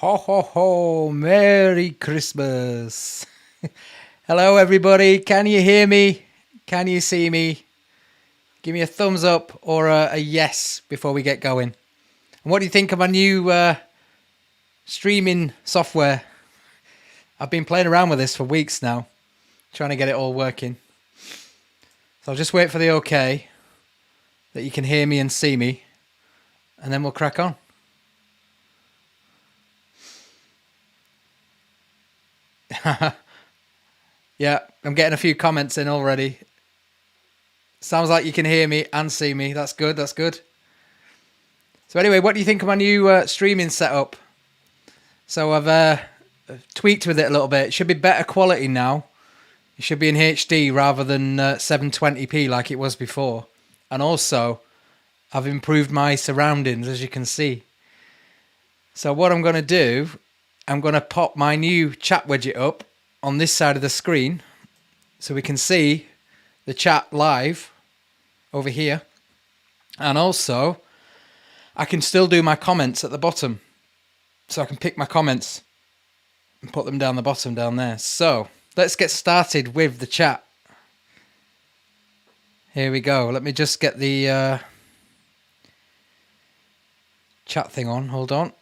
Ho ho ho, Merry Christmas. Hello everybody, can you hear me? Can you see me? Give me a thumbs up or a yes before we get going. And what do you think of my new streaming software? I've been playing around with this for weeks now, trying to get it all working. So I'll just wait for the okay, that you can hear me and see me, and then we'll crack on. Yeah, I'm getting a few comments in already. Sounds like you can hear me and see me. That's good, that's good. So anyway, what do you think of my new streaming setup? So I've tweaked with it a little bit. It should be better quality now. It should be in HD rather than 720p like it was before. And also, I've improved my surroundings, as you can see. So what I'm going to do, I'm going to pop my new chat widget up on this side of the screen so we can see the chat live over here. And also, I can still do my comments at the bottom. So I can pick my comments and put them down the bottom down there. So let's get started with the chat. Here we go. Let me just get the chat thing on. Hold on.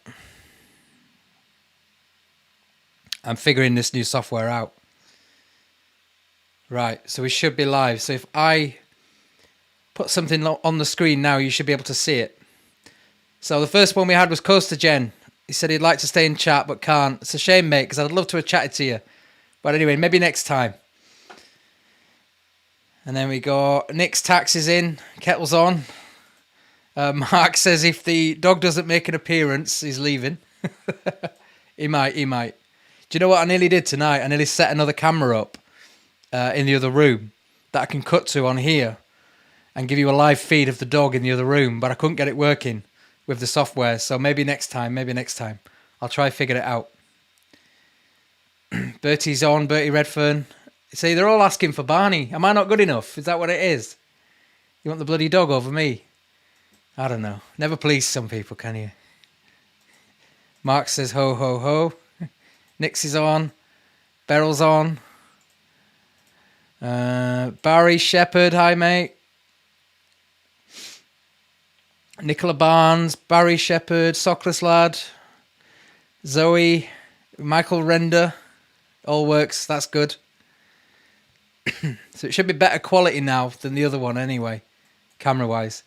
I'm figuring this new software out. Right, so we should be live. So if I put something on the screen now, you should be able to see it. So the first one we had was Coaster Gen. He said he'd like to stay in chat but can't. It's a shame, mate, because I'd love to have chatted to you. But anyway, maybe next time. And then we got Nick's Tax is in. Kettle's on. Mark says if the dog doesn't make an appearance, he's leaving. He might. Do you know what I nearly did tonight? I nearly set another camera up in the other room that I can cut to on here and give you a live feed of the dog in the other room, but I couldn't get it working with the software. So maybe next time. I'll try and figure it out. Bertie's on, Bertie Redfern. See, they're all asking for Barney. Am I not good enough? Is that what it is? You want the bloody dog over me? I don't know. Never please some people, can you? Mark says ho, ho, ho. Nix is on. Beryl's on. Barry Shepherd, hi mate. Nicola Barnes, Barry Shepherd, Sockless Lad, Zoe, Michael Render, all works, that's good. So it should be better quality now than the other one anyway, camera-wise.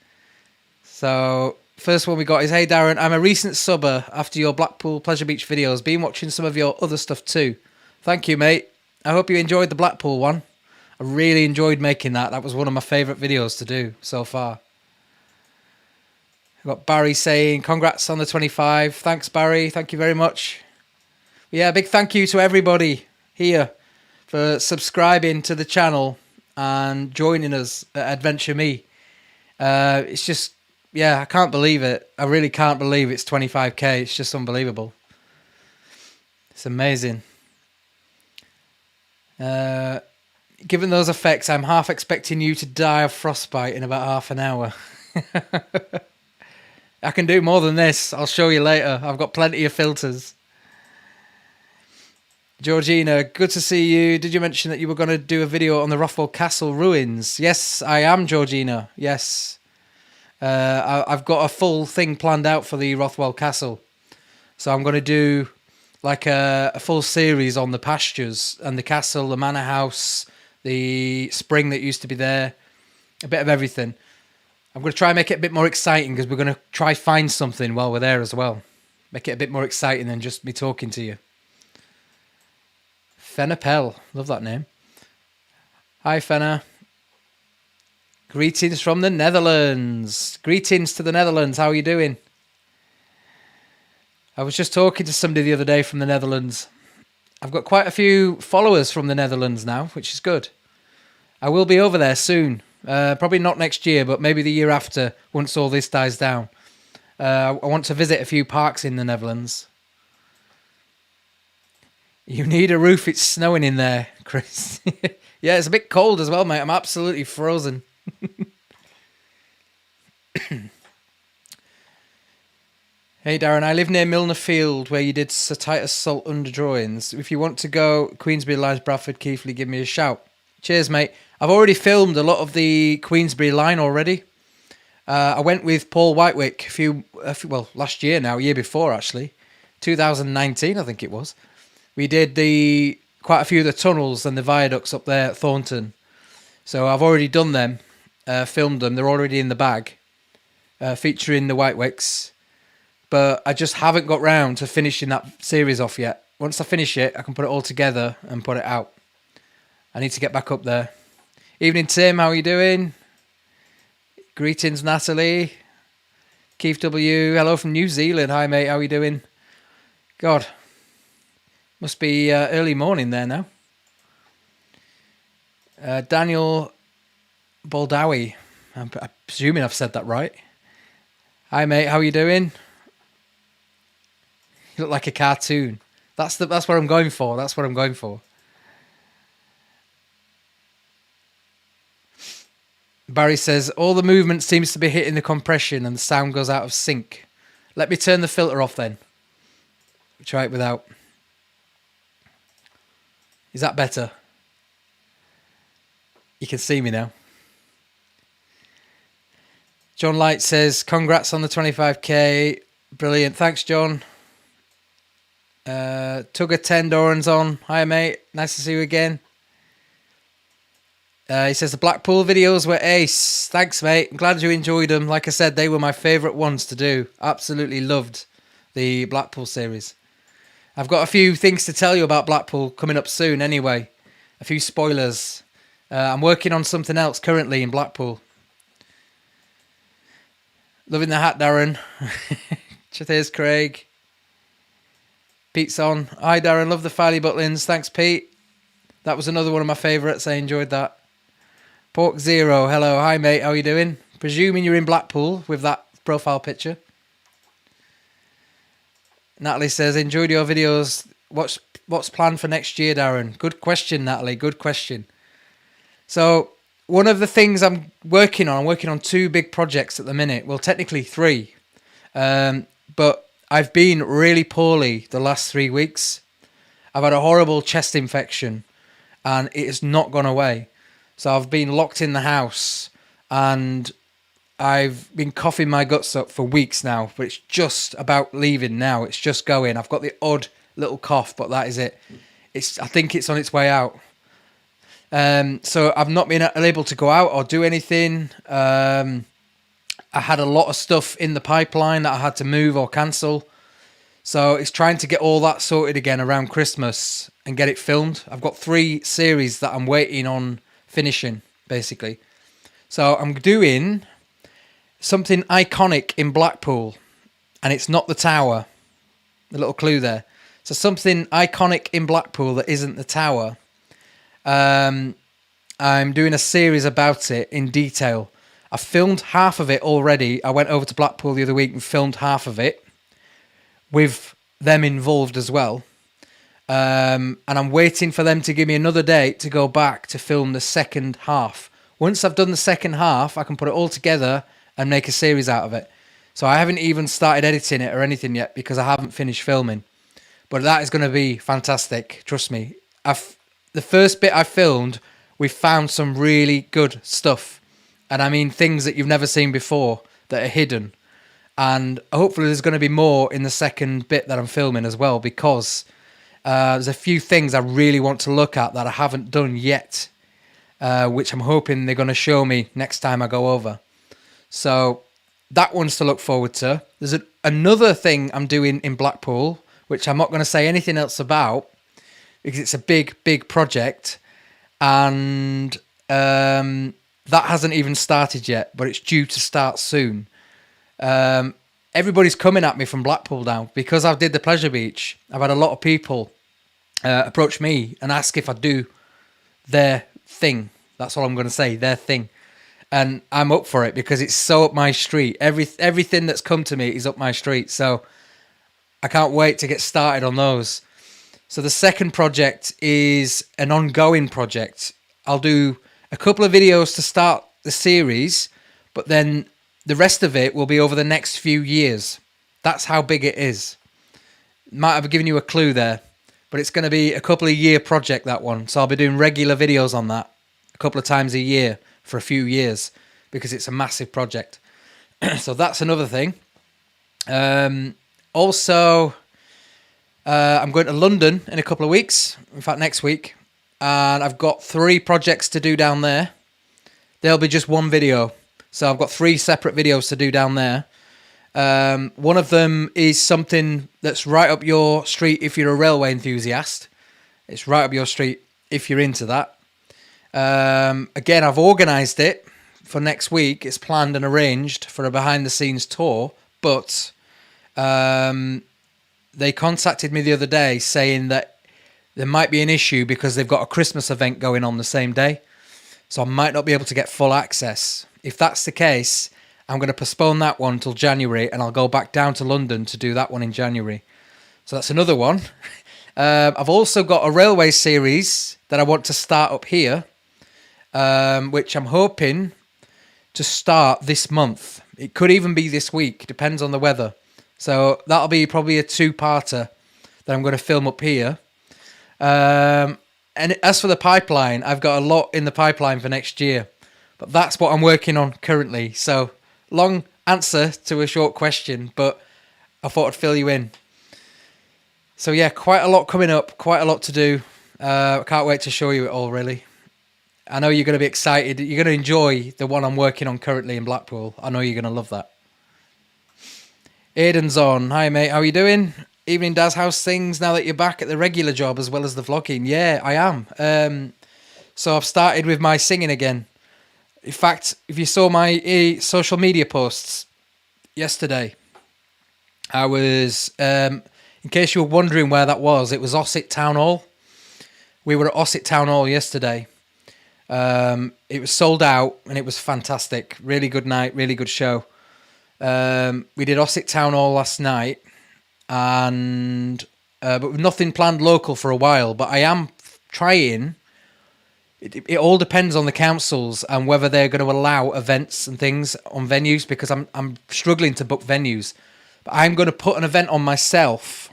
So first one we got is, hey Darren, I'm a recent subber after your Blackpool Pleasure Beach videos. Been watching some of your other stuff too. Thank you, mate. I hope you enjoyed the Blackpool one. I really enjoyed making that. That was one of my favourite videos to do so far. I've got Barry saying, congrats on the 25. Thanks, Barry. Thank you very much. Yeah, big thank you to everybody here for subscribing to the channel and joining us at AdventureMe. It's just, yeah, I can't believe it. I really can't believe it's 25k. It's just unbelievable. It's amazing. Given those effects, I'm half expecting you to die of frostbite in about half an hour. I can do more than this. I'll show you later. I've got plenty of filters. Georgina, good to see you. Did you mention that you were going to do a video on the Rothwell Castle ruins? Yes, I am, Georgina. Yes. I've got a full thing planned out for the Rothwell Castle. So I'm going to do like a full series on the pastures and the castle, the manor house, the spring that used to be there, a bit of everything. I'm going to try and make it a bit more exciting because we're going to try find something while we're there as well. Make it a bit more exciting than just me talking to you. Fenna Pell, love that name. Hi Fenna. Greetings from the Netherlands. Greetings to the Netherlands, how are you doing? I was just talking to somebody the other day from the Netherlands. I've got quite a few followers from the Netherlands now, which is good. I will be over there soon. Probably not next year, but maybe the year after, once all this dies down. I want to visit a few parks in the Netherlands. You need a roof, it's snowing in there, Chris. Yeah, it's a bit cold as well, mate. I'm absolutely frozen. Hey Darren, I live near Milner Field where you did Sir Titus Salt under drawings. If you want to go Queensbury, Lives, Bradford, Keighley, give me a shout. Cheers, mate. I've already filmed a lot of the Queensbury line already. I went with Paul Whitewick last year now, year before actually, 2019 I think it was. We did quite a few of the tunnels and the viaducts up there at Thornton. So I've already done them, filmed them. They're already in the bag, featuring the Whitewicks. But I just haven't got round to finishing that series off yet. Once I finish it, I can put it all together and put it out. I need to get back up there. Evening, Tim. How are you doing? Greetings, Natalie. Keith W. Hello from New Zealand. Hi, mate. How are you doing? God. Must be early morning there now. Daniel Baldawi. I'm presuming I've said that right. Hi, mate. How are you doing? You look like a cartoon. That's what I'm going for. That's what I'm going for. Barry says, all the movement seems to be hitting the compression and the sound goes out of sync. Let me turn the filter off then. Try it without. Is that better? You can see me now. John Light says, congrats on the 25k. Brilliant. Thanks, John. Tugger 10 Doran's on. Hi, mate. Nice to see you again. He says the Blackpool videos were ace. Thanks, mate. I'm glad you enjoyed them. Like I said, they were my favourite ones to do. Absolutely loved the Blackpool series. I've got a few things to tell you about Blackpool coming up soon anyway. A few spoilers. I'm working on something else currently in Blackpool. Loving the hat, Darren. Cheers, Craig. Pete's on. Hi, Darren. Love the Filey Butlins. Thanks, Pete. That was another one of my favourites. I enjoyed that. Pork Zero. Hello. Hi, mate. How are you doing? Presuming you're in Blackpool with that profile picture. Natalie says, enjoyed your videos. What's planned for next year, Darren? Good question, Natalie. Good question. So, one of the things I'm working on 2 big projects at the minute. Well, technically 3. But I've been really poorly the last 3 weeks. I've had a horrible chest infection and it has not gone away. So I've been locked in the house and I've been coughing my guts up for weeks now, but it's just about leaving now. It's just going. I've got the odd little cough, but that is it. I think it's on its way out. So I've not been able to go out or do anything. I had a lot of stuff in the pipeline that I had to move or cancel. So it's trying to get all that sorted again around Christmas and get it filmed. I've got 3 series that I'm waiting on finishing, basically. So I'm doing something iconic in Blackpool, and it's not the tower. A little clue there. So something iconic in Blackpool that isn't the tower. I'm doing a series about it in detail. I filmed half of it already. I went over to Blackpool the other week and filmed half of it with them involved as well. And I'm waiting for them to give me another date to go back to film the second half. Once I've done the second half, I can put it all together and make a series out of it. So I haven't even started editing it or anything yet because I haven't finished filming. But that is going to be fantastic. Trust me. The first bit I filmed, we found some really good stuff. And I mean things that you've never seen before that are hidden. And hopefully there's going to be more in the second bit that I'm filming as well, because there's a few things I really want to look at that I haven't done yet, which I'm hoping they're going to show me next time I go over. So that one's to look forward to. There's another thing I'm doing in Blackpool, which I'm not going to say anything else about because it's a big, big project. And that hasn't even started yet, but it's due to start soon. Everybody's coming at me from Blackpool now because I did the Pleasure Beach. I've had a lot of people approach me and ask if I do their thing. That's all I'm going to say, their thing. And I'm up for it because it's so up my street. Everything that's come to me is up my street. So I can't wait to get started on those. So the second project is an ongoing project. I'll do a couple of videos to start the series, but then the rest of it will be over the next few years. That's how big it is. Might have given you a clue there, but it's going to be a couple of year project, that one. So I'll be doing regular videos on that a couple of times a year for a few years because it's a massive project. So that's another thing. Also, I'm going to London in a couple of weeks. In fact, next week. And I've got 3 projects to do down there. There'll be just one video. So I've got 3 separate videos to do down there. One of them is something that's right up your street if you're a railway enthusiast. It's right up your street if you're into that. Again, I've organised it for next week. It's planned and arranged for a behind-the-scenes tour, but they contacted me the other day saying that there might be an issue because they've got a Christmas event going on the same day, so I might not be able to get full access. If that's the case, I'm going to postpone that one till January, and I'll go back down to London to do that one in January. So that's another one. I've also got a railway series that I want to start up here, which I'm hoping to start this month. It could even be this week, depends on the weather. So that'll be probably a 2-parter that I'm going to film up here. And as for the pipeline, I've got a lot in the pipeline for next year, but that's what I'm working on currently. So long answer to a short question, but I thought I'd fill you in. So yeah, quite a lot coming up, quite a lot to do. I can't wait to show you it all, really. I know you're going to be excited. You're going to enjoy the one I'm working on currently in Blackpool. I know you're going to love that. Aiden's on. Hi, mate. How are you doing? Evening Daz, how's things now that you're back at the regular job as well as the vlogging? Yeah, I am. So I've started with my singing again. In fact, if you saw my social media posts yesterday, I was, in case you were wondering where that was, it was Ossett Town Hall. We were at Ossett Town Hall yesterday. It was sold out and it was fantastic. Really good night, really good show. We did Ossett Town Hall last night, and but with nothing planned local for a while. But I am trying. It all depends on the councils and whether they're going to allow events and things on venues, because I'm struggling to book venues. But I'm going to put an event on myself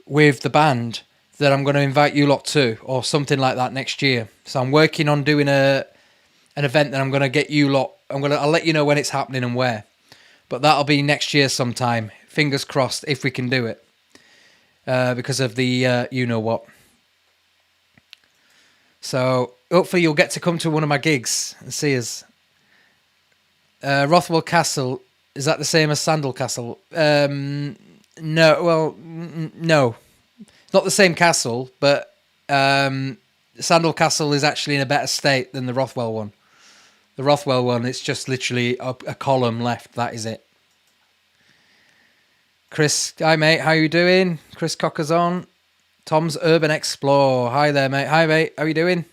with the band that I'm going to invite you lot to, or something like that next year. So I'm working on doing an event that I'm going to get you lot. I'll let you know when it's happening and where. But that'll be next year sometime. Fingers crossed if we can do it. Because of the you know what. So hopefully you'll get to come to one of my gigs and see us. Rothwell Castle, is that the same as Sandal Castle? No, well, no. It's not the same castle, but Sandal Castle is actually in a better state than the Rothwell one. The Rothwell one, it's just literally a column left. That is it. Chris, hi mate, how you doing? Chris Cocker's on. Tom's Urban Explorer. Hi there, mate. Hi, mate. How you doing?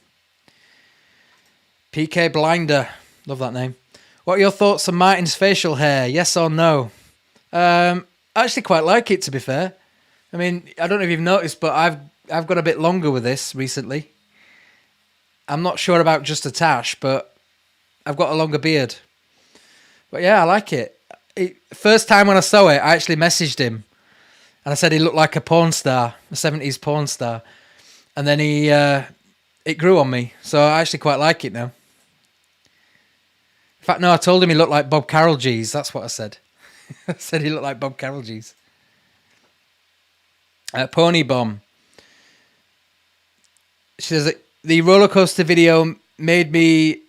PK Blinder. Love that name. What are your thoughts on Martin's facial hair? Yes or no? I actually quite like it, to be fair. I mean, I don't know if you've noticed, but I've got a bit longer with this recently. I'm not sure about just a tash, but I've got a longer beard. But yeah, I like it. First time when I saw it, I actually messaged him. And I said he looked like a porn star, a 70s porn star. And then it grew on me. So I actually quite like it now. In fact, no, I told him he looked like Bob Carroll G's. That's what I said. I said he looked like Bob Carroll G's. Pony Bomb. She says, the roller coaster video made me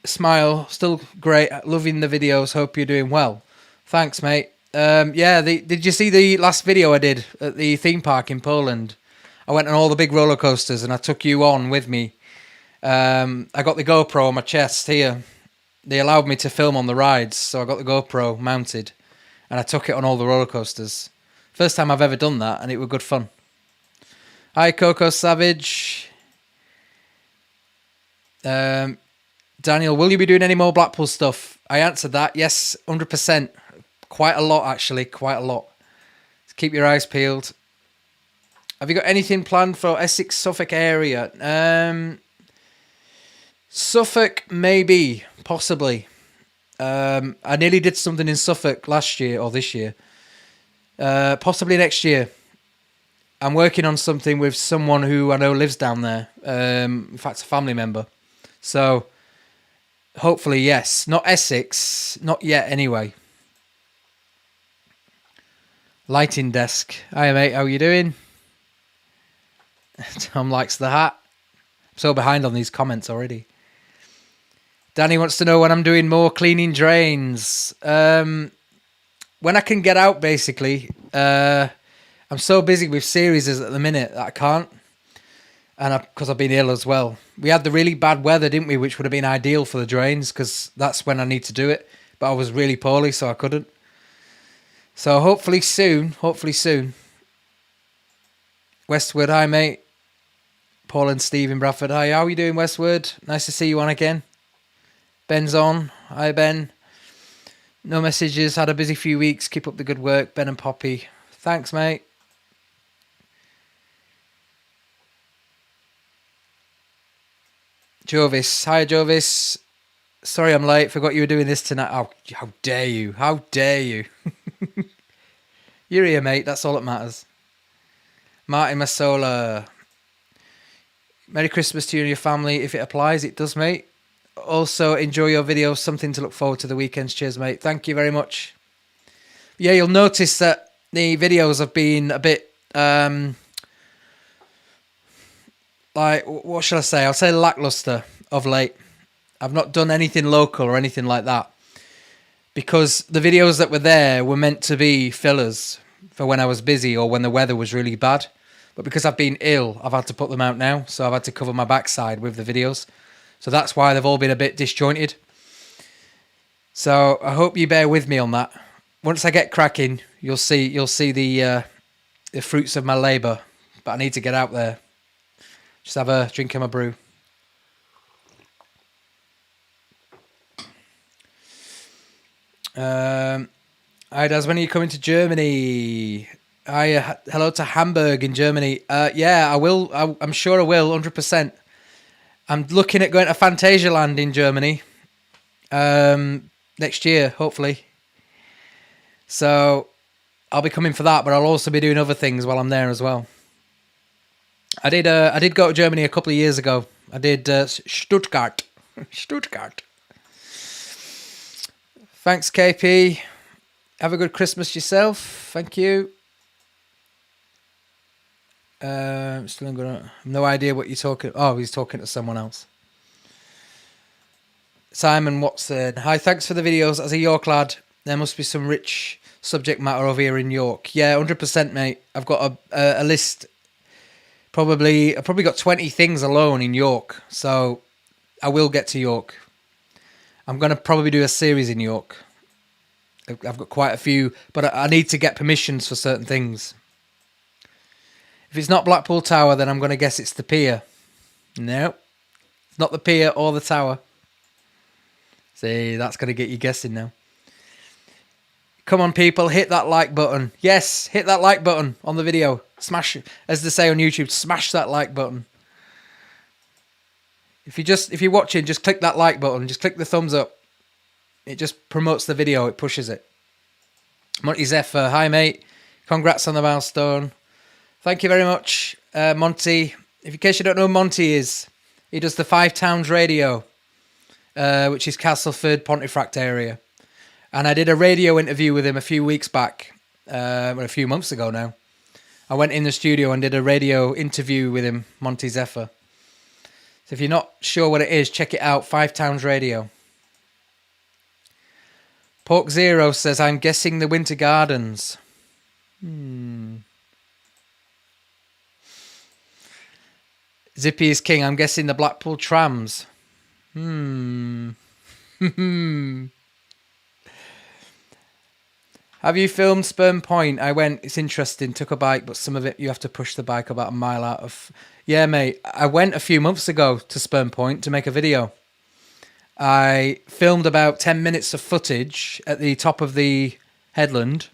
smile. Still great. Loving the videos. Hope you're doing well. Thanks, mate. Yeah, did you see the last video I did at the theme park in Poland? I went on all the big roller coasters and I took you on with me. I got the GoPro on my chest here. They allowed me to film on the rides, so I got the GoPro mounted and I took it on all the roller coasters. First time I've ever done that, and it was good fun. Hi, Coco Savage. Daniel, will you be doing any more Blackpool stuff? I answered that. Yes, 100%. Quite a lot, actually. Quite a lot. So keep your eyes peeled. Have you got anything planned for Essex, Suffolk area? Suffolk, maybe. Possibly. I nearly did something in Suffolk last year, or this year. Possibly next year. I'm working on something with someone who I know lives down there. In fact, a family member. So hopefully, yes. Not Essex. Not yet, anyway. Lighting desk. Hi, mate. How you doing? Tom likes the hat. I'm so behind on these comments already. Danny wants to know when I'm doing more cleaning drains. When I can get out, basically. I'm so busy with series at the minute that I can't. And because I've been ill as well. We had the really bad weather, didn't we? Which would have been ideal for the drains because that's when I need to do it. But I was really poorly, so I couldn't. So hopefully soon. Hopefully soon. Westwood, hi, mate. Paul and Steve in Bradford. Hi, how are you doing, Westwood? Nice to see you on again. Ben's on. Hi, Ben. No messages. Had a busy few weeks. Keep up the good work. Ben and Poppy. Thanks, mate. Jovis. Hi, Jovis. Sorry I'm late. Forgot you were doing this tonight. Oh, how dare you? How dare you? You're here, mate. That's all that matters. Martin Masola. Merry Christmas to you and your family. If it applies, it does, mate. Also, enjoy your videos. Something to look forward to the weekends. Cheers, mate. Thank you very much. Yeah, you'll notice that the videos have been a bit, like, what should I say? I'll say lackluster of late. I've not done anything local or anything like that. Because the videos that were there were meant to be fillers for when I was busy or when the weather was really bad. But because I've been ill, I've had to put them out now. So I've had to cover my backside with the videos. So that's why they've all been a bit disjointed. So I hope you bear with me on that. Once I get cracking, you'll see the fruits of my labour. But I need to get out there. Just have a drink of my brew. Hi, Daz. When are you coming to Germany? Hello to Hamburg in Germany. Yeah, I will. I'm sure I will, 100%. I'm looking at going to Phantasialand in Germany next year, hopefully. So I'll be coming for that, but I'll also be doing other things while I'm there as well. I did go to Germany a couple of years ago. I did Stuttgart. Stuttgart. Thanks, KP. Have a good Christmas yourself. Thank you. Still gonna. No idea what you're talking. Oh, he's talking to someone else. Simon Watson. Hi, thanks for the videos. As a York lad, there must be some rich subject matter over here in York. Yeah, 100%, mate. I've got a list. I've probably got 20 things alone in York. So I will get to York. I'm going to probably do a series in York. I've got quite a few, but I need to get permissions for certain things. If it's not Blackpool Tower, then I'm going to guess it's the pier. No, it's not the pier or the tower. See, that's going to get you guessing now. Come on, people, hit that like button. Yes, hit that like button on the video. Smash, as they say on YouTube, smash that like button. If you're watching, just click that like button. Just click the thumbs up. It just promotes the video. It pushes it. Monty Zephyr. Hi, mate. Congrats on the milestone. Thank you very much, Monty. In case you don't know who Monty is, he does the Five Towns Radio, which is Castleford, Pontefract area. And I did a radio interview with him a few weeks back, a few months ago now. I went in the studio and did a radio interview with him, Monty Zephyr. So if you're not sure what it is, check it out, Five Towns Radio. Pork Zero says, I'm guessing the Winter Gardens. Zippy is king. I'm guessing the Blackpool trams. Have you filmed Sperm Point? I went. It's interesting. Took a bike, but some of it you have to push the bike about a mile out of. Yeah, mate. I went a few months ago to Sperm Point to make a video. I filmed about 10 minutes of footage at the top of the headland,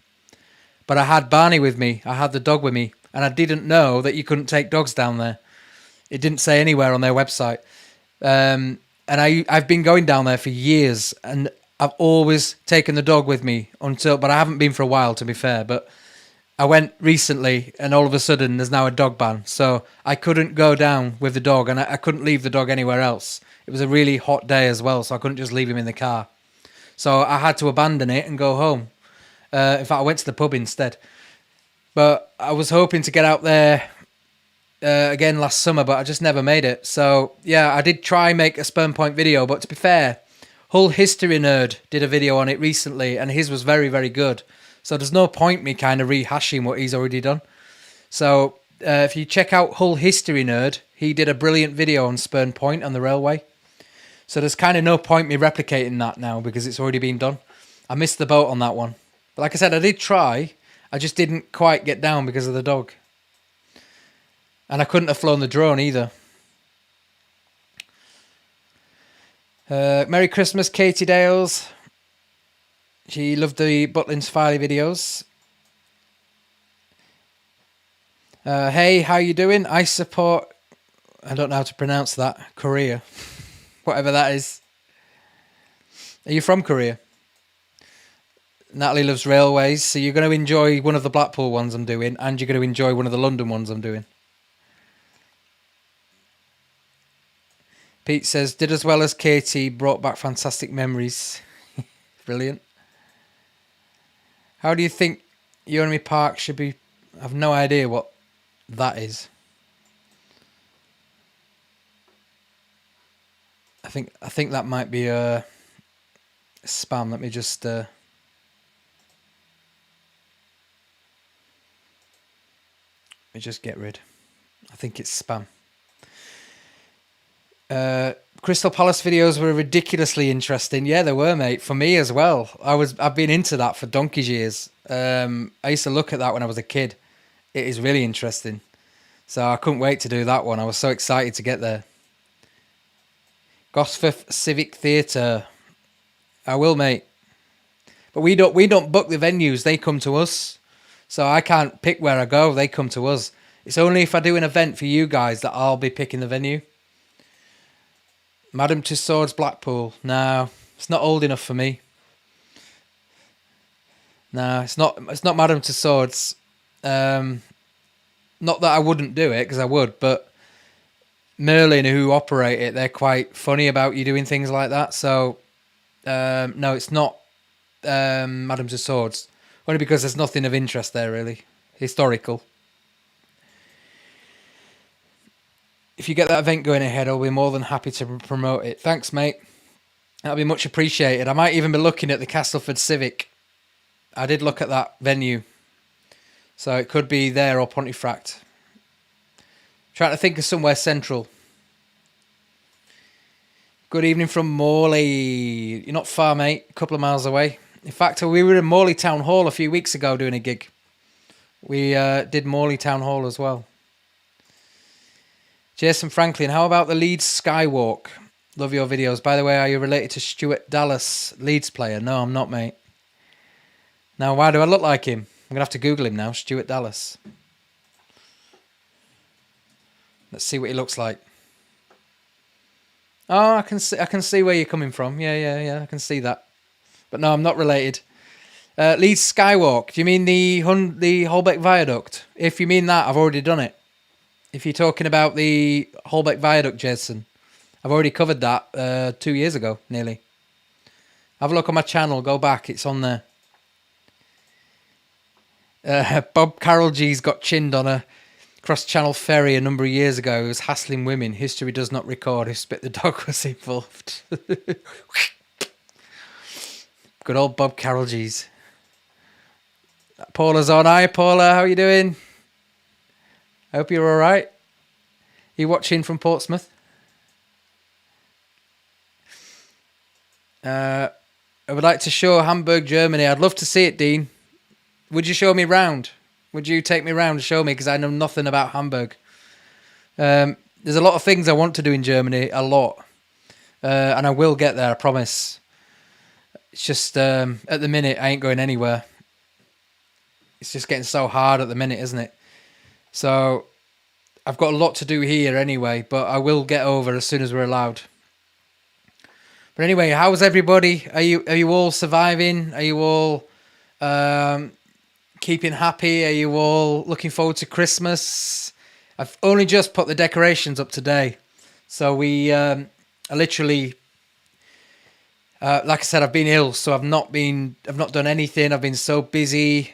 but I had Barney with me. I had the dog with me, and I didn't know that you couldn't take dogs down there. It didn't say anywhere on their website. And I've been going down there for years, and I've always taken the dog with me but I haven't been for a while, to be fair. But I went recently, and all of a sudden there's now a dog ban. So I couldn't go down with the dog, and I couldn't leave the dog anywhere else. It was a really hot day as well, so I couldn't just leave him in the car. So I had to abandon it and go home. In fact, I went to the pub instead. But I was hoping to get out there again last summer, but I just never made it. So yeah, I did try and make a sperm point video, but to be fair, Hull History Nerd did a video on it recently, and his was very, very good. So there's no point me kind of rehashing what he's already done. So if you check out Hull History Nerd, he did a brilliant video on sperm point on the railway. So there's kind of no point me replicating that now because it's already been done. I missed the boat on that one. But like I said, I did try. I just didn't quite get down because of the dog. And I couldn't have flown the drone either. Merry Christmas, Katie Dales. She loved the Butlins Filey videos. Hey, how you doing? I support... I don't know how to pronounce that. Korea. Whatever that is. Are you from Korea? Natalie loves railways, so you're going to enjoy one of the Blackpool ones I'm doing, and you're going to enjoy one of the London ones I'm doing. Pete says, did as well as Katie, brought back fantastic memories. Brilliant. How do you think Yosemite Park should be? I have no idea what that is. I think that might be a spam. Let me just get rid. I think it's spam. Crystal Palace videos were ridiculously interesting. Yeah, they were, mate. For me as well. I've been into that for donkey's years. I used to look at that when I was a kid. It is really interesting. So I couldn't wait to do that one. I was so excited to get there. Gosforth Civic Theatre. I will, mate. But we don't book the venues. They come to us. So I can't pick where I go. They come to us. It's only if I do an event for you guys that I'll be picking the venue. Madame Tussauds Blackpool. No, it's not old enough for me. No, it's not Madame Tussauds. Not that I wouldn't do it, because I would, but Merlin, who operate it, they're quite funny about you doing things like that. So, no, it's not Madame Tussauds. Only because there's nothing of interest there, really. Historical. If you get that event going ahead, I'll be more than happy to promote it. Thanks, mate. That'll be much appreciated. I might even be looking at the Castleford Civic. I did look at that venue. So it could be there or Pontefract. Trying to think of somewhere central. Good evening from Morley. You're not far, mate. A couple of miles away. In fact, we were in Morley Town Hall a few weeks ago doing a gig. We did Morley Town Hall as well. Jason Franklin, how about the Leeds Skywalk? Love your videos. By the way, are you related to Stuart Dallas, Leeds player? No, I'm not, mate. Now, why do I look like him? I'm going to have to Google him now, Stuart Dallas. Let's see what he looks like. Oh, I can see where you're coming from. Yeah, I can see that. But no, I'm not related. Leeds Skywalk. Do you mean the Holbeck Viaduct? If you mean that, I've already done it. If you're talking about the Holbeck Viaduct, Jason, I've already covered that 2 years ago, nearly. Have a look on my channel. Go back. It's on there. Bob Carroll G's got chinned on a cross-channel ferry a number of years ago. He was hassling women. History does not record who spit the dog was involved. Good old Bob Carroll G's. Paula's on. Hi, Paula. How are you doing? I hope you're all right. You watching from Portsmouth? I would like to show Hamburg, Germany. I'd love to see it, Dean. Would you show me round? Would you take me round and show me? Because I know nothing about Hamburg. There's a lot of things I want to do in Germany. A lot. And I will get there, I promise. It's just, at the minute, I ain't going anywhere. It's just getting so hard at the minute, isn't it? So, I've got a lot to do here anyway, but I will get over as soon as we're allowed. But anyway, how's everybody? Are you all surviving? Are you all keeping happy? Are you all looking forward to Christmas? I've only just put the decorations up today. So I literally, like I said, I've been ill, so I've not done anything. I've been so busy.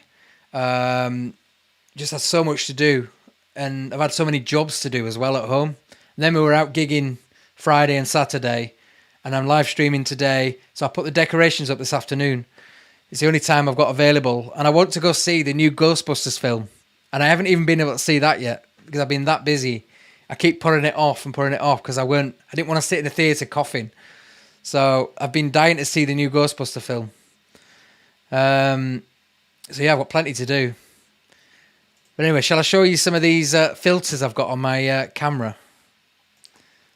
Just had so much to do. And I've had so many jobs to do as well at home. And then we were out gigging Friday and Saturday, and I'm live streaming today. So I put the decorations up this afternoon. It's the only time I've got available. And I want to go see the new Ghostbusters film. And I haven't even been able to see that yet because I've been that busy. I keep putting it off because I didn't want to sit in the theatre coughing. So I've been dying to see the new Ghostbuster film. So yeah, I've got plenty to do. But anyway, shall I show you some of these filters I've got on my camera?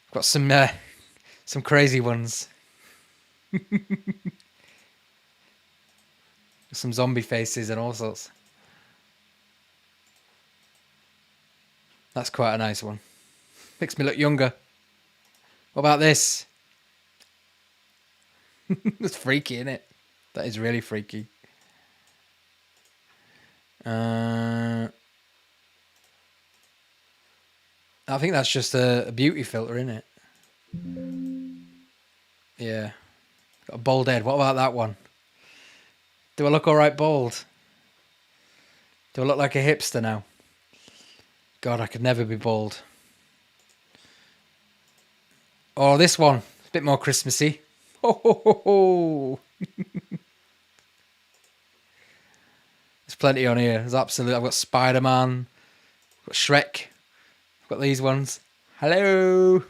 I've got some crazy ones. Some zombie faces and all sorts. That's quite a nice one. Makes me look younger. What about this? That's freaky, isn't it? That is really freaky. I think that's just a beauty filter, isn't it? Yeah. Got a bald head. What about that one? Do I look alright bald? Do I look like a hipster now? God, I could never be bald. Oh, this one. It's a bit more Christmassy. Ho, ho, ho, ho. There's plenty on here. There's absolutely. I've got Spider-Man. I've got Shrek. I've got these ones. Hello.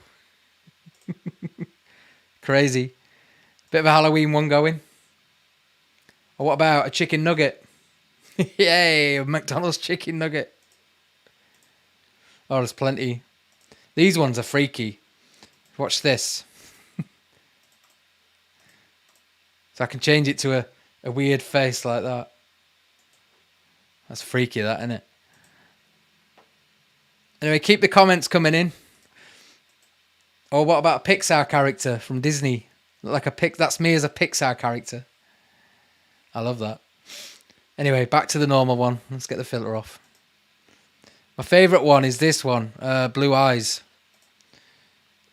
Crazy. Bit of a Halloween one going. Or what about a chicken nugget? Yay, a McDonald's chicken nugget. Oh, there's plenty. These ones are freaky. Watch this. So I can change it to a weird face like that. That's freaky, that, isn't it? Anyway, keep the comments coming in. Or what about a Pixar character from Disney? That's me as a Pixar character. I love that. Anyway, back to the normal one. Let's get the filter off. My favourite one is this one, blue eyes.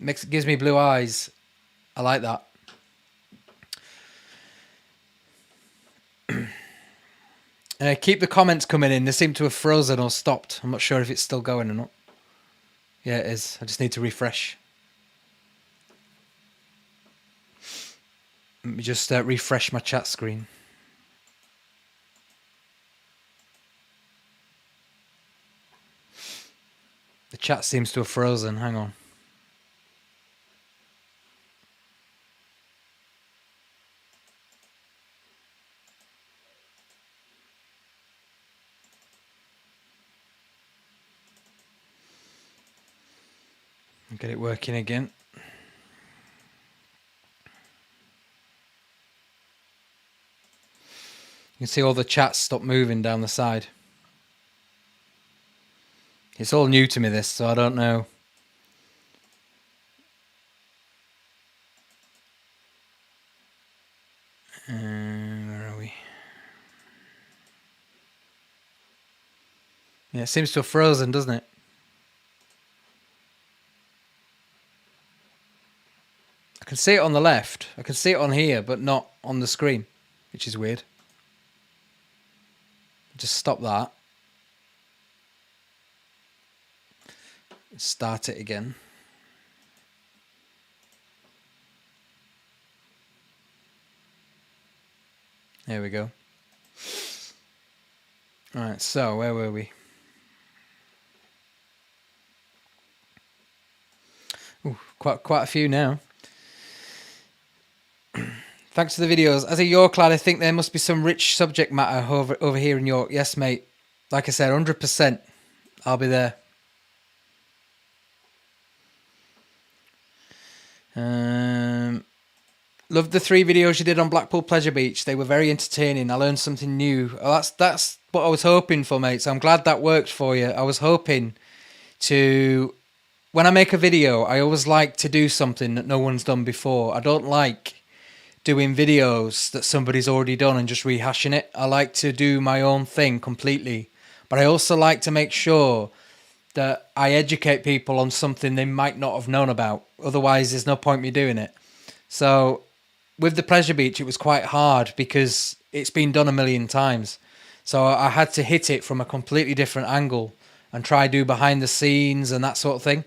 Gives me blue eyes. I like that. Keep the comments coming in. They seem to have frozen or stopped. I'm not sure if it's still going or not. Yeah, it is. I just need to refresh. Let me just refresh my chat screen. The chat seems to have frozen. Hang on. Get it working again. You can see all the chats stop moving down the side. It's all new to me, this, so I don't know. Where are we? Yeah, it seems to have frozen, doesn't it? I can see it on the left. I can see it on here, but not on the screen, which is weird. Just stop that. Start it again. There we go. All right, so where were we? Ooh, quite a few now. Thanks for the videos. As a York lad, I think there must be some rich subject matter over here in York. Yes, mate. Like I said, 100%. I'll be there. Loved the 3 videos you did on Blackpool Pleasure Beach. They were very entertaining. I learned something new. Oh, that's what I was hoping for, mate. So I'm glad that worked for you. I was hoping to... When I make a video, I always like to do something that no one's done before. I don't like doing videos that somebody's already done and just rehashing it. I like to do my own thing completely. But I also like to make sure that I educate people on something they might not have known about. Otherwise, there's no point me doing it. So with the Pleasure Beach, it was quite hard because it's been done a million times. So I had to hit it from a completely different angle and try do behind the scenes and that sort of thing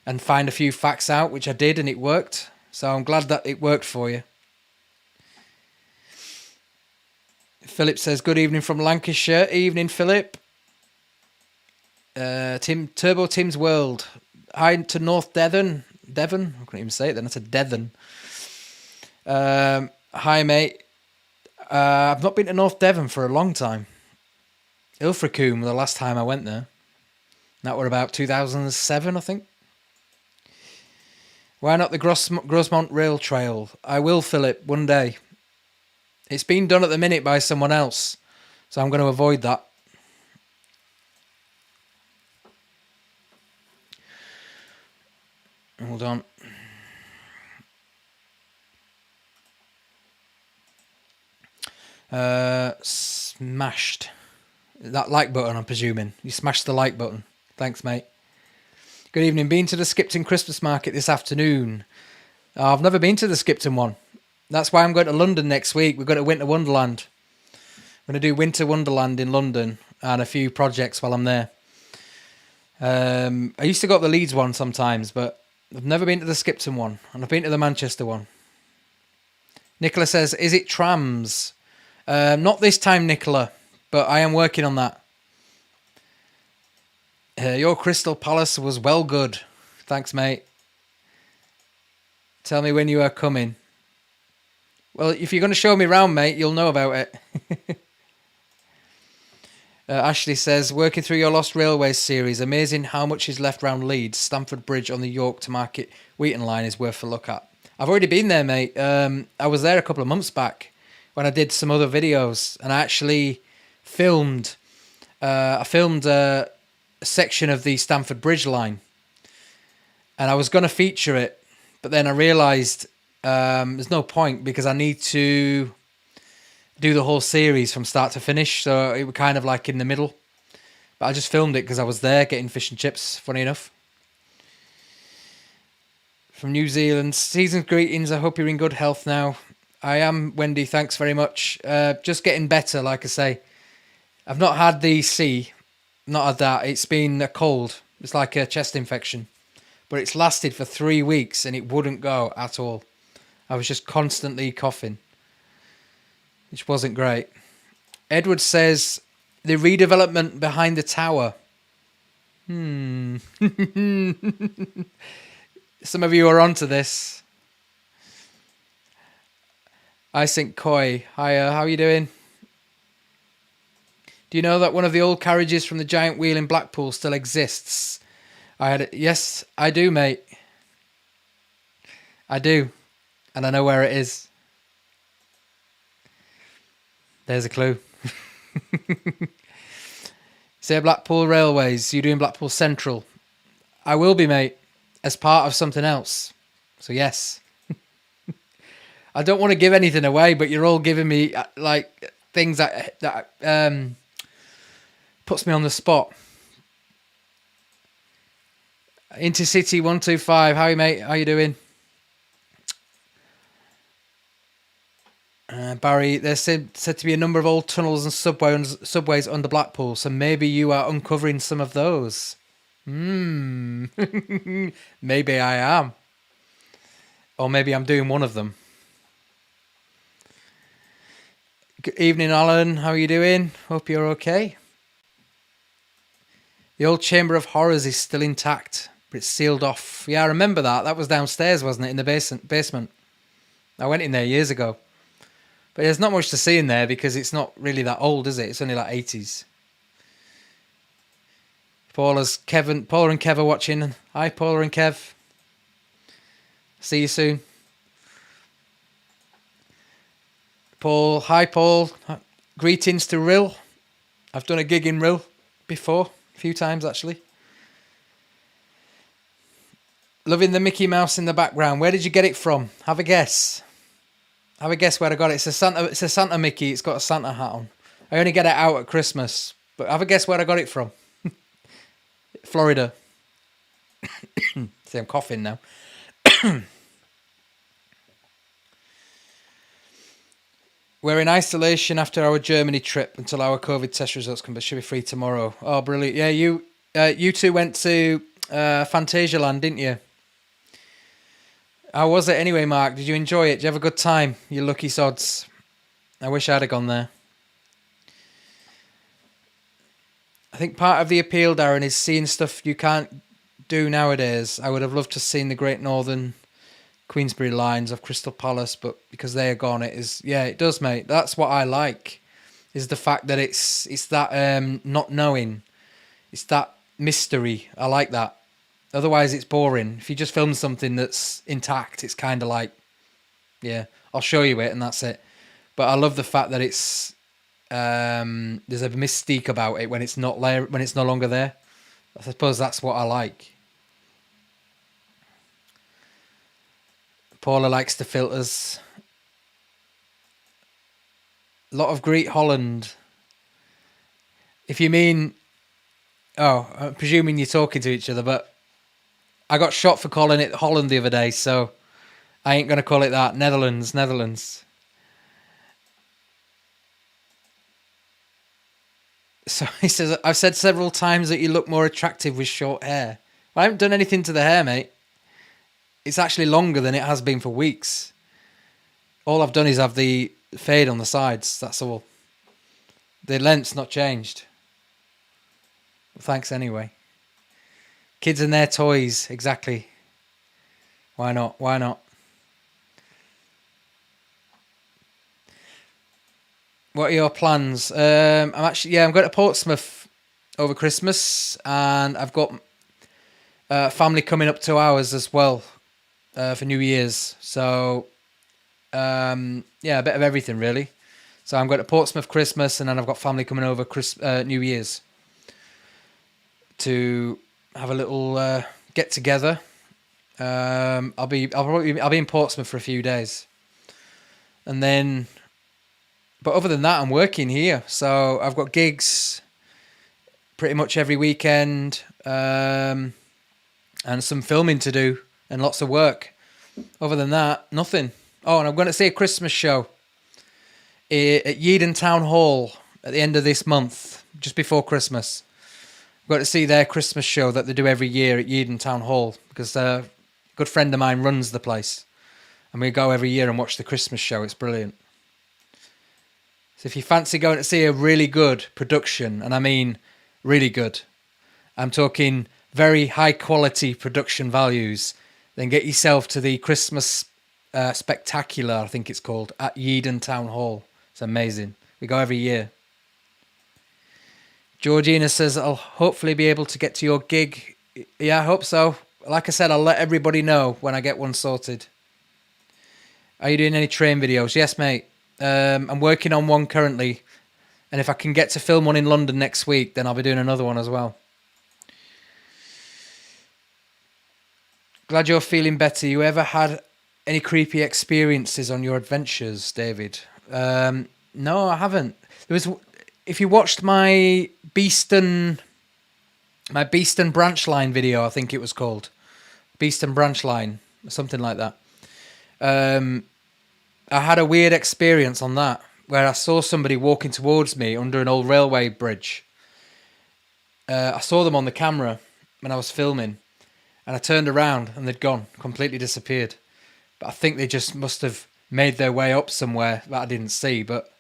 and find a few facts out, which I did, and it worked. So I'm glad that it worked for you. Philip says, good evening from Lancashire. Evening, Philip. Turbo Tim's World. Hi to North Devon. Devon? I couldn't even say it then. I said Devon. Hi, mate. I've not been to North Devon for a long time. Ilfracombe, the last time I went there. That were about 2007, I think. Why not the Grosmont Rail Trail? I will, Philip, one day. It's been done at the minute by someone else, so I'm going to avoid that. Hold on. Smashed. That like button, I'm presuming. You smashed the like button. Thanks, mate. Good evening. Been to the Skipton Christmas market this afternoon. I've never been to the Skipton one. That's why I'm going to London next week. We're going to Winter Wonderland. I'm going to do Winter Wonderland in London and a few projects while I'm there. I used to go up the Leeds one sometimes, but I've never been to the Skipton one, and I've been to the Manchester one. Nicola says, is it trams? Not this time, Nicola, but I am working on that. Your Crystal Palace was well good. Thanks, mate. Tell me when you are coming. Well, if you're going to show me around, mate, you'll know about it. Ashley says, working through your Lost Railways series, amazing how much is left round Leeds. Stamford Bridge on the York to Market Wheaton line is worth a look at. I've already been there, mate. I was there a couple of months back when I did some other videos, and I actually filmed a section of the Stamford Bridge line, and I was going to feature it, but then I realised there's no point because I need to do the whole series from start to finish, so it was kind of like in the middle. But I just filmed it because I was there getting fish and chips, funny enough. From New Zealand, season's greetings. I hope you're in good health now. I am, Wendy, thanks very much. Just getting better, like I say. I've not had the C, not had that. It's been a cold. It's like a chest infection. But it's lasted for 3 weeks and it wouldn't go at all. I was just constantly coughing, which wasn't great. Edward says, the redevelopment behind the tower. Some of you are onto this. I think Koi. Hiya, how are you doing? Do you know that one of the old carriages from the Giant Wheel in Blackpool still exists? Yes, I do, mate. I do. And I know where it is. There's a clue. Say Blackpool Railways. You doing Blackpool Central? I will be, mate, as part of something else. So yes. I don't want to give anything away, but you're all giving me like things that puts me on the spot. Intercity 125. How are you, mate? How you doing? Barry, there's said to be a number of old tunnels and subways under Blackpool, so maybe you are uncovering some of those. Maybe I am. Or maybe I'm doing one of them. Good evening, Alan. How are you doing? Hope you're okay. The old Chamber of Horrors is still intact, but it's sealed off. Yeah, I remember that. That was downstairs, wasn't it, in the basement? I went in there years ago. But there's not much to see in there because it's not really that old, is it? It's only like 80s. Paula and Kev are watching. Hi, Paula and Kev. See you soon. Paul, hi, Paul. Greetings to Rill. I've done a gig in Rill before, a few times actually. Loving the Mickey Mouse in the background. Where did you get it from? Have a guess. Have a guess where I got it. It's a Santa. It's a Santa Mickey. It's got a Santa hat on. I only get it out at Christmas. But have a guess where I got it from. Florida. See, I'm coughing now. We're in isolation after our Germany trip until our COVID test results come, but should be free tomorrow. Oh, brilliant! Yeah, you two went to Fantasialand, didn't you? How was it anyway, Mark? Did you enjoy it? Did you have a good time? You lucky sods. I wish I'd have gone there. I think part of the appeal, Darren, is seeing stuff you can't do nowadays. I would have loved to have seen the Great Northern Queensbury lines of Crystal Palace, but because they are gone, it is. Yeah, it does, mate. That's what I like, is the fact that it's that not knowing, it's that mystery. I like that. Otherwise, it's boring. If you just film something that's intact, it's kind of like, yeah, I'll show you it and that's it. But I love the fact that it's there's a mystique about it when it's not there, when it's no longer there. I suppose that's what I like. Paula likes the filters. A lot of Great Holland. If you mean, oh, I'm presuming you're talking to each other, but I got shot for calling it Holland the other day, so I ain't going to call it that. Netherlands. So he says, I've said several times that you look more attractive with short hair. Well, I haven't done anything to the hair, mate. It's actually longer than it has been for weeks. All I've done is have the fade on the sides, that's all. The length's not changed. Well, thanks anyway. Kids and their toys, exactly. Why not? What are your plans? I'm going to Portsmouth over Christmas, and I've got family coming up to ours as well for New Year's. So, a bit of everything really. So I'm going to Portsmouth Christmas, and then I've got family coming over New Year's to have a little get together. I'll be in Portsmouth for a few days, and then. But other than that, I'm working here. So I've got gigs pretty much every weekend, and some filming to do and lots of work. Other than that, nothing. Oh, and I'm going to see a Christmas show at Yeadon Town Hall at the end of this month, just before Christmas. I've got to see their Christmas show that they do every year at Yeadon Town Hall, because a good friend of mine runs the place. And we go every year and watch the Christmas show. It's brilliant. So if you fancy going to see a really good production, and I mean really good, I'm talking very high quality production values, then get yourself to the Christmas Spectacular, I think it's called, at Yeadon Town Hall. It's amazing. We go every year. Georgina says, I'll hopefully be able to get to your gig. Yeah, I hope so. Like I said, I'll let everybody know when I get one sorted. Are you doing any train videos? Yes, mate. I'm working on one currently, and if I can get to film one in London next week, then I'll be doing another one as well. Glad you're feeling better. You ever had any creepy experiences on your adventures, David? No, I haven't. If you watched my Beeston branch line video, I think it was called Beeston branch line, something like that. I had a weird experience on that where I saw somebody walking towards me under an old railway bridge. I saw them on the camera when I was filming, and I turned around and they'd gone, completely disappeared. But I think they just must have made their way up somewhere that I didn't see. But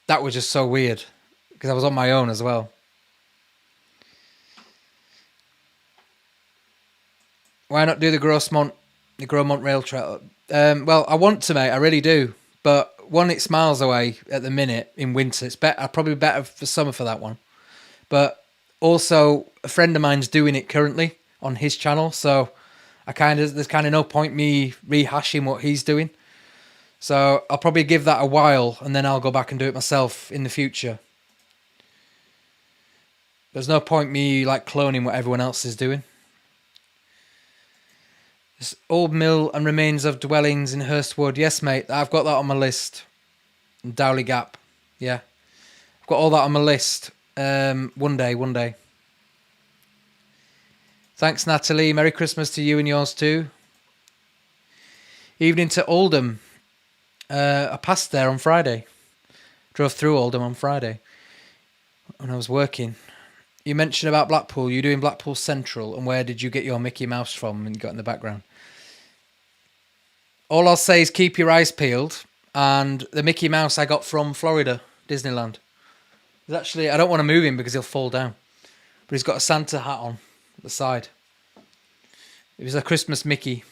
that was just so weird because I was on my own as well. Why not do the Grosmont Rail Trail? Well, I want to, mate. I really do. But one, it's miles away at the minute in winter. It's probably better for summer for that one. But also, a friend of mine's doing it currently on his channel, so there's kind of no point me rehashing what he's doing. So I'll probably give that a while, and then I'll go back and do it myself in the future. There's no point me like cloning what everyone else is doing. This old mill and remains of dwellings in Hurstwood. Yes, mate. I've got that on my list. And Dowley Gap. Yeah. I've got all that on my list. One day. Thanks, Natalie. Merry Christmas to you and yours too. Evening to Oldham. I passed there on Friday. Drove through Oldham on Friday when I was working. You mentioned about Blackpool. You're doing Blackpool Central, and where did you get your Mickey Mouse from and you got in the background? All I'll say is keep your eyes peeled, and the Mickey Mouse I got from Florida, Disneyland. He's actually, I don't want to move him because he'll fall down, but he's got a Santa hat on at the side. It was a Christmas Mickey.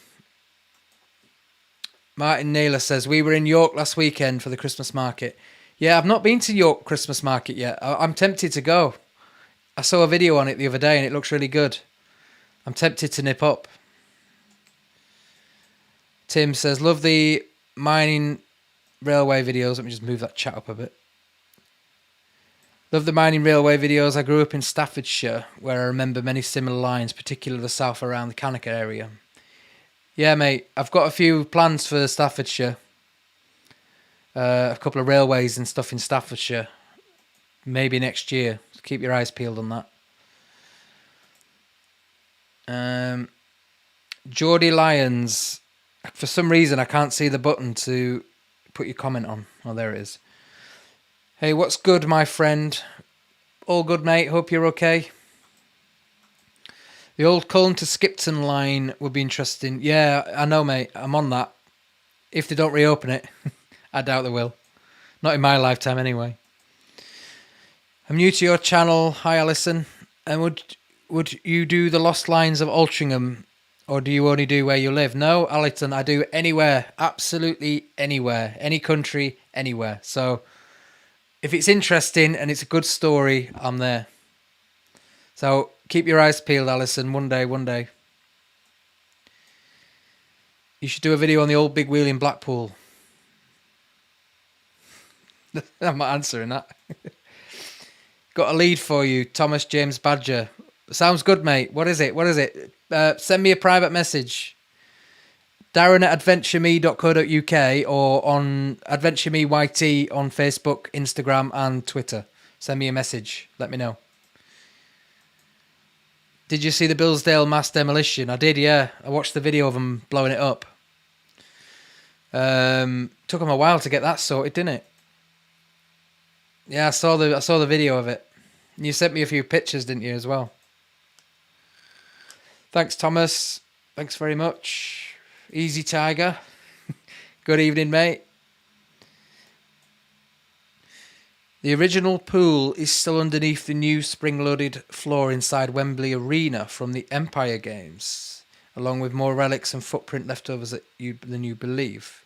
Martin Naylor says, we were in York last weekend for the Christmas market. Yeah, I've not been to York Christmas market yet. I'm tempted to go. I saw a video on it the other day and it looks really good. I'm tempted to nip up. Tim says, love the mining railway videos. Let me just move that chat up a bit. Love the mining railway videos. I grew up in Staffordshire, where I remember many similar lines, particularly the south around the Cannock area. Yeah, mate, I've got a few plans for Staffordshire. A couple of railways and stuff in Staffordshire. Maybe next year. So keep your eyes peeled on that. Geordie Lyons. For some reason, I can't see the button to put your comment on. Oh, there it is. Hey, what's good, my friend? All good, mate. Hope you're okay. The old Cullen to Skipton line would be interesting. Yeah, I know, mate. I'm on that. If they don't reopen it, I doubt they will. Not in my lifetime, anyway. I'm new to your channel. Hi, Alison. And would you do the Lost Lines of Altrincham, or do you only do where you live? No, Alison, I do anywhere. Absolutely anywhere. Any country, anywhere. So if it's interesting and it's a good story, I'm there. So keep your eyes peeled, Alison. One day. You should do a video on the old big wheel in Blackpool. I'm not answering that. Got a lead for you, Thomas James Badger. Sounds good, mate. What is it? Send me a private message. Darren at adventureme.co.uk or on AdventureMe YT on Facebook, Instagram and Twitter. Send me a message. Let me know. Did you see the Billsdale mass demolition? I did, yeah. I watched the video of them blowing it up. Took them a while to get that sorted, didn't it? Yeah, I saw the video of it. You sent me a few pictures, didn't you, as well? Thanks, Thomas. Thanks very much. Easy Tiger. Good evening, mate. The original pool is still underneath the new spring-loaded floor inside Wembley Arena from the Empire Games, along with more relics and footprint leftovers than you believe.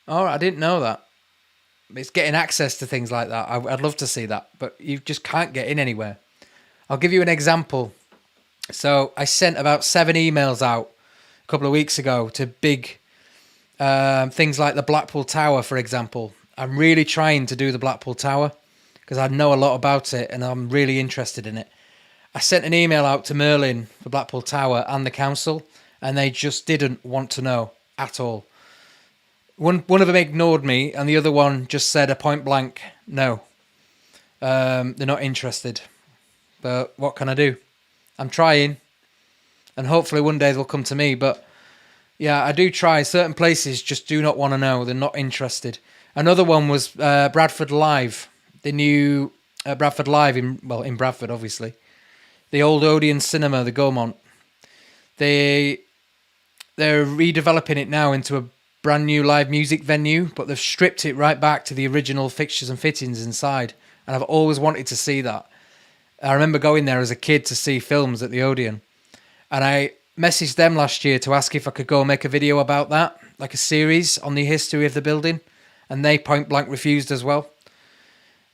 Oh, I didn't know that. It's getting access to things like that. I'd love to see that, but you just can't get in anywhere. I'll give you an example. So I sent about 7 emails out a couple of weeks ago to big things like the Blackpool Tower, for example. I'm really trying to do the Blackpool Tower because I know a lot about it and I'm really interested in it. I sent an email out to Merlin for Blackpool Tower and the council, and they just didn't want to know at all. One of them ignored me, and the other one just said a point blank no. They're not interested. But what can I do? I'm trying, and hopefully one day they'll come to me. But yeah, I do try. Certain places just do not want to know. They're not interested. Another one was Bradford Live, the new Bradford Live in Bradford, obviously. The old Odeon Cinema, the Gaumont. They're redeveloping it now into a brand new live music venue, but they've stripped it right back to the original fixtures and fittings inside. And I've always wanted to see that. I remember going there as a kid to see films at the Odeon. And I messaged them last year to ask if I could go make a video about that, like a series on the history of the building. And they point blank refused as well.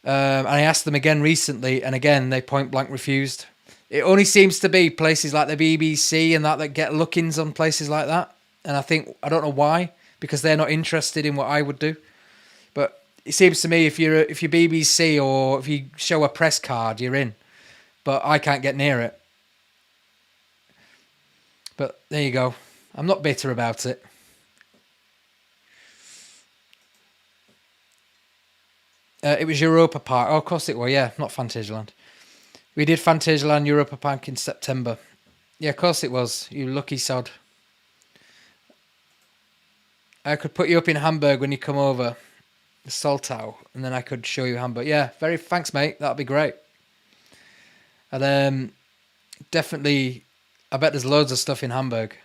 And I asked them again recently, and again, they point blank refused. It only seems to be places like the BBC and that get look-ins on places like that. And I don't know why, because they're not interested in what I would do. But it seems to me if you're BBC or if you show a press card, you're in. But I can't get near it. But there you go. I'm not bitter about it. It was Europa Park. Oh, of course it was. Yeah, not Fantasialand. We did Fantasialand Europa Park in September. Yeah, of course it was. You lucky sod. I could put you up in Hamburg when you come over, the Saltau, and then I could show you Hamburg. Yeah, very thanks, mate. That'd be great. And definitely, I bet there's loads of stuff in Hamburg.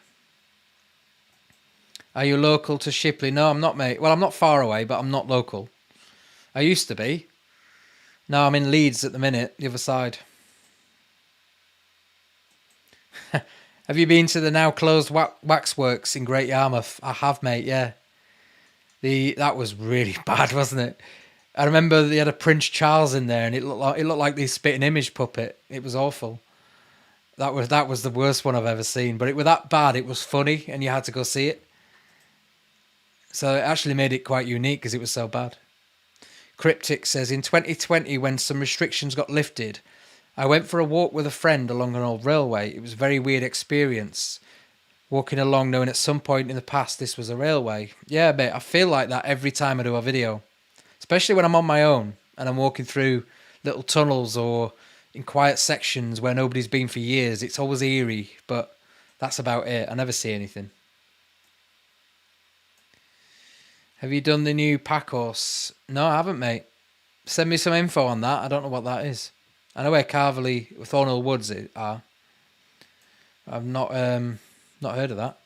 Are you local to Shipley? No, I'm not, mate. Well, I'm not far away, but I'm not local. I used to be. No, I'm in Leeds at the minute, the other side. Have you been to the now closed waxworks in Great Yarmouth? I have, mate, yeah. That was really bad, wasn't it? I remember they had a Prince Charles in there, and it looked like the spitting image puppet. It was awful. That was the worst one I've ever seen. But it was that bad. It was funny, and you had to go see it. So it actually made it quite unique because it was so bad. Cryptic says, in 2020, when some restrictions got lifted, I went for a walk with a friend along an old railway. It was a very weird experience. Walking along knowing at some point in the past this was a railway. Yeah, mate, I feel like that every time I do a video. Especially when I'm on my own and I'm walking through little tunnels or in quiet sections where nobody's been for years. It's always eerie, but that's about it. I never see anything. Have you done the new pack horse? No, I haven't, mate. Send me some info on that. I don't know what that is. I know where Carverley, Thornhill Woods are. I've not heard of that.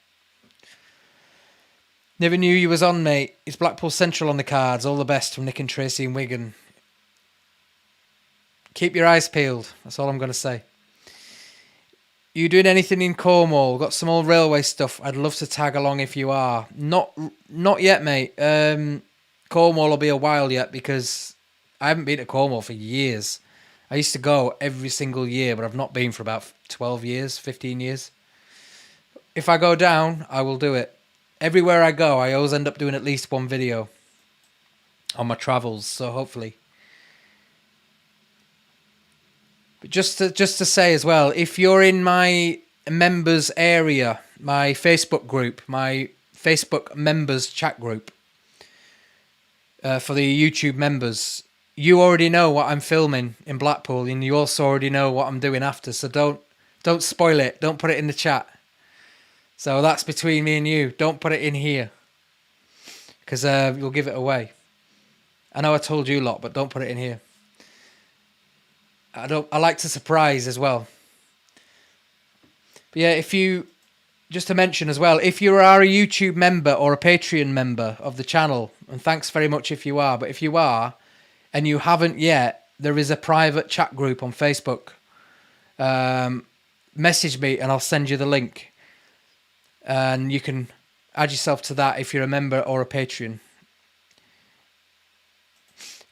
Never knew you was on, mate. It's Blackpool Central on the cards. All the best from Nick and Tracy in Wigan. Keep your eyes peeled. That's all I'm going to say. You doing anything in Cornwall? Got some old railway stuff. I'd love to tag along if you are. Not yet, mate. Cornwall will be a while yet because I haven't been to Cornwall for years. I used to go every single year, but I've not been for about 12 years, 15 years. If I go down, I will do it. Everywhere I go, I always end up doing at least one video on my travels, so hopefully. But just to say as well, if you're in my members area, my Facebook group, my Facebook members chat group, for the YouTube members, you already know what I'm filming in Blackpool, and you also already know what I'm doing after, so don't spoil it. Don't put it in the chat. So that's between me and you. Don't put it in here, because you'll give it away. I know I told you a lot, but don't put it in here. I like to surprise as well. But yeah, just to mention as well, if you are a YouTube member or a Patreon member of the channel, and thanks very much if you are, but if you are and you haven't yet, there is a private chat group on Facebook. Message me and I'll send you the link. And you can add yourself to that if you're a member or a Patreon.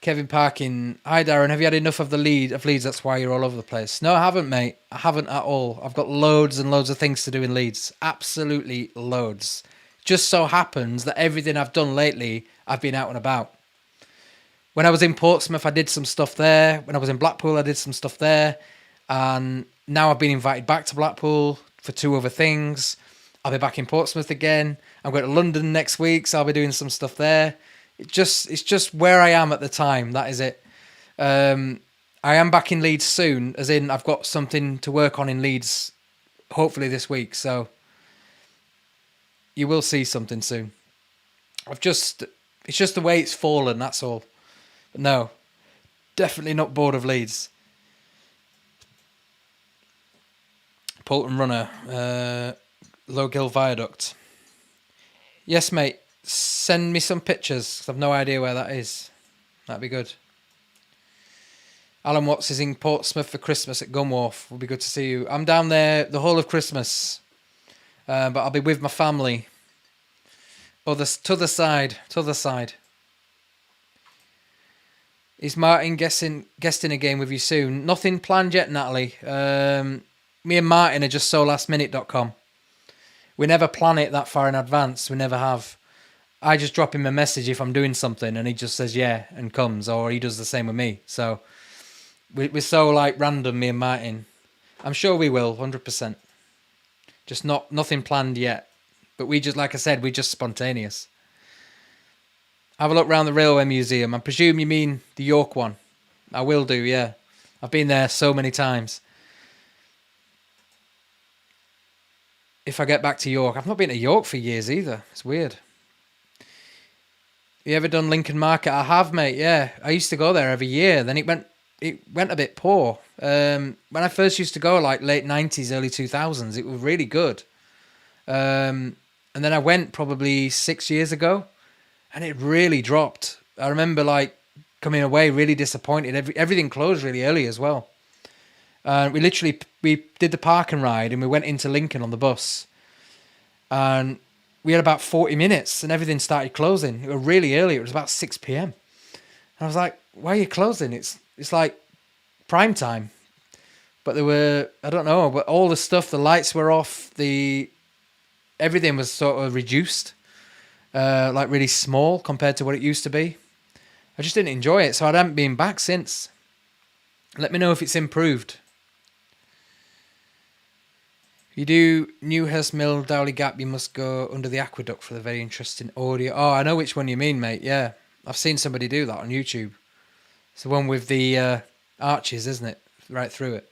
Kevin Parkin, hi Darren, have you had enough of Leeds? That's why you're all over the place. No, I haven't, mate. I haven't at all. I've got loads and loads of things to do in Leeds. Absolutely loads. Just so happens that everything I've done lately, I've been out and about. When I was in Portsmouth, I did some stuff there. When I was in Blackpool, I did some stuff there. And now I've been invited back to Blackpool for 2 other things. I'll be back in Portsmouth again. I'm going to London next week, so I'll be doing some stuff there. It's just where I am at the time. That is it. I am back in Leeds soon, as in I've got something to work on in Leeds, hopefully this week. So you will see something soon. It's just the way it's fallen. That's all. But no, definitely not bored of Leeds. Bolton Runner, Lowgill Viaduct. Yes, mate. Send me some pictures, 'cause I've no idea where that is. That'd be good. Alan Watts is in Portsmouth for Christmas at Gunwharf. Will be good to see you. I'm down there the whole of Christmas, but I'll be with my family. To the side. Is Martin guesting again with you soon? Nothing planned yet, Natalie. Me and Martin are just solastminute.com. We never plan it that far in advance. We never have. I just drop him a message if I'm doing something and he just says yeah and comes, or he does the same with me. So we're so like random, me and Martin. I'm sure we will, 100%. Just nothing planned yet. But we just, like I said, we're just spontaneous. Have a look around the Railway Museum. I presume you mean the York one. I will do, yeah. I've been there so many times. If I get back to York. I've not been to York for years either. It's weird. You ever done Lincoln Market? I have, mate, yeah. I used to go there every year. Then it went a bit poor. When I first used to go, like late 90s, early 2000s, it was really good. And then I went probably 6 years ago, and it really dropped. I remember like coming away really disappointed. Everything closed really early as well. We did the park and ride, and we went into Lincoln on the bus, and we had about 40 minutes, and everything started closing. It was really early. It was about 6 p.m. And I was like, "Why are you closing? It's like prime time." But there were, I don't know, but all the stuff, the lights were off. Everything was sort of reduced, like really small compared to what it used to be. I just didn't enjoy it, so I haven't been back since. Let me know if it's improved. If you do Newhurst Mill, Dowley Gap, you must go under the aqueduct for the very interesting audio. Oh, I know which one you mean, mate. Yeah, I've seen somebody do that on YouTube. It's the one with the arches, isn't it? Right through it.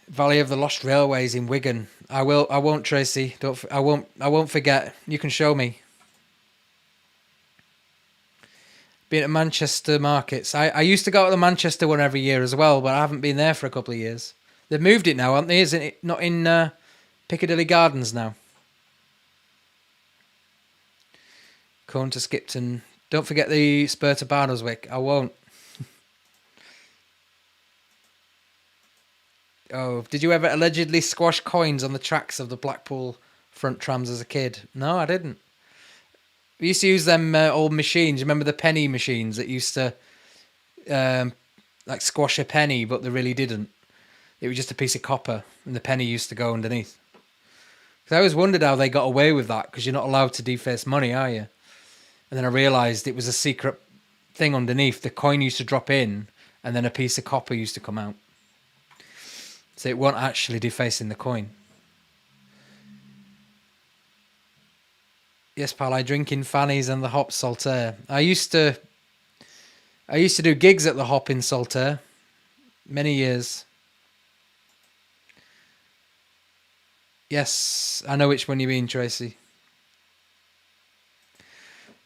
Valley of the Lost Railways in Wigan. I won't, Tracy. I won't forget. You can show me. Been at Manchester markets. I used to go to the Manchester one every year as well, but I haven't been there for a couple of years. They've moved it now, haven't they? Isn't it not in Piccadilly Gardens now? Combe to Skipton. Don't forget the spur to Barnsley. I won't. Oh, did you ever allegedly squash coins on the tracks of the Blackpool front trams as a kid? No, I didn't. We used to use them old machines. Remember the penny machines that used to like squash a penny, but they really didn't. It was just a piece of copper, and the penny used to go underneath. Because I always wondered how they got away with that, because you're not allowed to deface money, are you? And then I realised it was a secret thing underneath. The coin used to drop in, and then a piece of copper used to come out. So it wasn't actually defacing the coin. Yes, pal, I drink in Fanny's and the Hop Saltaire. I used to do gigs at the Hop in Saltaire. Many years. Yes, I know which one you mean, Tracy.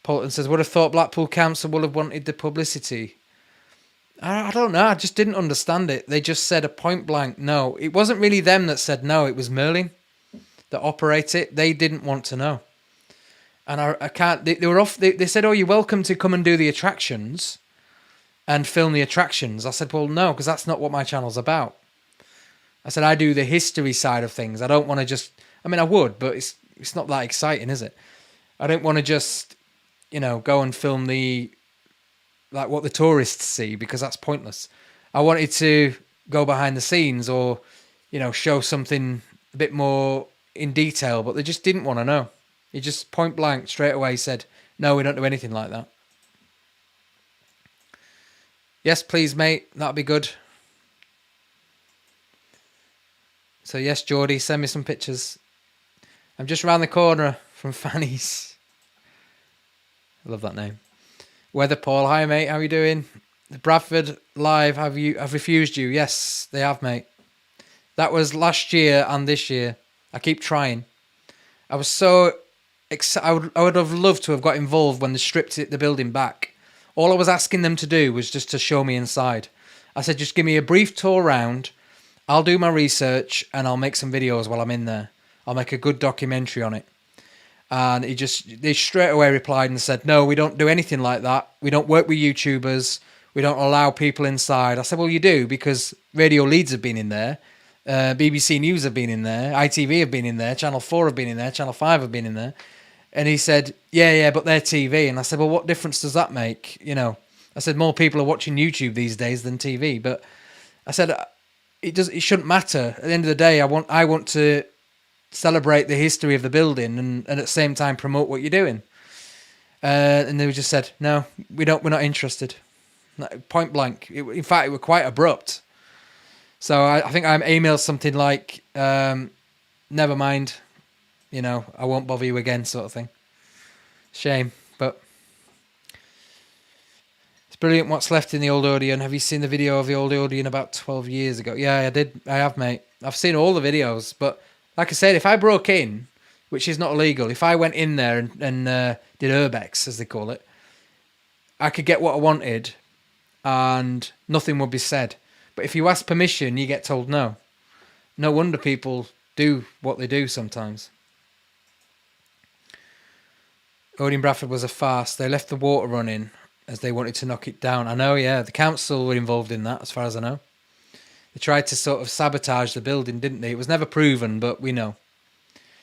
Polton says, would have thought Blackpool Council would have wanted the publicity. I don't know. I just didn't understand it. They just said a point blank no. It wasn't really them that said no. It was Merlin that operate it. They didn't want to know. And I can't. They were off. They said, "Oh, you're welcome to come and do the attractions, and film the attractions." I said, "Well, no, because that's not what my channel's about." I said, "I do the history side of things. I don't want to just. I mean, I would, but it's not that exciting, is it? I don't want to just, go and film like what the tourists see, because that's pointless. I wanted to go behind the scenes or, show something a bit more in detail, but they just didn't want to know. He just point blank straight away said, no, we don't do anything like that. Yes, please, mate. That'd be good. So yes, Geordie, send me some pictures. I'm just around the corner from Fanny's. I love that name. Weather Paul, hi mate, how are you doing? The Bradford Live have refused you? Yes, they have, mate. That was last year and this year. I keep trying. I was so excited. I would have loved to have got involved when they stripped the building back. All I was asking them to do was just to show me inside. I said, just give me a brief tour around. I'll do my research and I'll make some videos while I'm in there. I'll make a good documentary on it. And they straight away replied and said, no, we don't do anything like that. We don't work with YouTubers. We don't allow people inside. I said, well, you do, because Radio Leeds have been in there. BBC News have been in there. ITV have been in there. Channel 4 have been in there. Channel 5 have been in there. And he said, yeah, but they're TV. And I said, well, what difference does that make? I said, more people are watching YouTube these days than TV. But I said, it shouldn't matter. At the end of the day, I want to celebrate the history of the building and at the same time promote what you're doing. And they just said, no, we're not interested. Point blank. In fact, it was quite abrupt. So I think I emailed something like, never mind, you know, I won't bother you again, sort of thing. Shame, but it's brilliant what's left in the old Odeon. Have you seen the video of the old Odeon about 12 years ago? Yeah, I did. I have, mate. I've seen all the videos, but like I said, if I broke in, which is not illegal, if I went in there and did urbex, as they call it, I could get what I wanted and nothing would be said. But if you ask permission, you get told no. No wonder people do what they do sometimes. Odin Bradford was a farce. They left the water running as they wanted to knock it down. I know, yeah. The council were involved in that, as far as I know. They tried to sort of sabotage the building, didn't they? It was never proven, but we know.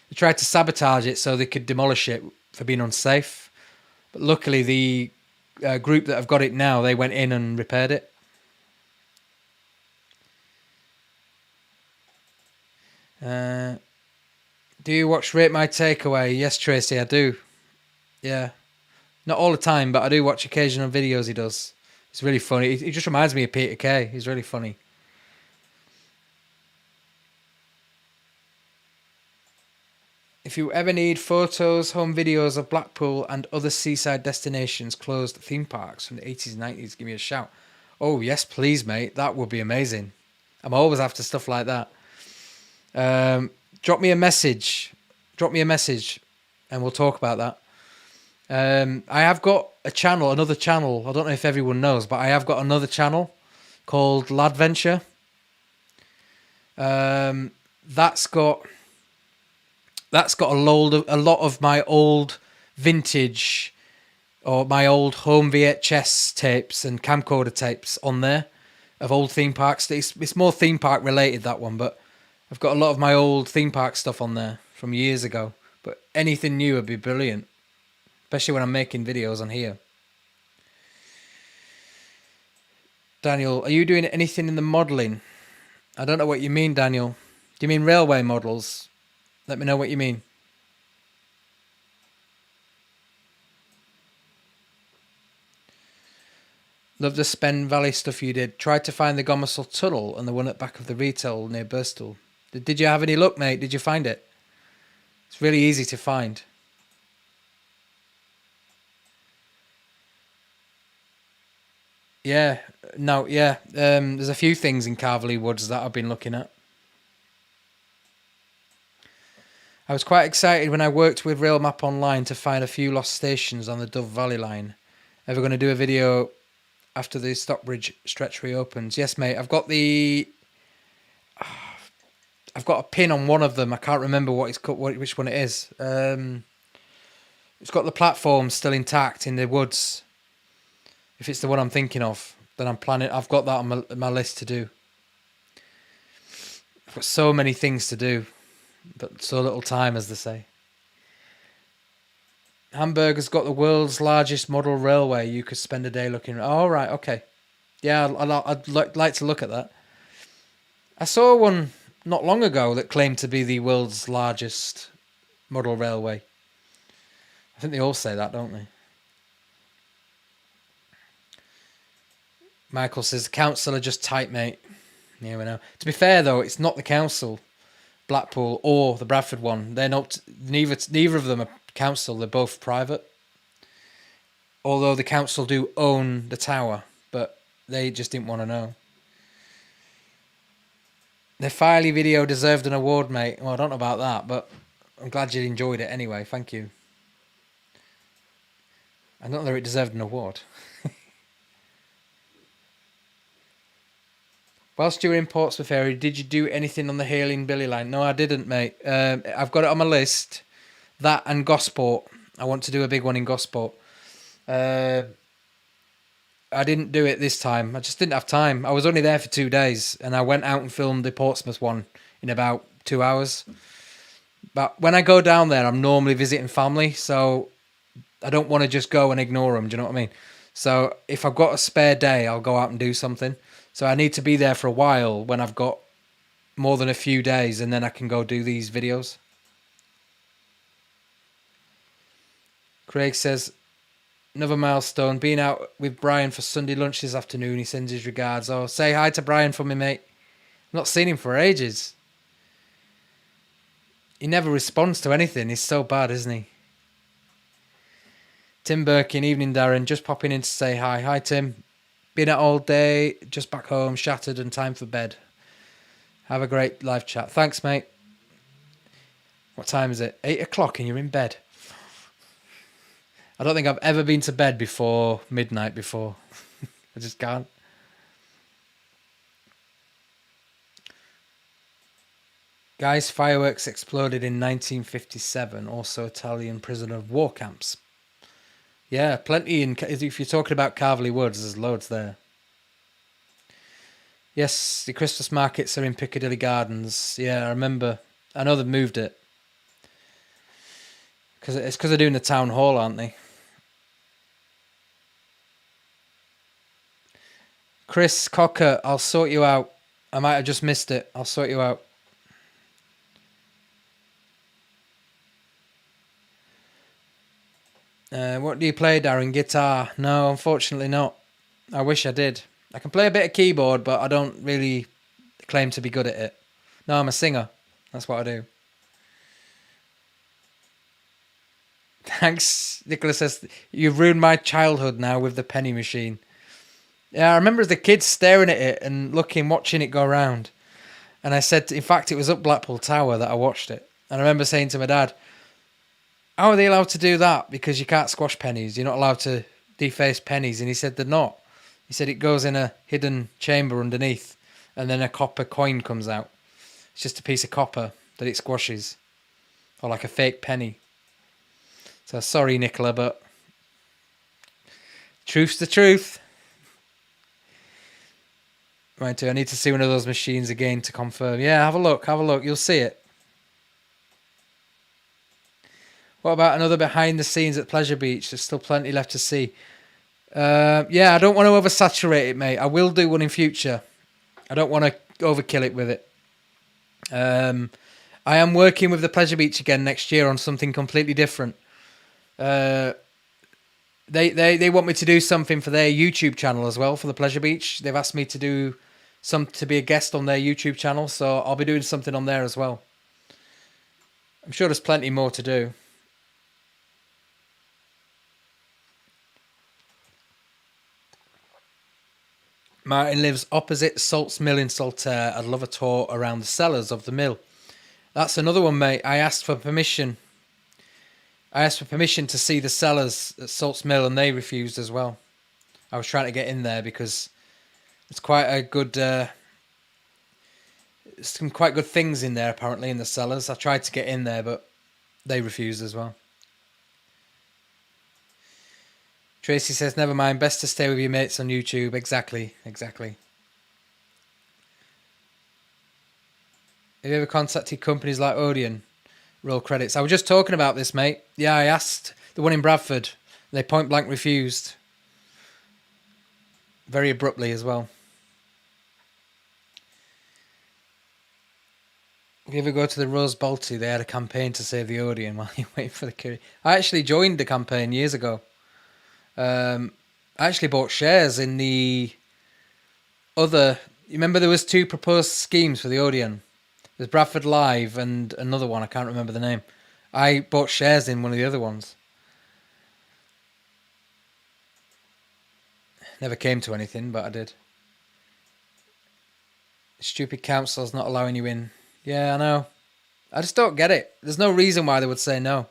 They tried to sabotage it so they could demolish it for being unsafe. But luckily, the group that have got it now, they went in and repaired it. Do you watch Rate My Takeaway? Yes, Tracy, I do. Yeah. Not all the time, but I do watch occasional videos he does. It's really funny. He just reminds me of Peter Kay. He's really funny. If you ever need photos, home videos of Blackpool and other seaside destinations, closed theme parks from the 80s and 90s, give me a shout. Oh, yes, please, mate. That would be amazing. I'm always after stuff like that. Drop me a message. And we'll talk about that. I have got a channel, another channel. I don't know if everyone knows, but I have got another channel called LIVESTREAM. That's got a lot of my old vintage or my old home VHS tapes and camcorder tapes on there of old theme parks. It's more theme park related, that one, but I've got a lot of my old theme park stuff on there from years ago. But anything new would be brilliant, especially when I'm making videos on here. Daniel, are you doing anything in the modelling? I don't know what you mean, Daniel. Do you mean railway models? Let me know what you mean. Love the Spen Valley stuff you did. Tried to find the Gomersall Tunnel and the one at back of the retail near Birstall. Did you have any luck, mate? Did you find it? It's really easy to find. Yeah, no, yeah. There's a few things in Carverley Woods that I've been looking at. I was quite excited when I worked with Railmap Online to find a few lost stations on the Dove Valley line. Ever going to do a video after the Stockbridge stretch reopens? Yes, mate. I've got a pin on one of them. I can't remember which one it is. It's got the platform still intact in the woods. If it's the one I'm thinking of, then I've got that on my list to do. I've got so many things to do, but so little time, as they say. Hamburg's got the world's largest model railway. You could spend a day looking. Oh, right, okay. Yeah, I'd like to look at that. I saw one not long ago that claimed to be the world's largest model railway. I think they all say that, don't they? Michael says, the council are just tight, mate. Yeah, we know. To be fair, though, it's not the council, Blackpool, or the Bradford one. They're not. Neither of them are council. They're both private. Although the council do own the tower, but they just didn't want to know. The Filey video deserved an award, mate. Well, I don't know about that, but I'm glad you enjoyed it anyway. Thank you. I don't know whether it deserved an award. Whilst you were in Portsmouth area, did you do anything on the Hailing Billy line? No, I didn't, mate. I've got it on my list. That and Gosport. I want to do a big one in Gosport. I didn't do it this time. I just didn't have time. I was only there for 2 days, and I went out and filmed the Portsmouth one in about 2 hours. But when I go down there, I'm normally visiting family, so I don't want to just go and ignore them. Do you know what I mean? So if I've got a spare day, I'll go out and do something. So I need to be there for a while when I've got more than a few days, and then I can go do these videos. Craig says, another milestone, being out with Brian for Sunday lunch this afternoon. He sends his regards. Oh, say hi to Brian for me, mate. Not seen him for ages. He never responds to anything. He's so bad, isn't he? Tim Birkin, evening Darren, just popping in to say hi. Hi Tim. Been out all day, just back home, shattered and time for bed. Have a great live chat. Thanks, mate. What time is it? 8 o'clock and you're in bed. I don't think I've ever been to bed before midnight before. I just can't. Guys, fireworks exploded in 1957. Also Italian prisoner of war camps. Yeah, plenty. If you're talking about Carverley Woods, there's loads there. Yes, the Christmas markets are in Piccadilly Gardens. Yeah, I remember. I know they've moved it. It's because they're doing the town hall, aren't they? Chris Cocker, I'll sort you out. I might have just missed it. I'll sort you out. What do you play, Darren? Guitar? No, unfortunately not. I wish I did. I can play a bit of keyboard, but I don't really claim to be good at it. No, I'm a singer. That's what I do. Thanks. Nicholas says, you've ruined my childhood now with the penny machine. Yeah, I remember as a kid staring at it and watching it go around. And I said, in fact, it was up Blackpool Tower that I watched it. And I remember saying to my dad, how are they allowed to do that? Because you can't squash pennies. You're not allowed to deface pennies. And he said, they're not. He said, it goes in a hidden chamber underneath. And then a copper coin comes out. It's just a piece of copper that it squashes. Or like a fake penny. So sorry, Nicola, but truth's the truth. Right, I need to see one of those machines again to confirm. Yeah, have a look. You'll see it. What about another behind the scenes at Pleasure Beach? There's still plenty left to see. Yeah, I don't want to oversaturate it, mate. I will do one in future. I don't want to overkill it with it. I am working with the Pleasure Beach again next year on something completely different. They want me to do something for their YouTube channel as well for the Pleasure Beach. They've asked me to do to be a guest on their YouTube channel, so I'll be doing something on there as well. I'm sure there's plenty more to do. Martin lives opposite Salts Mill in Saltaire. I'd love a tour around the cellars of the mill. That's another one, mate. I asked for permission to see the cellars at Salts Mill and they refused as well. I was trying to get in there because it's quite a good... some quite good things in there apparently in the cellars. I tried to get in there but they refused as well. Tracy says, never mind, best to stay with your mates on YouTube. Exactly. Have you ever contacted companies like Odeon? Roll credits. I was just talking about this, mate. Yeah, I asked the one in Bradford. They point blank refused. Very abruptly as well. If you ever go to the Rose Balti, they had a campaign to save the Odeon while you wait for the courier. I actually joined the campaign years ago. I actually bought shares in the other... You remember there was two proposed schemes for the Odeon? There's Bradford Live and another one, I can't remember the name. I bought shares in one of the other ones. Never came to anything, but I did. Stupid council's not allowing you in. Yeah, I know. I just don't get it. There's no reason why they would say no.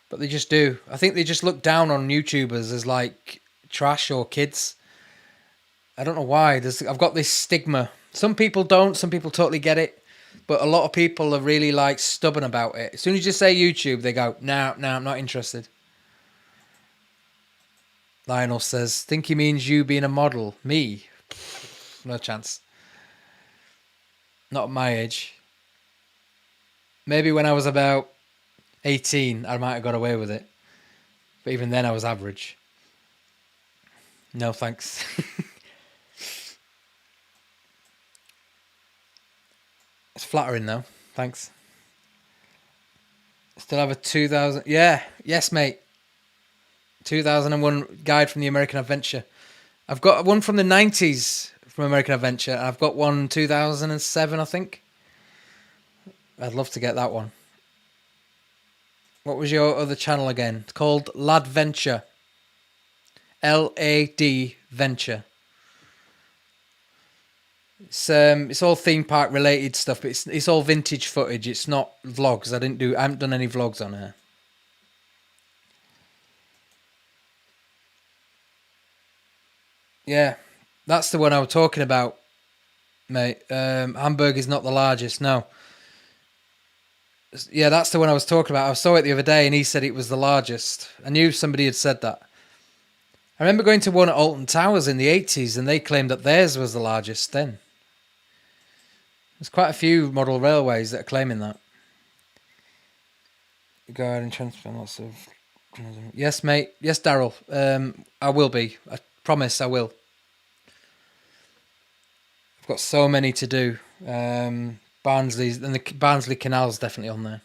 But they just do. I think they just look down on YouTubers as like trash or kids. I don't know why. I've got this stigma. Some people don't. Some people totally get it. But a lot of people are really like stubborn about it. As soon as you say YouTube, they go, no, I'm not interested. Lionel says, think he means you being a model. Me? No chance. Not at my age. Maybe when I was about 18, I might have got away with it. But even then, I was average. No, thanks. It's flattering, though. Thanks. Still have a 2000... Yeah. Yes, mate. 2001 guide from the American Adventure. I've got one from the 90s from American Adventure. I've got one 2007, I think. I'd love to get that one. What was your other channel again? It's called LADventure. LAD Venture. It's all theme park related stuff, but it's all vintage footage. It's not vlogs. I haven't done any vlogs on here. Yeah, that's the one I was talking about, mate. Hamburg is not the largest, no. Yeah, that's the one I was talking about. I saw it the other day and he said it was the largest. I knew somebody had said that. I remember going to one at Alton Towers in the 80s and they claimed that theirs was the largest then. There's quite a few model railways that are claiming that. Go ahead and transfer lots of... Yes, mate. Yes, Daryl. I will be. I promise I will. I've got so many to do. Barnsley's, and the Barnsley Canal's definitely on there.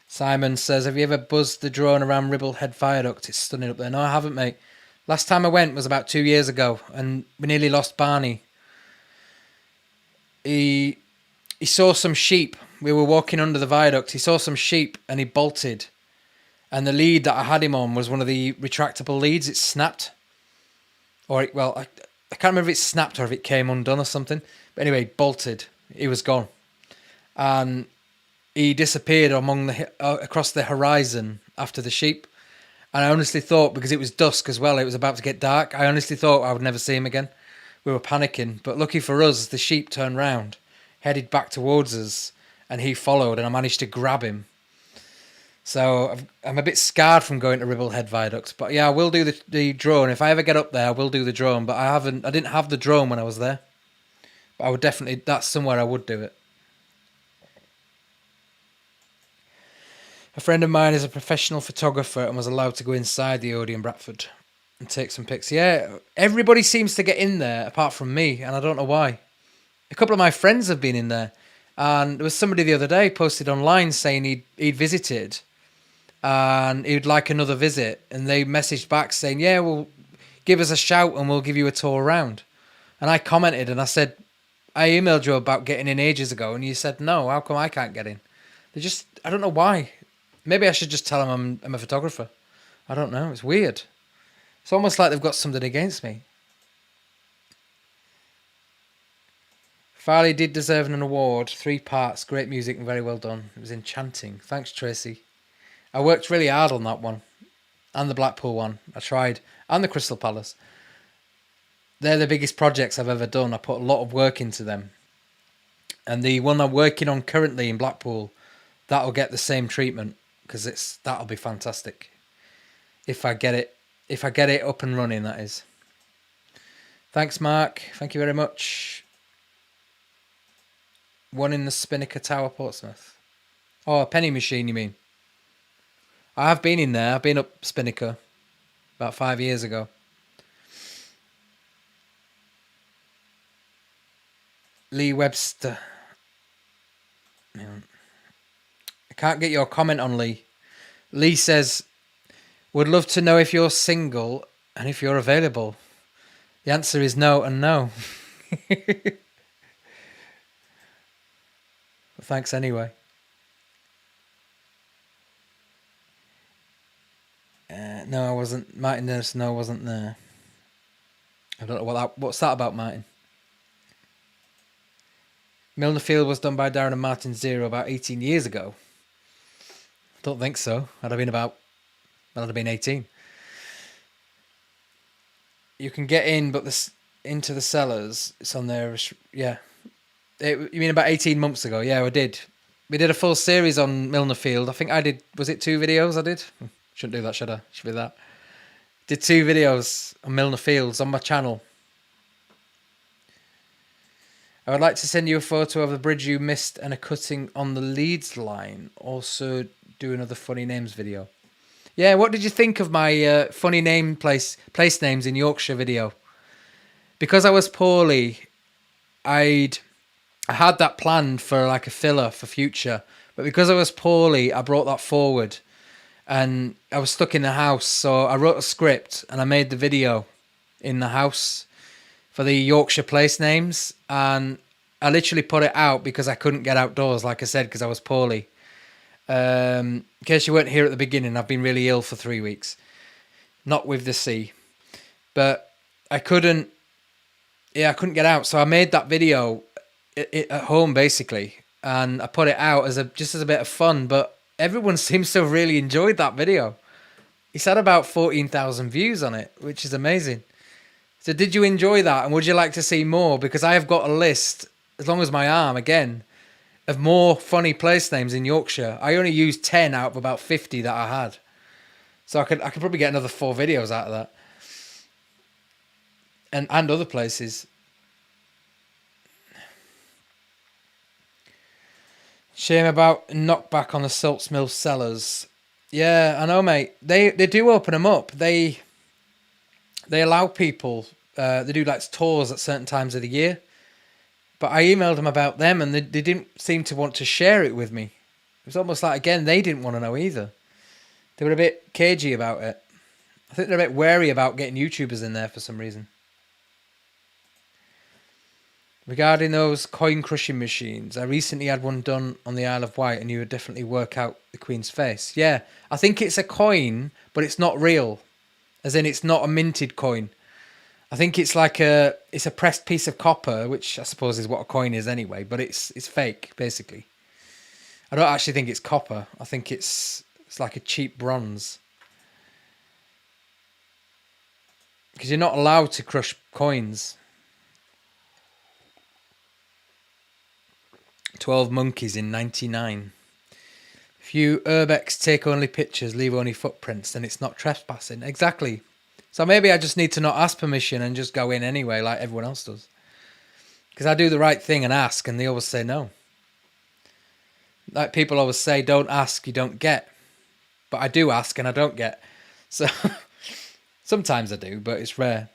Simon says, have you ever buzzed the drone around Ribblehead Viaduct? It's stunning up there. No, I haven't, mate. Last time I went was about 2 years ago, and we nearly lost Barney. He saw some sheep. We were walking under the viaduct. He saw some sheep, and he bolted. And the lead that I had him on was one of the retractable leads. It snapped. Or, I can't remember if it snapped or if it came undone or something. But anyway, bolted. He was gone. And he disappeared across the horizon after the sheep. And I honestly thought, because it was dusk as well, it was about to get dark, I honestly thought I would never see him again. We were panicking. But lucky for us, the sheep turned round, headed back towards us, and he followed, and I managed to grab him. So I'm a bit scarred from going to Ribblehead Viaduct. But yeah, I will do the drone. If I ever get up there, I will do the drone. But I didn't have the drone when I was there. But I would definitely, that's somewhere I would do it. A friend of mine is a professional photographer and was allowed to go inside the Odeon Bradford and take some pics. Yeah, everybody seems to get in there apart from me, and I don't know why. A couple of my friends have been in there. And there was somebody the other day posted online saying he'd visited and he'd like another visit. And they messaged back saying, yeah, well, give us a shout and we'll give you a tour around. And I commented and I said, I emailed you about getting in ages ago. And you said, no, how come I can't get in? I don't know why. Maybe I should just tell them I'm a photographer. I don't know. It's weird. It's almost like they've got something against me. Farley did deserve an award. 3 parts, great music and very well done. It was enchanting. Thanks, Tracy. I worked really hard on that one. And the Blackpool one. I tried. And the Crystal Palace. They're the biggest projects I've ever done. I put a lot of work into them. And the one I'm working on currently in Blackpool, that'll get the same treatment. Because that'll be fantastic. If I get it up and running, that is. Thanks, Mark. Thank you very much. One in the Spinnaker Tower, Portsmouth. Oh, a penny machine, you mean? I have been in there. I've been up Spinnaker about 5 years ago. Lee Webster. I can't get your comment on Lee. Lee says, would love to know if you're single and if you're available. The answer is no and no. Thanks anyway. No, I wasn't. Martin Nurse, no, I wasn't there. I don't know what's that about, Martin? Milner Field was done by Darren and Martin Zero about 18 years ago. Don't think so. I'd have been 18. You can get in, but into the cellars, it's on there. Yeah. You mean about 18 months ago? Yeah, we did. We did a full series on Milner Field. I think I did. Was it 2 videos I did? Shouldn't do that, should I? Should be that. Did 2 videos on Milner Fields on my channel. I would like to send you a photo of the bridge you missed and a cutting on the Leeds line. Also do another funny names video. Yeah, what did you think of my funny name place names in Yorkshire video? Because I was poorly, I had that planned for like a filler for future, but because I was poorly, I brought that forward, and I was stuck in the house, so I wrote a script and I made the video, in the house for the Yorkshire place names, and I literally put it out because I couldn't get outdoors, like I said, because I was poorly. In case you weren't here at the beginning, I've been really ill for 3 weeks. Not with the sea. But I couldn't get out. So I made that video at home, basically. And I put it out as a bit of fun. But everyone seems to have really enjoyed that video. It's had about 14,000 views on it, which is amazing. So did you enjoy that? And would you like to see more? Because I have got a list, as long as my arm, again, of more funny place names in Yorkshire. I only used 10 out of about 50 that I had. So I could probably get another 4 videos out of that. And other places. Shame about knockback on the Salts Mill cellars. Yeah, I know, mate. They do open them up. They allow people, they do like tours at certain times of the year. But I emailed them about them and they didn't seem to want to share it with me. It was almost like, again, they didn't want to know either. They were a bit cagey about it. I think they're a bit wary about getting YouTubers in there for some reason. Regarding those coin crushing machines, I recently had one done on the Isle of Wight and you would definitely work out the Queen's face. Yeah, I think it's a coin, but it's not real. As in, it's not a minted coin. I think it's like a pressed piece of copper, which I suppose is what a coin is anyway, but it's fake, basically. I don't actually think it's copper. I think it's like a cheap bronze. Because you're not allowed to crush coins. 12 monkeys in 99. If you urbex take only pictures, leave only footprints, then it's not trespassing. Exactly. So maybe I just need to not ask permission and just go in anyway like everyone else does. Because I do the right thing and ask and they always say no. Like people always say, don't ask, you don't get. But I do ask and I don't get. So sometimes I do, but it's rare.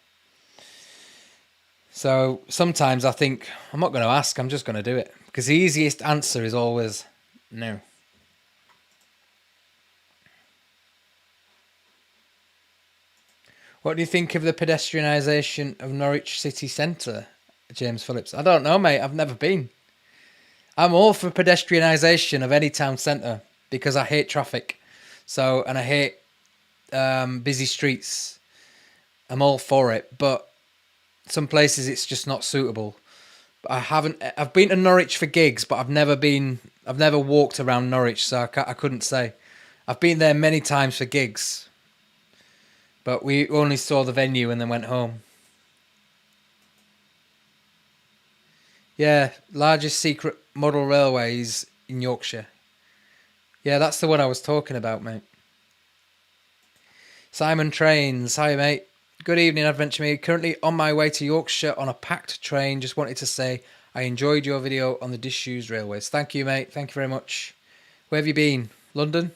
So sometimes I think, I'm not going to ask, I'm just going to do it. Because the easiest answer is always no. What do you think of the pedestrianisation of Norwich city centre, James Phillips? I don't know, mate. I've never been. I'm all for pedestrianisation of any town centre because I hate traffic. And I hate busy streets. I'm all for it, but some places it's just not suitable. But I've been to Norwich for gigs, but I've never walked around Norwich, so I couldn't say. I've been there many times for gigs. But we only saw the venue and then went home. Yeah, largest secret model railways in Yorkshire. Yeah, that's the one I was talking about, mate. Simon Trains. Hi, mate. Good evening, AdventureMe. Currently on my way to Yorkshire on a packed train. Just wanted to say I enjoyed your video on the disused railways. Thank you, mate. Thank you very much. Where have you been? London?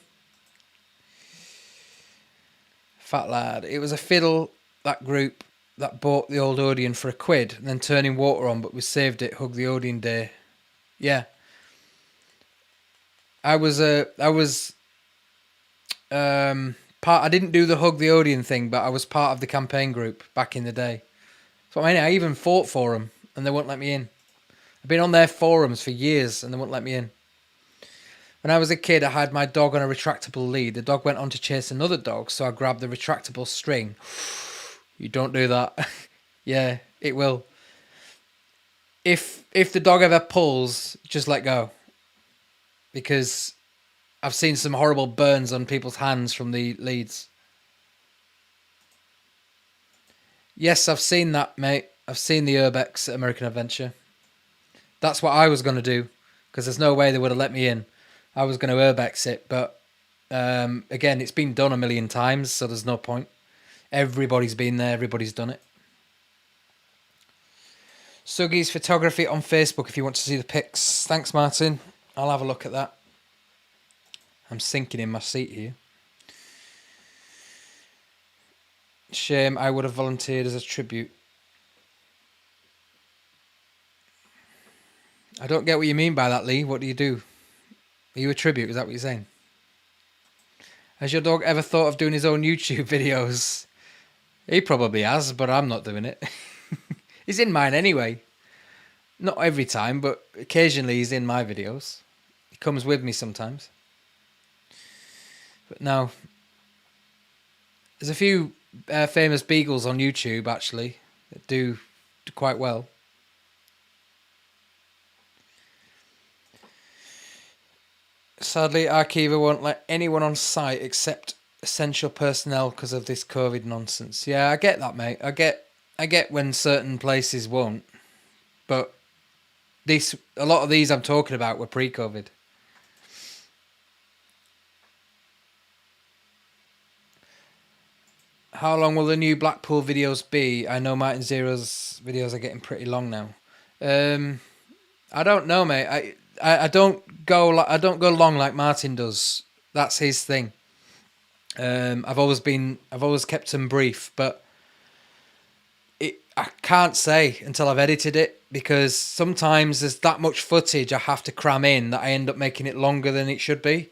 Fat lad. It was a fiddle, that group that bought the old Odeon for £1 and then turning water on, but we saved it. Hug the Odeon day. Yeah. I didn't do the Hug the Odeon thing, but I was part of the campaign group back in the day. So I mean, I even fought for them and they wouldn't let me in. I've been on their forums for years and they wouldn't let me in. When I was a kid, I had my dog on a retractable lead. The dog went on to chase another dog, so I grabbed the retractable string. You don't do that. Yeah, it will. If the dog ever pulls, just let go. Because I've seen some horrible burns on people's hands from the leads. Yes, I've seen that, mate. I've seen the urbex at American Adventure. That's what I was going to do, because there's no way they would have let me in. I was going to urbex it, but again, it's been done a million times, so there's no point. Everybody's been there, everybody's done it. Suggy's Photography on Facebook if you want to see the pics. Thanks, Martin. I'll have a look at that. I'm sinking in my seat here. Shame I would have volunteered as a tribute. I don't get what you mean by that, Lee. What do you do? Are you a tribute? Is that what you're saying? Has your dog ever thought of doing his own YouTube videos? He probably has, but I'm not doing it. He's in mine anyway. Not every time, but occasionally he's in my videos. He comes with me sometimes. But no. There's a few famous beagles on YouTube, actually, that do quite well. Sadly, Arkiva won't let anyone on site except essential personnel because of this COVID nonsense. Yeah, I get that, mate. I get when certain places won't, but a lot of these I'm talking about were pre-COVID. How long will the new Blackpool videos be? I know Martin Zero's videos are getting pretty long now. I don't know, mate. I don't go long like Martin does. That's his thing. I've always kept them brief, but I can't say until I've edited it, because sometimes there's that much footage I have to cram in that I end up making it longer than it should be.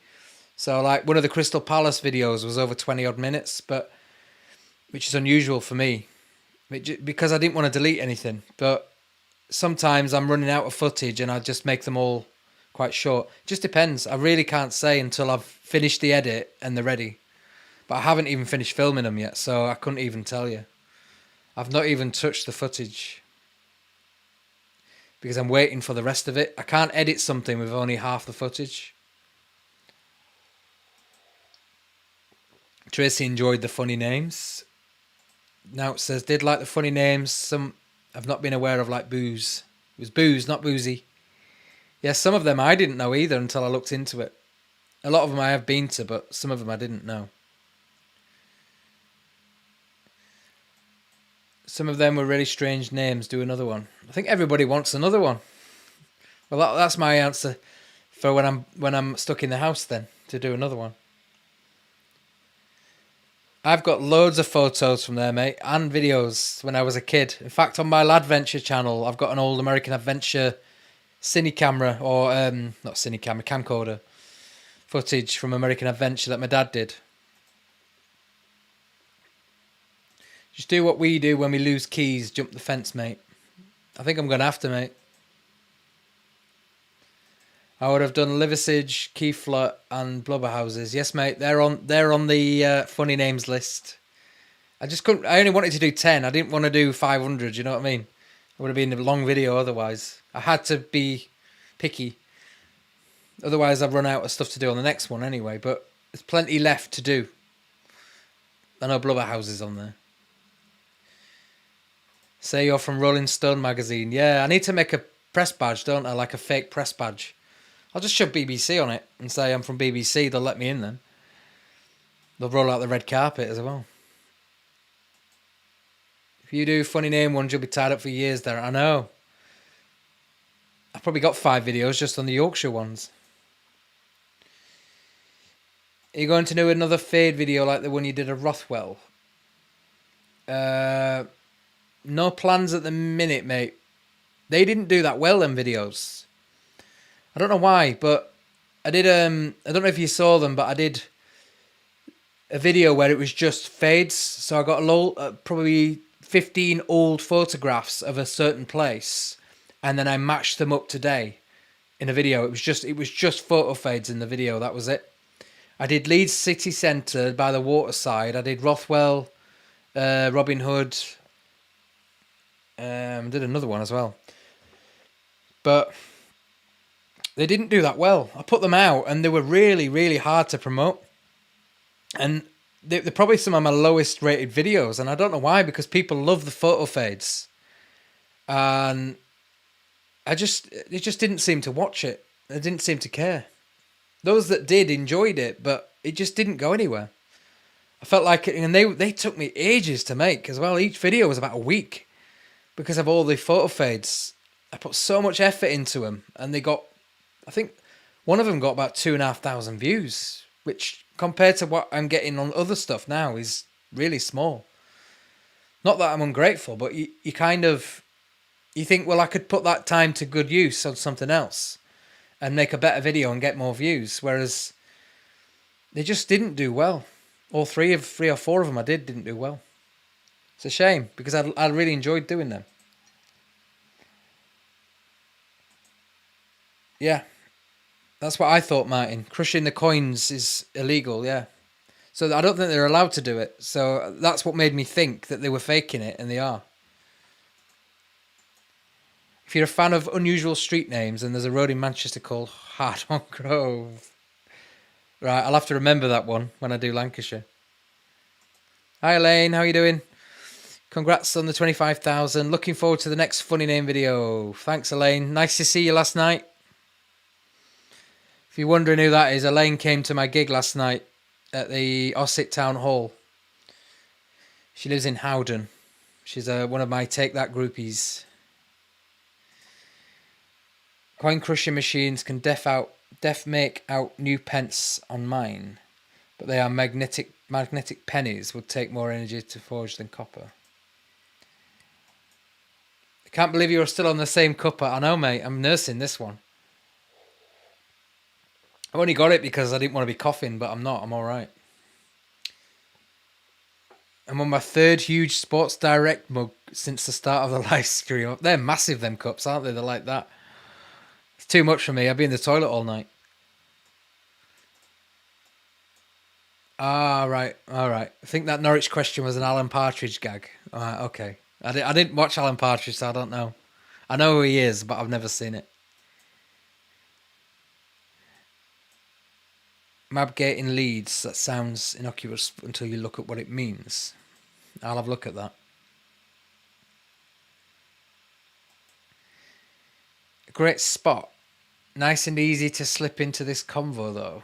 So like one of the Crystal Palace videos was over 20 odd minutes, but which is unusual for me because I didn't want to delete anything. But sometimes I'm running out of footage and I just make them all quite short. Just depends. I really can't say until I've finished the edit and they're ready. But I haven't even finished filming them yet, so I couldn't even tell you. I've not even touched the footage because I'm waiting for the rest of it. I can't edit something with only half the footage. Tracy enjoyed the funny names. Now it says, did like the funny names. Some I've not been aware of, like booze. It was booze, not boozy. Yes, some of them I didn't know either until I looked into it. A lot of them I have been to, but some of them I didn't know. Some of them were really strange names. Do another one. I think everybody wants another one. Well, that's my answer for when I'm stuck in the house then, to do another one. I've got loads of photos from there, mate, and videos when I was a kid. In fact, on my LADventure channel, I've got an old American Adventure cine camera, or not cine camera, camcorder footage from American Adventure that my dad did. Just do what we do when we lose keys, jump the fence, mate. I think I'm going to have to, mate. I would have done Liversidge, Keyfler and Blubberhouses. Yes, mate, they're on the funny names list. I only wanted to do 10. I didn't want to do 500, you know what I mean? It would have been a long video otherwise. I had to be picky. Otherwise, I'd run out of stuff to do on the next one anyway, but there's plenty left to do. I know Blubberhouses on there. Say you're from Rolling Stone magazine. Yeah, I need to make a press badge, don't I? Like a fake press badge. I'll just shove BBC on it and say I'm from BBC. They'll let me in then. They'll roll out the red carpet as well. If you do funny name ones, you'll be tied up for years there. I know. I've probably got 5 videos just on the Yorkshire ones. Are you going to do another fade video like the one you did of Rothwell? No plans at the minute, mate. They didn't do that well, them videos. I don't know why, but I did, I don't know if you saw them, but I did a video where it was just fades. So I got probably 15 old photographs of a certain place, and then I matched them up today in a video. It was just photo fades in the video. That was it. I did Leeds city centre by the waterside. I did Rothwell, Robin Hood. Did another one as well, but they didn't do that well. I put them out and they were really, really hard to promote, and they're probably some of my lowest rated videos, and I don't know why, because people love the photo fades, and it just didn't seem to watch it. They didn't seem to care. Those that did enjoyed it, but it just didn't go anywhere. I felt like it, and they took me ages to make as well. Each video was about a week. Because of all the photo fades, I put so much effort into them, and they got, I think one of them got about 2,500 views, which compared to what I'm getting on other stuff now is really small. Not that I'm ungrateful, but you think, well, I could put that time to good use on something else and make a better video and get more views, whereas they just didn't do well. All three or four of them I didn't do well. It's a shame because I really enjoyed doing them. Yeah, that's what I thought, Martin. Crushing the coins is illegal, yeah. So I don't think they're allowed to do it. So that's what made me think that they were faking it, and they are. If you're a fan of unusual street names, and there's a road in Manchester called Hardon Grove. Right, I'll have to remember that one when I do Lancashire. Hi Elaine, how are you doing? Congrats on the 25,000. Looking forward to the next funny name video. Thanks Elaine. Nice to see you last night. If you're wondering who that is, Elaine came to my gig last night at the Ossett Town Hall. She lives in Howden. She's one of my Take That groupies. Coin crushing machines can def make out new pence on mine, but they are magnetic pennies, would take more energy to forge than copper. I can't believe you're still on the same cuppa. I know, mate. I'm nursing this one. I've only got it because I didn't want to be coughing, but I'm not. I'm all right. I'm on my third huge Sports Direct mug since the start of the live stream. They're massive, them cups, aren't they? They're like that. It's too much for me. I'll be in the toilet all night. Ah, right. All right. I think that Norwich question was an Alan Partridge gag. All right, okay. I didn't watch Alan Partridge, so I don't know. I know who he is, but I've never seen it. Mabgate in Leeds. That sounds innocuous until you look at what it means. I'll have a look at that. A great spot. Nice and easy to slip into this convo, though.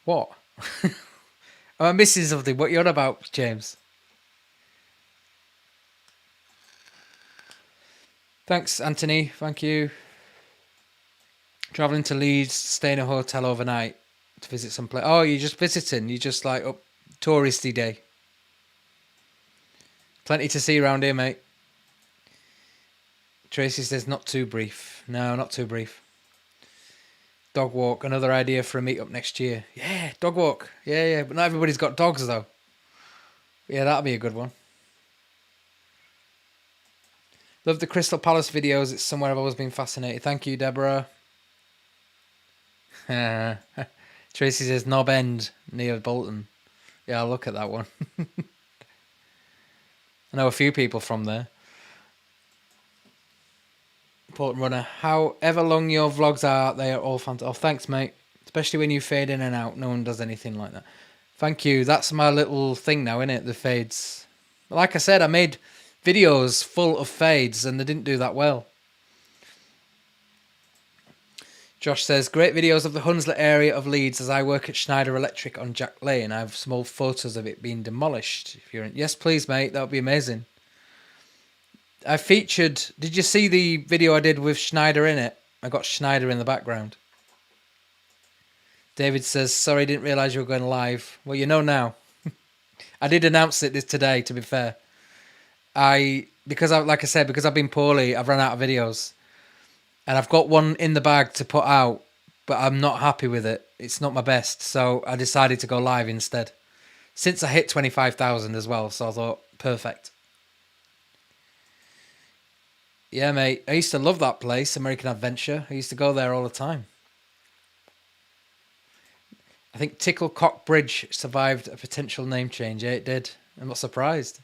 What? Am I missing something? What are you on about, James? Thanks, Anthony. Thank you. Travelling to Leeds, stay in a hotel overnight to visit some place. Oh, you're just visiting. You're just like up touristy day. Plenty to see around here, mate. Tracy says not too brief. No, not too brief. Dog walk, another idea for a meet-up next year. Yeah, dog walk. Yeah, but not everybody's got dogs, though. Yeah, that'll be a good one. Love the Crystal Palace videos. It's somewhere I've always been fascinated. Thank you, Deborah. Tracy says Knob End near Bolton. Yeah, I'll look at that one. I know a few people from there. Portland Runner. However long your vlogs are, they are all fantastic. Oh, thanks, mate. Especially when you fade in and out. No one does anything like that. Thank you. That's my little thing now, innit? The fades. Like I said, I made videos full of fades and they didn't do that well. Josh says, great videos of the Hunslet area of Leeds as I work at Schneider Electric on Jack Lane. I have some old photos of it being demolished. If you're in... Yes, please, mate. That would be amazing. I featured... Did you see the video I did with Schneider in it? I got Schneider in the background. David says, sorry, didn't realise you were going live. Well, you know now. I did announce it today, to be fair. Because I've been poorly, I've run out of videos. And I've got one in the bag to put out, but I'm not happy with it. It's not my best, so I decided to go live instead. Since I hit 25,000 as well, so I thought, perfect. Yeah, mate. I used to love that place, American Adventure. I used to go there all the time. I think Ticklecock Bridge survived a potential name change. Yeah, it did. I'm not surprised.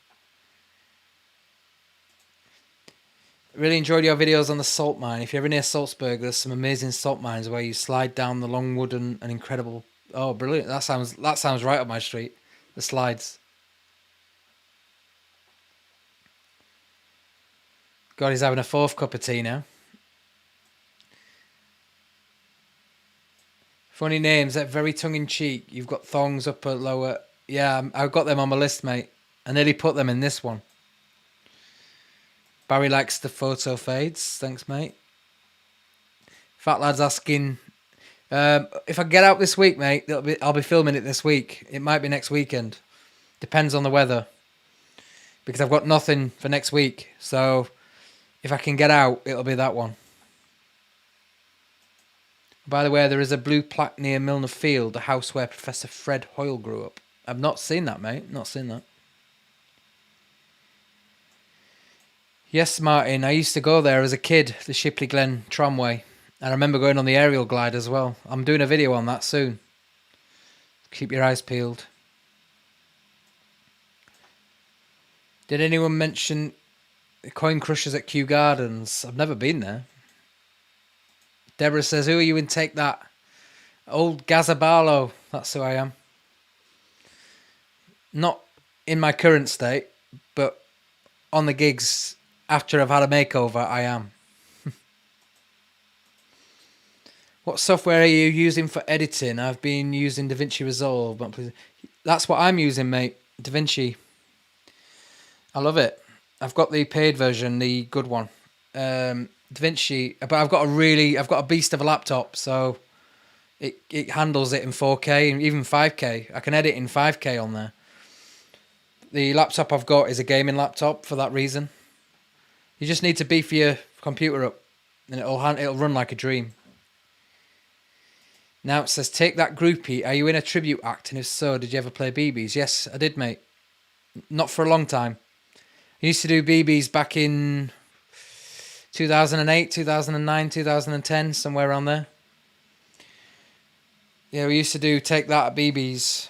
Really enjoyed your videos on the salt mine. If you're ever near Salzburg, there's some amazing salt mines where you slide down the long wooden and incredible... Oh, brilliant. That sounds right up my street. The slides. God, he's having a fourth cup of tea now. Funny names. They're very tongue-in-cheek. You've got thongs, upper, lower. Yeah, I've got them on my list, mate. I nearly put them in this one. Barry likes the photo fades. Thanks, mate. Fat Lad's asking... if I get out this week, mate, I'll be filming it this week. It might be next weekend. Depends on the weather. Because I've got nothing for next week. So... if I can get out, it'll be that one. By the way, there is a blue plaque near Milner Field, the house where Professor Fred Hoyle grew up. I've not seen that, mate. Not seen that. Yes, Martin. I used to go there as a kid, the Shipley Glen tramway. And I remember going on the aerial glide as well. I'm doing a video on that soon. Keep your eyes peeled. Did anyone mention the coin crushers at Kew Gardens? I've never been there. Deborah says, who are you in Take That? Old Gazabarlo. That's who I am. Not in my current state, but on the gigs after I've had a makeover, I am. What software are you using for editing? I've been using DaVinci Resolve. But that's what I'm using, mate. DaVinci. I love it. I've got the paid version, the good one. DaVinci, but I've got a beast of a laptop, so it handles it in 4K and even 5K. I can edit in 5K on there. The laptop I've got is a gaming laptop for that reason. You just need to beef your computer up, and it'll run like a dream. Now it says, take that groupie. Are you in a tribute act? And if so, did you ever play BBs? Yes, I did, mate. Not for a long time. I used to do BBs back in 2008, 2009, 2010, somewhere around there. Yeah, we used to do Take That at BBs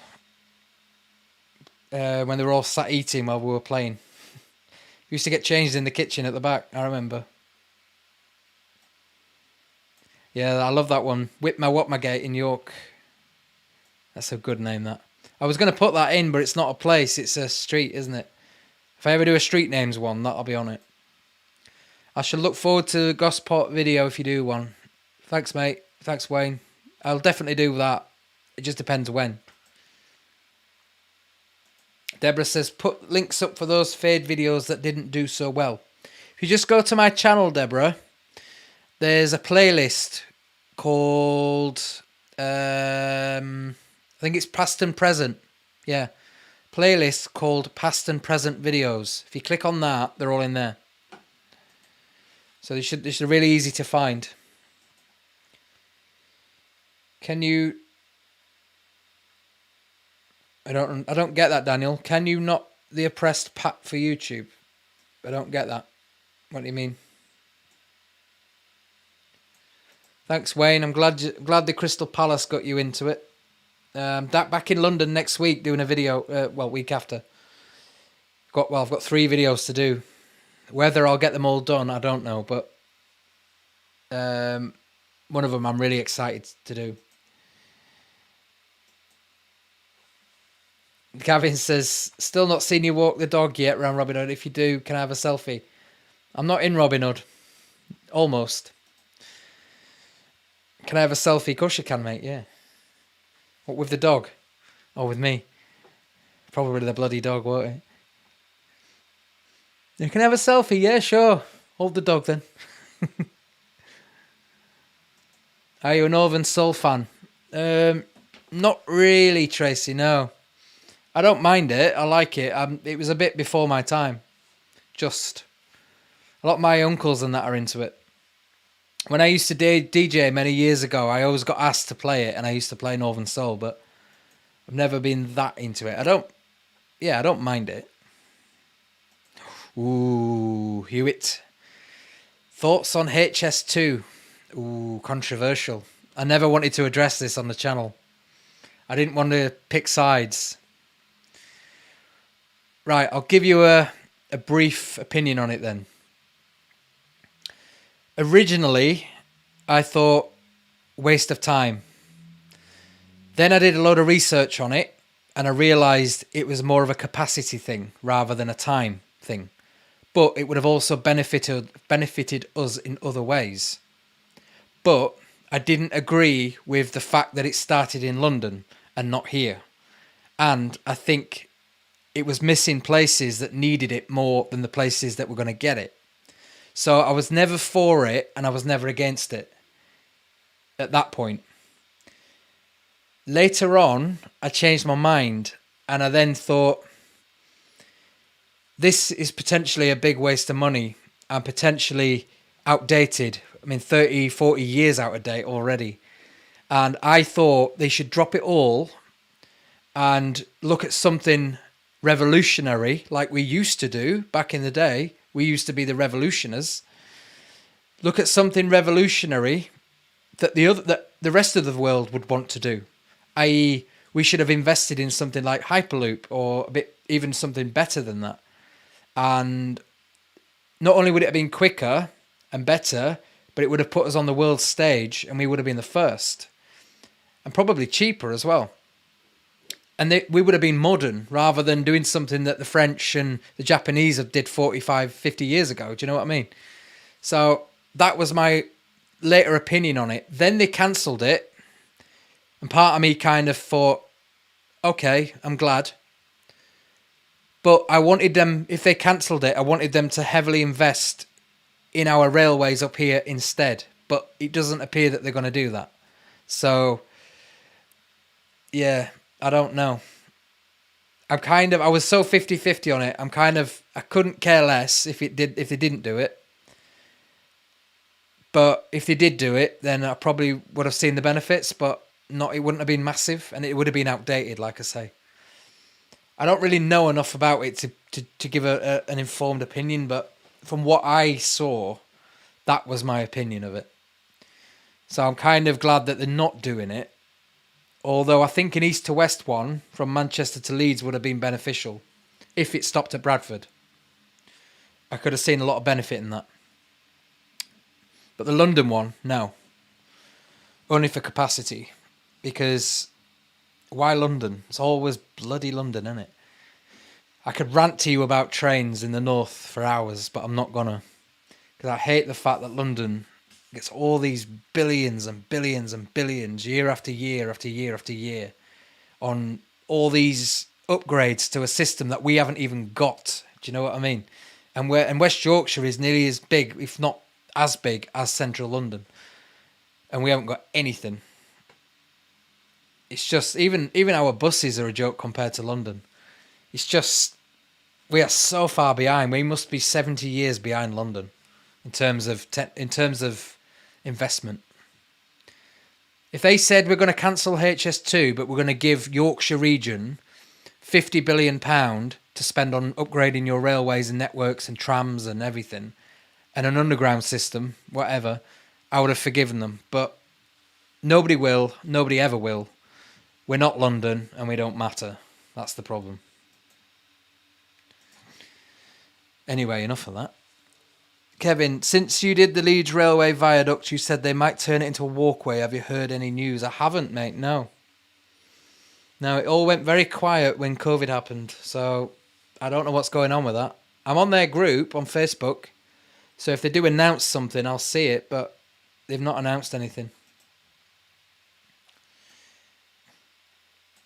when they were all sat eating while we were playing. We used to get changed in the kitchen at the back, I remember. Yeah, I love that one. Whitmagate in York. That's a good name, that. I was going to put that in, but it's not a place. It's a street, isn't it? If I ever do a street names one, that'll be on it. I shall look forward to the Gosport video if you do one. Thanks, mate. Thanks, Wayne. I'll definitely do that. It just depends when. Deborah says, put links up for those fade videos that didn't do so well. If you just go to my channel, Deborah, there's a playlist called, I think it's Past and Present. Yeah. Playlist called Past and Present Videos. If you click on that, they're all in there. So they should really easy to find. Can you... I don't get that, Daniel. Can you not the oppressed pat for YouTube? I don't get that. What do you mean? Thanks, Wayne. I'm glad the Crystal Palace got you into it. Back in London next week doing a video. Week after. I've got 3 videos to do. Whether I'll get them all done, I don't know. But one of them I'm really excited to do. Gavin says, still not seen you walk the dog yet around Robin Hood. If you do, can I have a selfie? I'm not in Robin Hood. Almost. Can I have a selfie? Of course you can, mate, yeah. What, with the dog? Or with me? Probably with the bloody dog, won't it? You can have a selfie, yeah, sure. Hold the dog then. Are you a Northern Soul fan? Not really, Tracy, no. I don't mind it. I like it. It was a bit before my time. Just a lot of my uncles and that are into it. When I used to DJ many years ago, I always got asked to play it, and I used to play Northern Soul, but I've never been that into it. I don't mind it. Ooh, Hewitt. Thoughts on HS2? Ooh, controversial. I never wanted to address this on the channel. I didn't want to pick sides. Right, I'll give you a brief opinion on it then. Originally, I thought waste of time. Then I did a load of research on it, and I realised it was more of a capacity thing rather than a time thing. But it would have also benefited us in other ways. But I didn't agree with the fact that it started in London and not here. And I think it was missing places that needed it more than the places that were going to get it. So I was never for it, and I was never against it at that point. Later on, I changed my mind, and I then thought, this is potentially a big waste of money and potentially outdated. I mean, 30, 40 years out of date already. And I thought they should drop it all and look at something revolutionary like we used to do back in the day. We used to be the revolutioners. Look at something revolutionary that the rest of the world would want to do, i.e., we should have invested in something like Hyperloop or a bit even something better than that. And not only would it have been quicker and better, but it would have put us on the world stage, and we would have been the first, and probably cheaper as well. And we would have been modern rather than doing something that the French and the Japanese have did 45, 50 years ago. Do you know what I mean? So that was my later opinion on it. Then they cancelled it. And part of me kind of thought, okay, I'm glad. But I wanted them, if they cancelled it, I wanted them to heavily invest in our railways up here instead. But it doesn't appear that they're going to do that. So, yeah, I don't know. I was so 50-50 on it. I couldn't care less if they didn't do it. But if they did do it, then I probably would have seen the benefits, but it wouldn't have been massive, and it would have been outdated, like I say. I don't really know enough about it to give an informed opinion, but from what I saw, that was my opinion of it. So I'm kind of glad that they're not doing it. Although I think an east to west one from Manchester to Leeds would have been beneficial if it stopped at Bradford. I could have seen a lot of benefit in that. But the London one, no. Only for capacity. Because why London? It's always bloody London, isn't it? I could rant to you about trains in the north for hours, but I'm not gonna. Because I hate the fact that London gets all these billions and billions and billions year after year after year after year on all these upgrades to a system that we haven't even got. Do you know what I mean? And West Yorkshire is nearly as big, if not as big, as central London. And we haven't got anything. It's just, even our buses are a joke compared to London. It's just, we are so far behind. We must be 70 years behind London in terms of investment. If they said we're going to cancel HS2, but we're going to give Yorkshire region £50 billion to spend on upgrading your railways and networks and trams and everything, and an underground system, whatever, I would have forgiven them. But nobody will. Nobody ever will. We're not London, and we don't matter. That's the problem. Anyway, enough of that. Kevin, since you did the Leeds Railway Viaduct, you said they might turn it into a walkway. Have you heard any news? I haven't, mate, no. No, it all went very quiet when COVID happened, so I don't know what's going on with that. I'm on their group on Facebook, so if they do announce something, I'll see it, but they've not announced anything.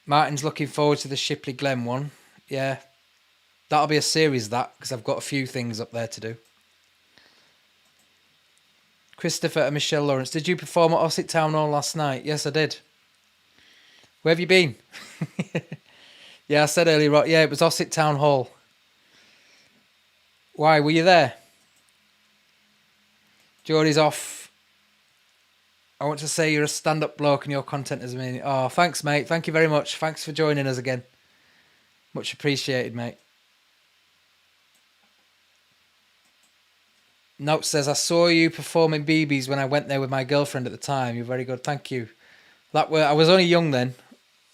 Martin's looking forward to the Shipley Glen one. Yeah, that'll be a series, that, because I've got a few things up there to do. Christopher and Michelle Lawrence, did you perform at Ossett Town Hall last night? Yes, I did. Where have you been? Yeah, I said earlier, yeah, it was Ossett Town Hall. Why, were you there? Geordie's off. I want to say you're a stand-up bloke and your content is amazing. Oh, thanks, mate. Thank you very much. Thanks for joining us again. Much appreciated, mate. Note says, I saw you performing BB's when I went there with my girlfriend at the time. You're very good. Thank you. I was only young then.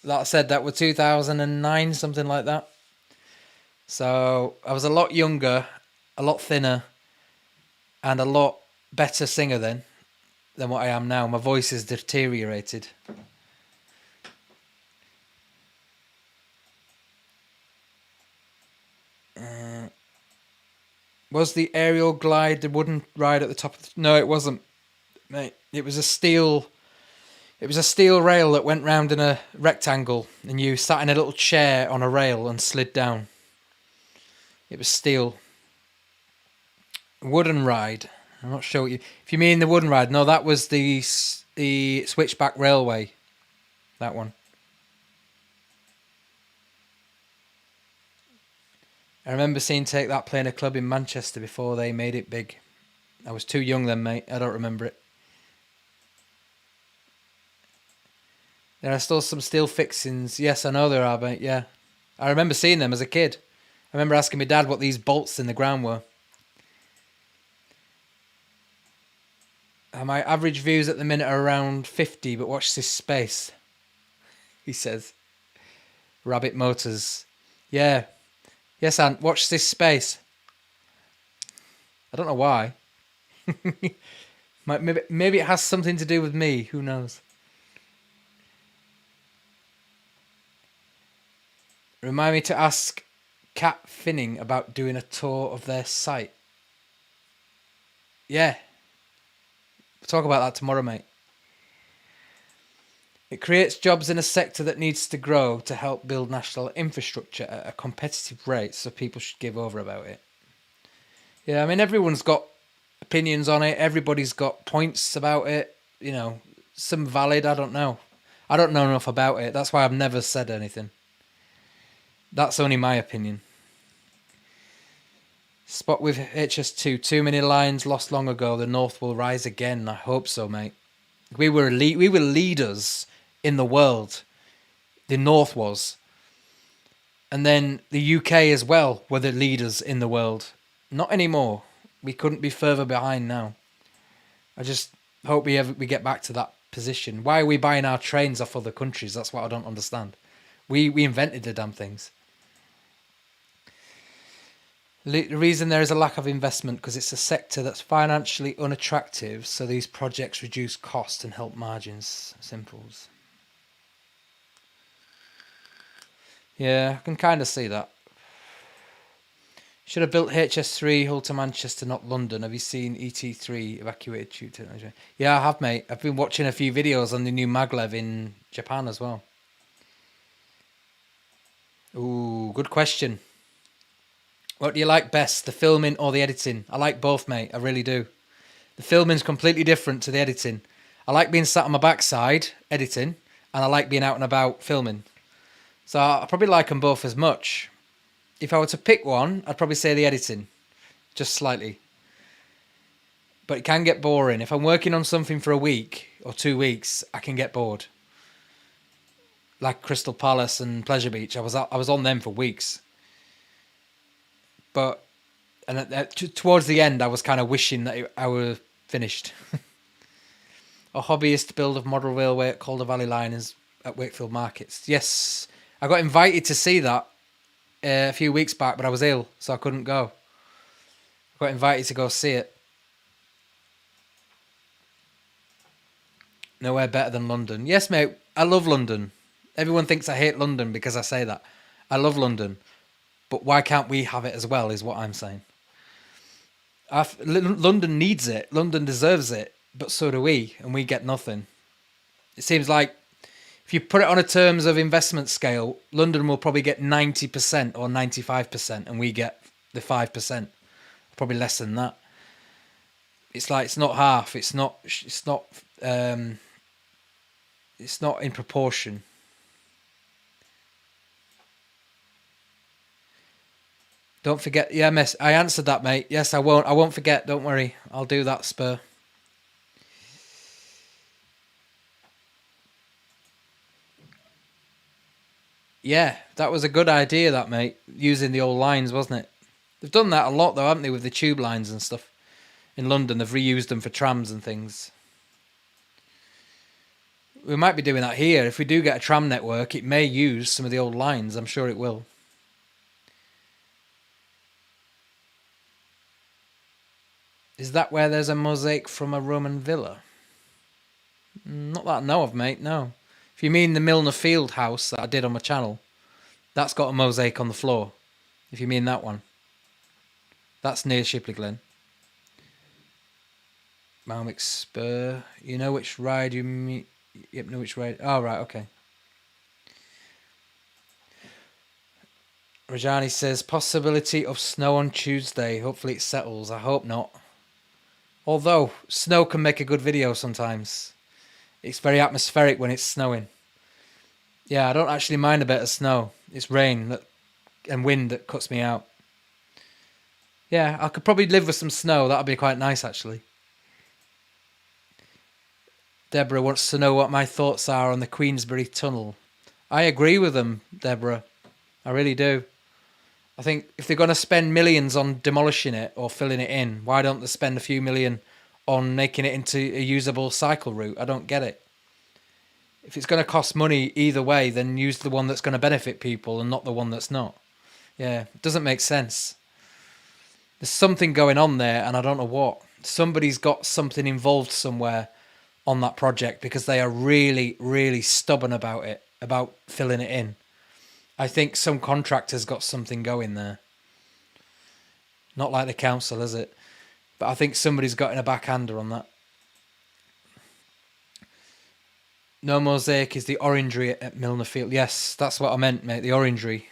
That said, that was 2009, something like that. So I was a lot younger, a lot thinner, and a lot better singer then than what I am now. My voice has deteriorated. Was the aerial glide the wooden ride at the top of the... No, it wasn't, mate. It was a steel rail that went round in a rectangle, and you sat in a little chair on a rail and slid down. It was steel. Wooden ride. I'm not sure what if you mean the wooden ride. No, that was the switchback railway. That one. I remember seeing Take That playing a club in Manchester before they made it big. I was too young then, mate. I don't remember it. There are still some steel fixings. Yes, I know there are, mate. Yeah. I remember seeing them as a kid. I remember asking my dad what these bolts in the ground were. My average views at the minute are around 50, but watch this space, he says. Rabbit Motors. Yeah. Yes, Ant, watch this space. I don't know why. Maybe it has something to do with me. Who knows? Remind me to ask Cat Finning about doing a tour of their site. Yeah. We'll talk about that tomorrow, mate. It creates jobs in a sector that needs to grow to help build national infrastructure at a competitive rate, so people should give over about it. Yeah, I mean, everyone's got opinions on it. Everybody's got points about it. You know, some valid, I don't know. I don't know enough about it. That's why I've never said anything. That's only my opinion. Spot with HS2. Too many lines lost long ago. The North will rise again. I hope so, mate. We were leaders in the world. The North was. And then the UK as well were the leaders in the world. Not anymore. We couldn't be further behind now. I just hope we get back to that position. Why are we buying our trains off other countries? That's what I don't understand. We invented the damn things. The reason there is a lack of investment because it's a sector that's financially unattractive, so these projects reduce cost and help margins. Simples. Yeah, I can kind of see that. Should have built HS3 Hull to Manchester, not London. Have you seen ET3 evacuated tube technology? Yeah, I have, mate. I've been watching a few videos on the new maglev in Japan as well. Ooh, good question. What do you like best, the filming or the editing? I like both, mate. I really do. The filming's completely different to the editing. I like being sat on my backside, editing, and I like being out and about, filming. So I probably like them both as much. If I were to pick one, I'd probably say the editing. Just slightly. But it can get boring. If I'm working on something for a week or 2 weeks, I can get bored. Like Crystal Palace and Pleasure Beach. I was on them for weeks. But towards the end, I was kind of wishing that I were finished. A hobbyist build of model railway at Calder Valley Line is at Wakefield Markets. Yes, I got invited to see that a few weeks back, but I was ill, so I couldn't go. I got invited to go see it. Nowhere better than London. Yes, mate, I love London. Everyone thinks I hate London because I say that. I love London. But why can't we have it as well, is what I'm saying. London needs it. London deserves it. But so do we, and we get nothing. It seems like if you put it on a terms of investment scale, London will probably get 90% or 95%, and we get the 5%. Probably less than that. It's like it's not half. It's not in proportion. Don't forget. Yeah, miss. I answered that, mate. Yes, I won't. I won't forget. Don't worry. I'll do that, Spur. Yeah, that was a good idea, that, mate. Using the old lines, wasn't it? They've done that a lot, though, haven't they, with the tube lines and stuff. In London, they've reused them for trams and things. We might be doing that here. If we do get a tram network, it may use some of the old lines. I'm sure it will. Is that where there's a mosaic from a Roman villa? Not that I know of, mate, no. If you mean the Milner Field house that I did on my channel, that's got a mosaic on the floor. If you mean that one. That's near Shipley Glen. Malmick Spur. You know which ride you mean? Yep, know which ride. Oh, right, okay. Rajani says, possibility of snow on Tuesday. Hopefully it settles. I hope not. Although, snow can make a good video sometimes. It's very atmospheric when it's snowing. Yeah, I don't actually mind a bit of snow. It's rain and wind that cuts me out. Yeah, I could probably live with some snow. That would be quite nice, actually. Deborah wants to know what my thoughts are on the Queensbury tunnel. I agree with them, Deborah. I really do. I think if they're going to spend millions on demolishing it or filling it in, why don't they spend a few million on making it into a usable cycle route? I don't get it. If it's going to cost money either way, then use the one that's going to benefit people and not the one that's not. Yeah, it doesn't make sense. There's something going on there, and I don't know what. Somebody's got something involved somewhere on that project because they are really, really stubborn about it, about filling it in. I think some contractor's got something going there. Not like the council, is it? But I think somebody's got in a backhander on that. No Mosaic is the orangery at Milner Field. Yes, that's what I meant, mate, the orangery.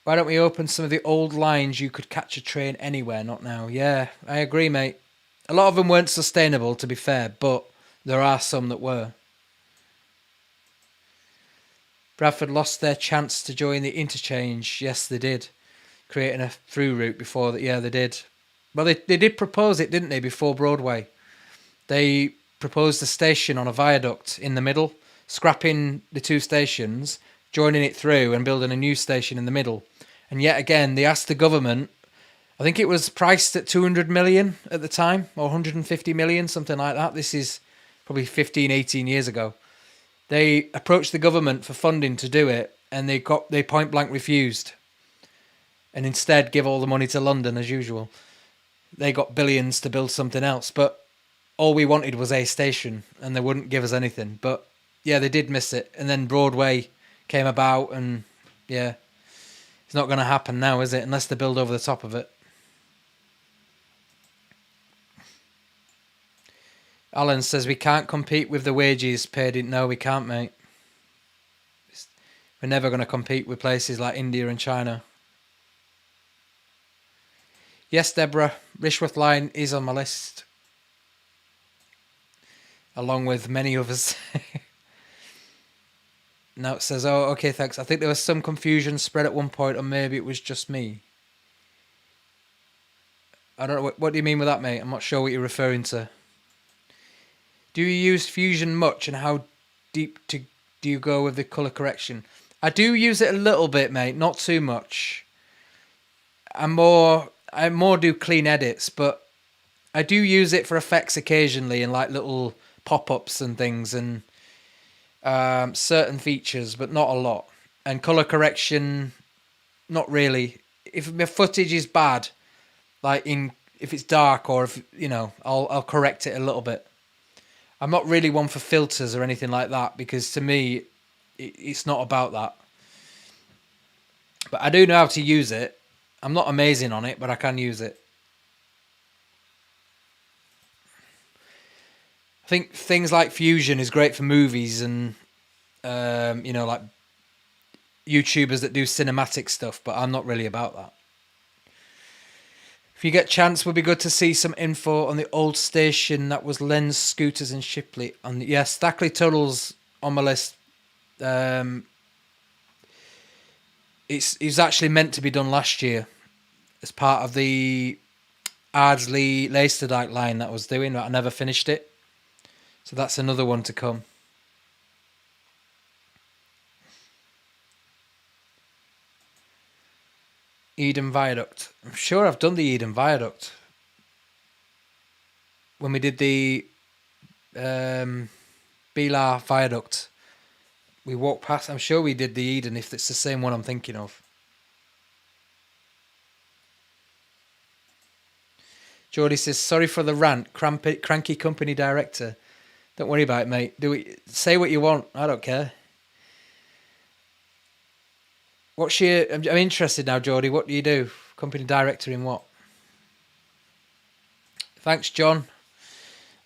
Why don't we open some of the old lines? You could catch a train anywhere, not now. Yeah, I agree, mate. A lot of them weren't sustainable, to be fair, but there are some that were. Bradford lost their chance to join the interchange. Yes, they did. Creating a through route before that. Yeah, they did. Well, they did propose it, didn't they, before Broadway? They proposed a station on a viaduct in the middle, scrapping the two stations, joining it through and building a new station in the middle. And yet again, they asked the government, I think it was priced at 200 million at the time, or 150 million, something like that. This is probably 15, 18 years ago. They approached the government for funding to do it, and they point blank refused. And instead give all the money to London as usual. They got billions to build something else, but all we wanted was a station, and they wouldn't give us anything. But yeah, they did miss it. And then Broadway came about, and yeah, it's not going to happen now, is it? Unless they build over the top of it. Alan says we can't compete with the wages paid in. No, we can't, mate. We're never going to compete with places like India and China. Yes, Deborah, Rishworth Line is on my list. Along with many others. Now it says, oh, okay, thanks. I think there was some confusion spread at one point, or maybe it was just me. I don't know. What do you mean with that, mate? I'm not sure what you're referring to. Do you use Fusion much, and how deep do you go with the colour correction? I do use it a little bit, mate, not too much. I more do clean edits, but I do use it for effects occasionally and like little pop-ups and things and certain features, but not a lot. And colour correction, not really. If my footage is bad, like if it's dark or if I'll correct it a little bit. I'm not really one for filters or anything like that because to me, it's not about that. But I do know how to use it. I'm not amazing on it, but I can use it. I think things like Fusion is great for movies and, like YouTubers that do cinematic stuff, but I'm not really about that. If you get a chance, would be good to see some info on the old station that was Lens Scooters in Shipley. Stackley Tunnel's on my list. It's actually meant to be done last year as part of the Ardsley Leicesterdike line that I was doing, but I never finished it. So that's another one to come. Eden Viaduct. I'm sure I've done the Eden Viaduct. When we did the Belar Viaduct, we walked past. I'm sure we did the Eden, if it's the same one I'm thinking of. Geordie says, sorry for the rant, cranky company director. Don't worry about it, mate. Say what you want. I don't care. I'm interested now, Geordie. What do you do? Company director in what? Thanks, John.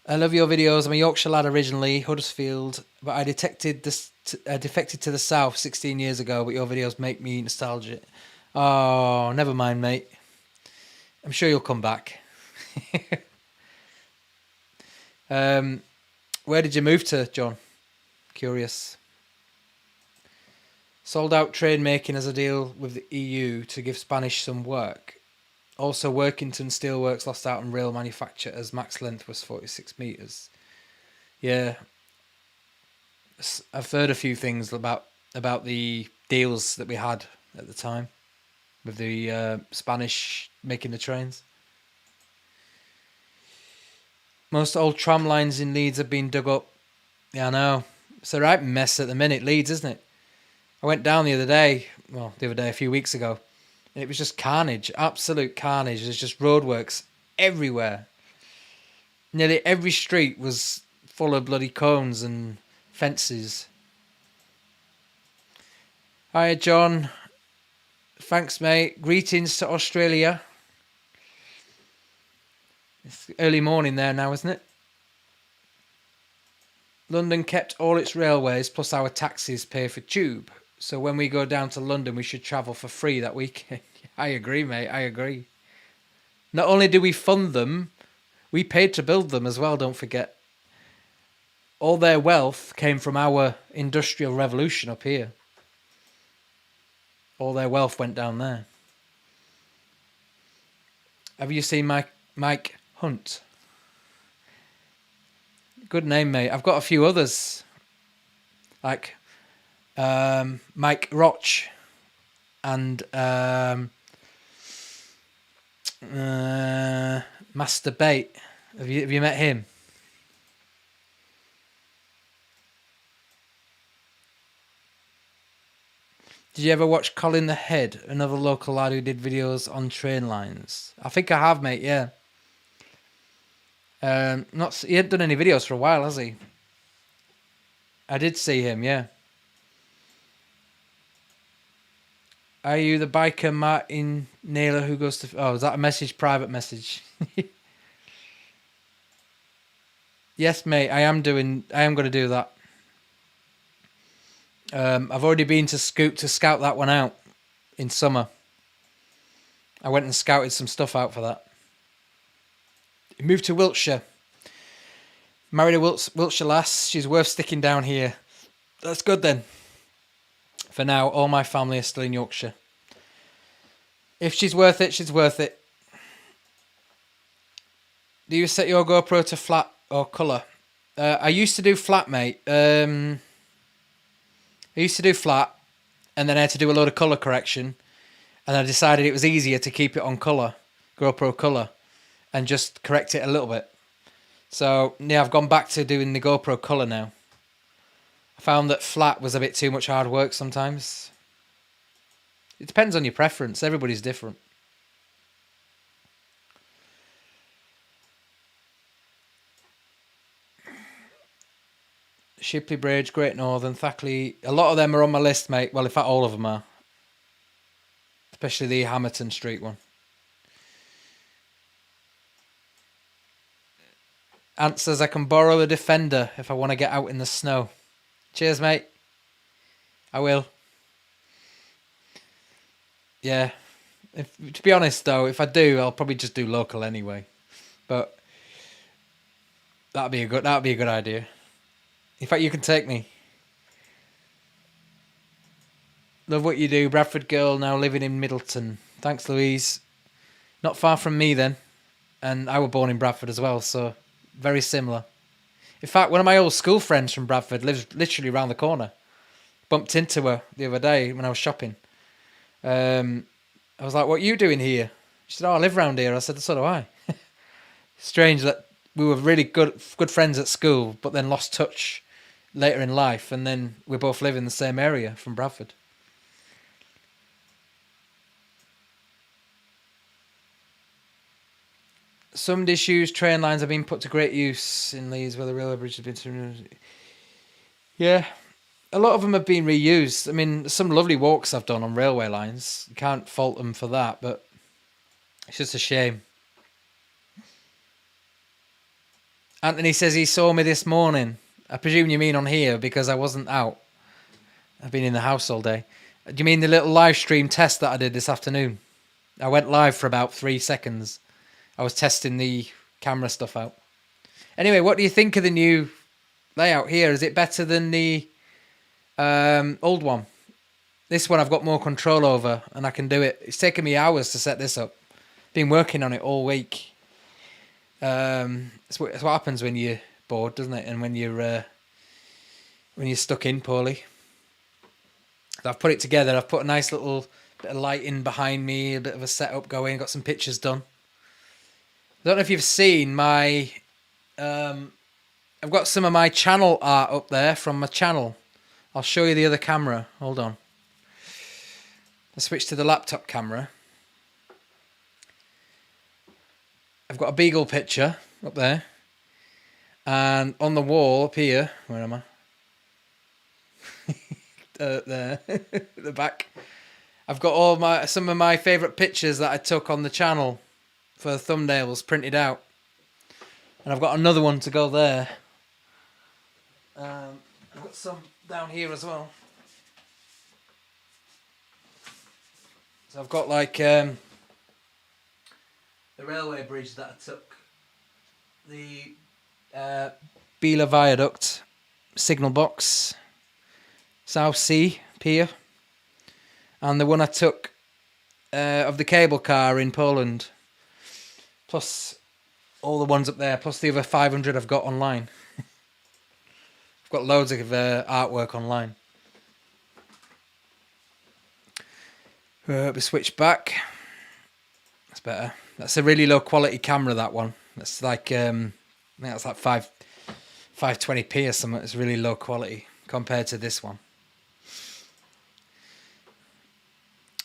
I love your videos. I'm a Yorkshire lad originally, Huddersfield, but I defected to the south 16 years ago, but your videos make me nostalgic. Oh, never mind, mate. I'm sure you'll come back. Where did you move to, John? Curious. Sold out train making as a deal with the EU to give Spanish some work. Also, Workington Steelworks lost out on rail manufacture as max length was 46 metres. Yeah. I've heard a few things about the deals that we had at the time with the Spanish making the trains. Most old tram lines in Leeds have been dug up. Yeah, I know. It's a right mess at the minute, Leeds, isn't it? I went down a few weeks ago, and it was just carnage, absolute carnage. There's just roadworks everywhere. Nearly every street was full of bloody cones and fences. Hi, John. Thanks, mate. Greetings to Australia. It's early morning there now, isn't it? London kept all its railways plus our taxis pay for tube. So when we go down to London, we should travel for free that weekend. I agree, mate. I agree. Not only do we fund them, we paid to build them as well, don't forget. All their wealth came from our industrial revolution up here. All their wealth went down there. Have you seen Mike Hunt? Good name, mate. I've got a few others. Like Mike Roch and Master Bait. Have you met him? Did you ever watch Colin the Head, another local lad who did videos on train lines? I think I have, mate, yeah. He hasn't done any videos for a while, has he? I did see him, yeah. Are you the biker Martin Naylor who goes to... Oh, is that a message? Private message. Yes, mate, I am going to do that. I've already been to scout that one out in summer. I went and scouted some stuff out for that. Moved to Wiltshire. Married a Wiltshire lass. She's worth sticking down here. That's good then. For now, all my family are still in Yorkshire. If she's worth it, she's worth it. Do you set your GoPro to flat or colour? I used to do flat, mate. I used to do flat, and then I had to do a load of colour correction, and I decided it was easier to keep it on colour, GoPro colour, and just correct it a little bit. So, yeah, I've gone back to doing the GoPro colour now. I found that flat was a bit too much hard work sometimes. It depends on your preference. Everybody's different. Shipley Bridge, Great Northern, Thackley. A lot of them are on my list, mate. Well, in fact, all of them are. Especially the Hamilton Street one. Ant says I can borrow the Defender if I want to get out in the snow. Cheers, mate. I will. Yeah. To be honest, though, if I do, I'll probably just do local anyway. But that'd be a good idea. In fact, you can take me. Love what you do. Bradford girl now living in Middleton. Thanks, Louise. Not far from me then. And I was born in Bradford as well, so very similar. In fact, one of my old school friends from Bradford lives literally around the corner. Bumped into her the other day when I was shopping. I was like, what are you doing here? She said, oh, I live around here. I said, so do I. Strange that we were really good friends at school, but then lost touch later in life, and then we both live in the same area from Bradford. Some disused train lines have been put to great use in Leeds where the railway bridge has been... Yeah, a lot of them have been reused. I mean, some lovely walks I've done on railway lines. You can't fault them for that, but it's just a shame. Anthony says he saw me this morning. I presume you mean on here because I wasn't out. I've been in the house all day. Do you mean the little live stream test that I did this afternoon? I went live for about 3 seconds. I was testing the camera stuff out. Anyway, what do you think of the new layout here? Is it better than the old one? This one I've got more control over and I can do it. It's taken me hours to set this up. Been working on it all week. It's what happens when you're bored, doesn't it? And when you're stuck in poorly. So I've put it together. I've put a nice little bit of lighting behind me, a bit of a setup going. Got some pictures done. I don't know if you've seen my. I've got some of my channel art up there from my channel. I'll show you the other camera. Hold on. I'll switch to the laptop camera. I've got a beagle picture up there. And on the wall up here, where am I? There, the back. I've got some of my favourite pictures that I took on the channel for thumbnails printed out. And I've got another one to go there. I've got some down here as well. So I've got like the railway bridge that I took, the Viaduct signal box, South Sea Pier, and the one I took of the cable car in Poland, plus all the ones up there, plus the other 500 I've got online. I've got loads of artwork online. We switch back. That's better. That's a really low quality camera, that one. That's like I think that's like 520p or something. It's really low quality compared to this one.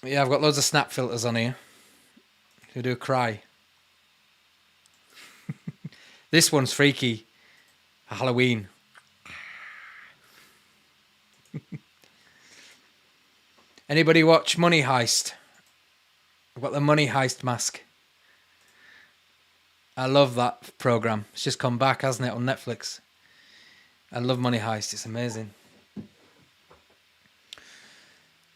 Yeah, I've got loads of snap filters on here. You do a cry. This one's freaky. Halloween. Anybody watch Money Heist? I've got the Money Heist mask. I love that program. It's just come back, hasn't it, on Netflix? I love Money Heist. It's amazing.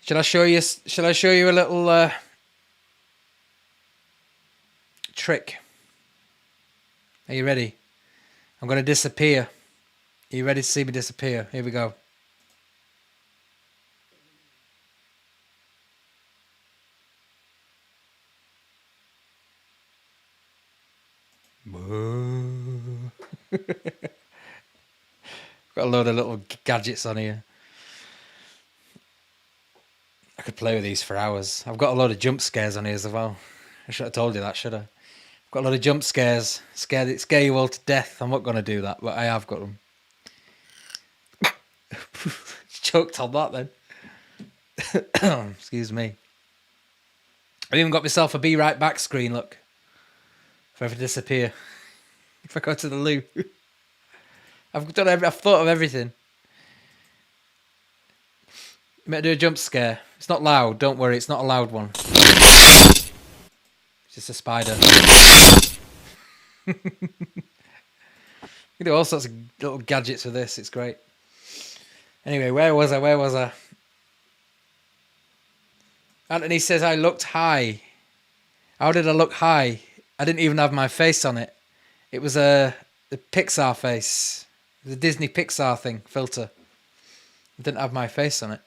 Shall I show you a little trick? Are you ready? I'm going to disappear. Are you ready to see me disappear? Here we go. Got a load of little gadgets on here. I could play with these for hours. I've got a load of jump scares on here as well. I should have told you that, should I? I've got a lot of jump scares. Scare you all to death. I'm not going to do that, but I have got them. Choked on that then. Excuse me. I even got myself a be right back screen, look. If I ever disappear. If I go to the loo. I've thought of everything. You might do a jump scare. It's not loud, don't worry, it's not a loud one. It's just a spider. You do all sorts of little gadgets with this, it's great. Anyway, where was I? Anthony says I looked high. How did I look high? I didn't even have my face on it. It was the Pixar face. The Disney Pixar thing, filter. I didn't have my face on it.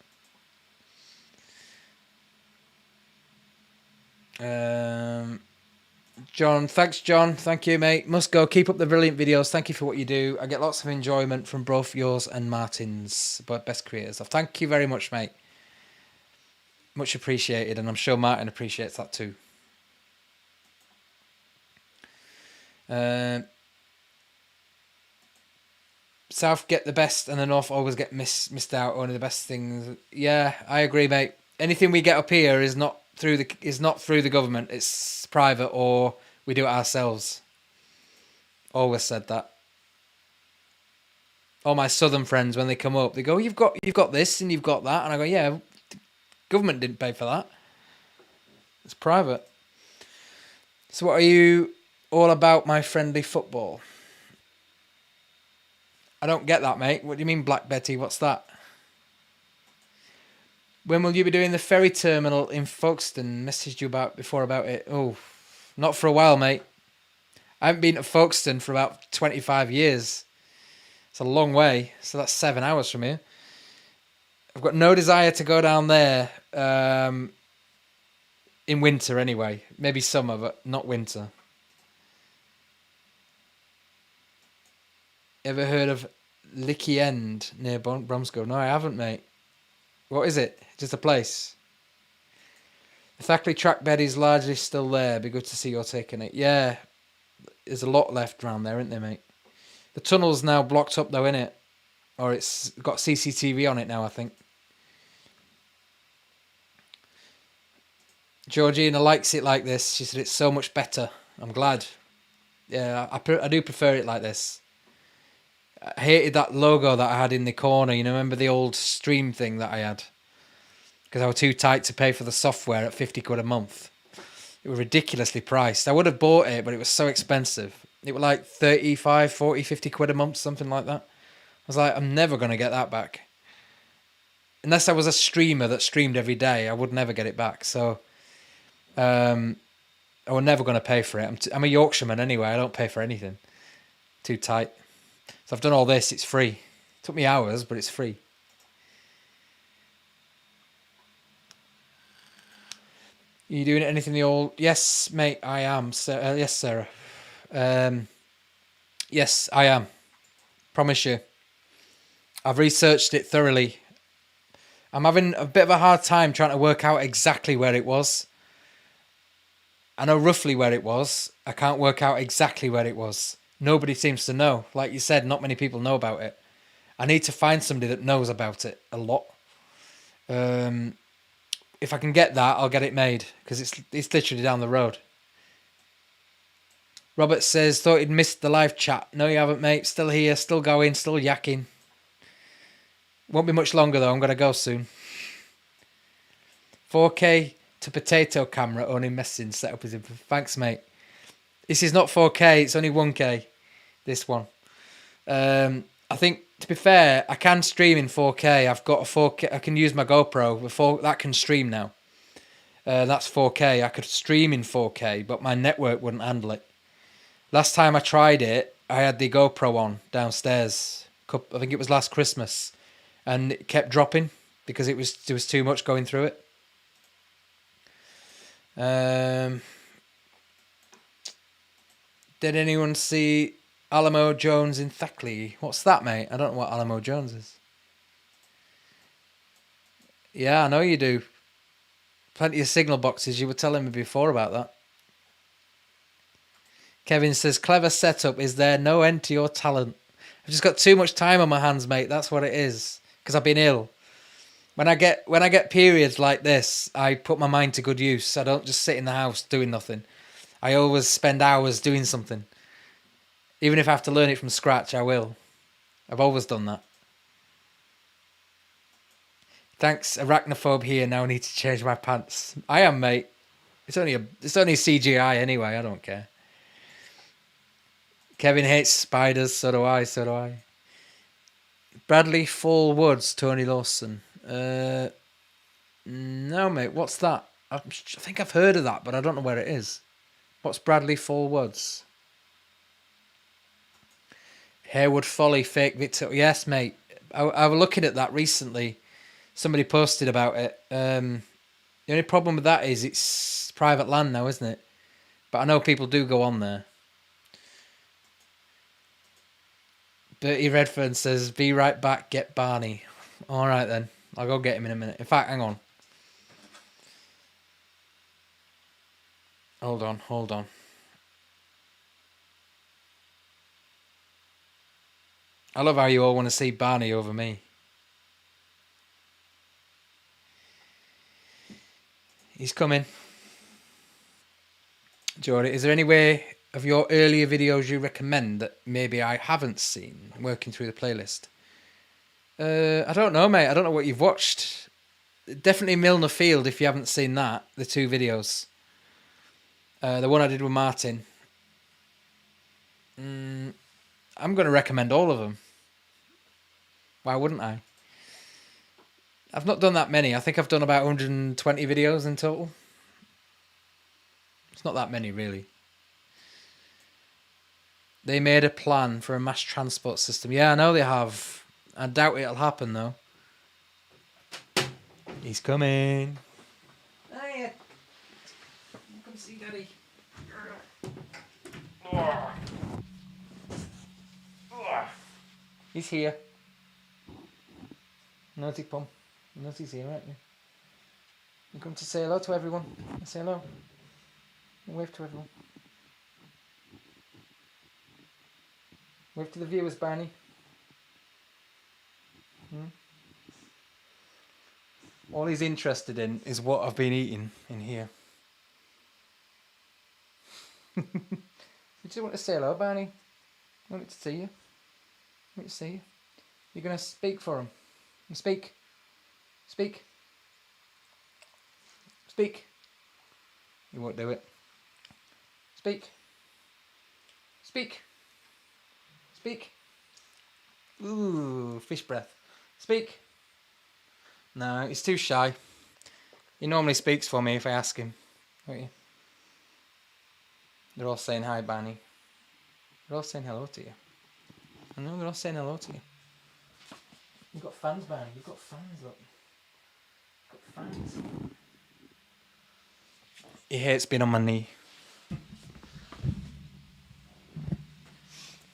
John, thanks John. Thank you, mate. Must go. Keep up the brilliant videos. Thank you for what you do. I get lots of enjoyment from both yours and Martin's, but best creators. Thank you very much, mate. Much appreciated, and I'm sure Martin appreciates that too. South get the best and the North always get missed out. Only the best things. Yeah, I agree, mate. Anything we get up here is not through the government. It's private, or we do it ourselves. Always said that. All my southern friends, when they come up, they go, you've got this and you've got that, and I go, yeah, the government didn't pay for that. It's private. So what are you all about, my friendly football? I don't get that, mate. What do you mean, Black Betty? What's that? When will you be doing the ferry terminal in Folkestone? Messaged you before about it. Oh, not for a while, mate. I haven't been to Folkestone for about 25 years. It's a long way. So that's 7 hours from here. I've got no desire to go down there. In winter anyway. Maybe summer, but not winter. Ever heard of Licky End near Bromsgrove? No, I haven't, mate. What is it? Just a place? The Thackley track bed is largely still there. Be good to see you're taking it. Yeah, there's a lot left around there, isn't there, mate? The tunnel's now blocked up, though, innit? Or it's got CCTV on it now, I think. Georgina likes it like this. She said it's so much better. I'm glad. Yeah, I do prefer it like this. I hated that logo that I had in the corner. You know, remember the old stream thing that I had? Because I was too tight to pay for the software at 50 quid a month. It was ridiculously priced. I would have bought it, but it was so expensive. It was like 35, 40, 50 quid a month, something like that. I was like, I'm never going to get that back. Unless I was a streamer that streamed every day, I would never get it back. So, I was never going to pay for it. I'm a Yorkshireman anyway. I don't pay for anything. Too tight. So I've done all this. It's free. It took me hours, but it's free. Are you doing anything the old... Yes, mate, I am. Yes, Sarah. Yes, I am. Promise you. I've researched it thoroughly. I'm having a bit of a hard time trying to work out exactly where it was. I know roughly where it was. I can't work out exactly where it was. Nobody seems to know. Like you said, not many people know about it. I need to find somebody that knows about it a lot. If I can get that, I'll get it made. Because it's literally down the road. Robert says, thought he'd missed the live chat. No, you haven't, mate. Still here, still going, still yakking. Won't be much longer, though. I'm going to go soon. 4K to potato camera, only messing setup is in. Thanks, mate. This is not 4K, it's only 1K. This one. I think, to be fair, I can stream in 4K. I've got a 4K. I can use my GoPro before that can stream now. That's 4K. I could stream in 4K, but my network wouldn't handle it. Last time I tried it, I had the GoPro on downstairs. I think it was last Christmas, and it kept dropping because there was too much going through it. Did anyone see Alamo Jones in Thackley? What's that, mate? I don't know what Alamo Jones is. Yeah, I know you do. Plenty of signal boxes. You were telling me before about that. Kevin says, clever setup. Is there no end to your talent? I've just got too much time on my hands, mate. That's what it is. Because I've been ill. When I get periods like this, I put my mind to good use. I don't just sit in the house doing nothing. I always spend hours doing something. Even if I have to learn it from scratch, I will. I've always done that. Thanks, arachnophobe here. Now I need to change my pants. I am, mate. It's only CGI anyway. I don't care. Kevin hates spiders. So do I. Bradley Fall Woods, Tony Lawson. No, mate. What's that? I think I've heard of that, but I don't know where it is. What's Bradley Fall Woods? Harewood Folly, fake Victor. Yes, mate. I was looking at that recently. Somebody posted about it. The only problem with that is it's private land now, isn't it? But I know people do go on there. Bertie Redfern says, be right back, get Barney. All right, then. I'll go get him in a minute. In fact, hang on. Hold on. I love how you all want to see Barney over me. He's coming. Jordy, is there any way of your earlier videos you recommend that maybe I haven't seen working through the playlist? I don't know, mate. I don't know what you've watched. Definitely Milner Field if you haven't seen that. The 2 videos. The one I did with Martin. I'm going to recommend all of them. Why wouldn't I? I've not done that many. I think I've done about 120 videos in total. It's not that many, really. They made a plan for a mass transport system. Yeah, I know they have. I doubt it'll happen, though. He's coming. Daddy. He's here. Naughty Pum. Naughty's here, aren't you? You come to say hello to everyone. Say hello. Wave to everyone. Wave to the viewers, Barney. All he's interested in is what I've been eating in here. You just want to say hello, Barney? I want to see you. I want to see you. You're going to speak for him. You speak. Speak. Speak. You won't do it. Speak. Speak. Speak. Ooh, fish breath. Speak. No, he's too shy. He normally speaks for me if I ask him. Don't you? They're all saying hi, Barney. They're all saying hello to you. I know, they're all saying hello to you. You've got fans, Barney. You've got fans, look. You've got fans. He hates being on my knee.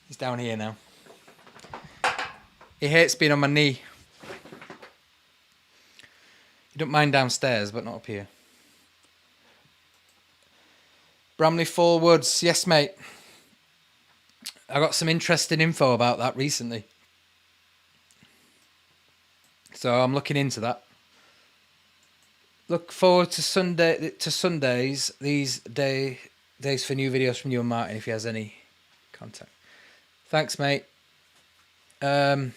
He's down here now. He hates being on my knee. You don't mind downstairs, but not up here. Bramley Fall Woods. Yes, mate. I got some interesting info about that recently. So I'm looking into that. Look forward to Sundays, these days for new videos from you and Martin if he has any contact. Thanks, mate. Yeah,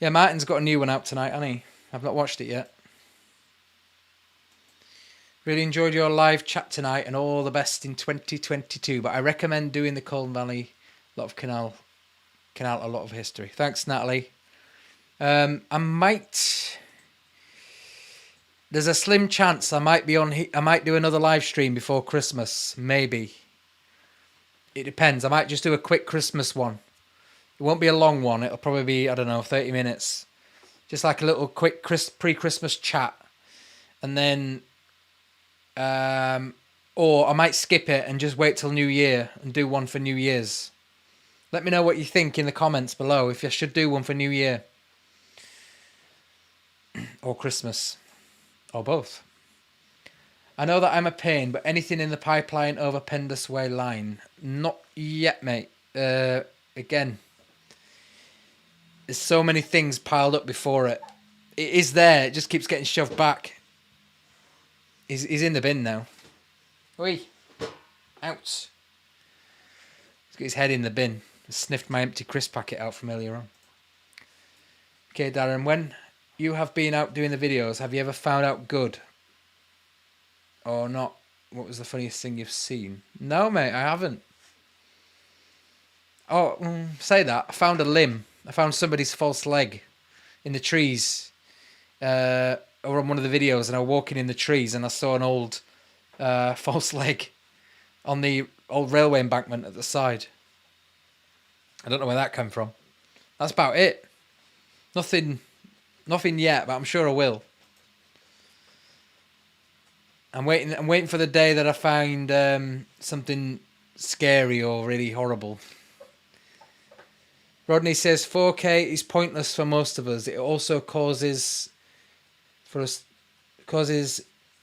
Martin's got a new one out tonight, hasn't he? I've not watched it yet. Really enjoyed your live chat tonight and all the best in 2022. But I recommend doing the Colne Valley, lot of canal, a lot of history. Thanks, Natalie. I might. There's a slim chance I might be on. I might do another live stream before Christmas, maybe. It depends. I might just do a quick Christmas one. It won't be a long one. It'll probably be, I don't know, 30 minutes. Just like a little quick pre-Christmas chat. And then, or I might skip it and just wait till New Year and do one for New Year's. Let me know what you think in the comments below if I should do one for New Year. Or Christmas. Or both. I know that I'm a pain, but anything in the pipeline over Pendus Way line? Not yet, mate. Again, there's so many things piled up before it. It is there. It just keeps getting shoved back. He's in the bin now. Oi. Out. He's got his head in the bin. I sniffed my empty crisp packet out from earlier on. Okay, Darren, when you have been out doing the videos, have you ever found out good? Or not? What was the funniest thing you've seen? No, mate, I haven't. Oh, say that. I found a limb. I found somebody's false leg in the trees. Or on one of the videos, and I was walking in the trees and I saw an old false leg on the old railway embankment at the side. I don't know where that came from. That's about it. Nothing yet, but I'm sure I will. I'm waiting for the day that I find something scary or really horrible. Rodney says 4K is pointless for most of us. It also causes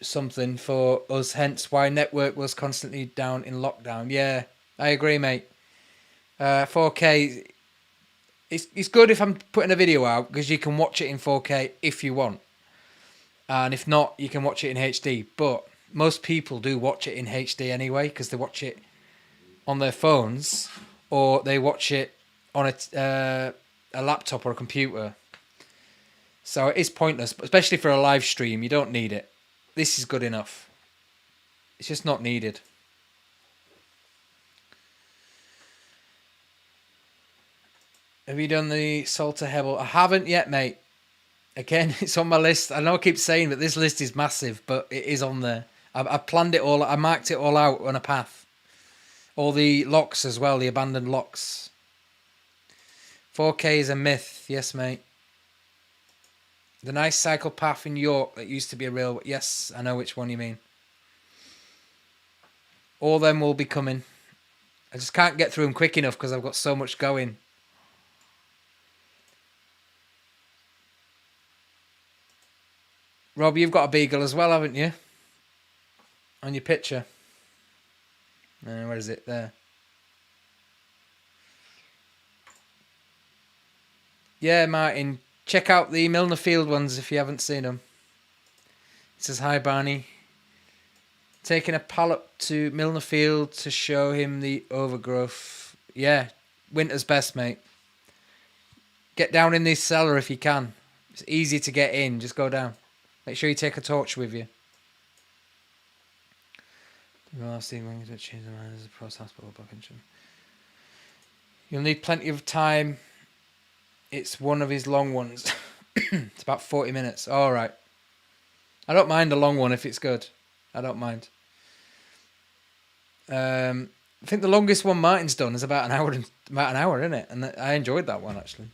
something for us, hence why network was constantly down in lockdown. Yeah, I agree, mate. 4K, it's good if I'm putting a video out because you can watch it in 4K if you want. And if not, you can watch it in HD. But most people do watch it in HD anyway because they watch it on their phones or they watch it on a laptop or a computer. So it is pointless, especially for a live stream. You don't need it. This is good enough. It's just not needed. Have you done the Salter Hebel? I haven't yet, mate. Again, it's on my list. I know I keep saying that this list is massive, but it is on there. I planned it all. I marked it all out on a path. All the locks as well, the abandoned locks. 4K is a myth. Yes, mate. The nice cycle path in York that used to be a railway. Yes, I know which one you mean. All them will be coming. I just can't get through them quick enough because I've got so much going. Rob, you've got a beagle as well, haven't you? On your picture. Where is it? There. Yeah, Martin. Check out the Milner Field ones if you haven't seen them. It says, hi, Barney. Taking a pallet to Milner Field to show him the overgrowth. Yeah, winter's best, mate. Get down in this cellar if you can. It's easy to get in. Just go down. Make sure you take a torch with you. You'll need plenty of time. It's one of his long ones. It's about 40 minutes. All right. I don't mind a long one if it's good. I don't mind. I think the longest one Martin's done is about an hour, isn't it? And I enjoyed that one actually.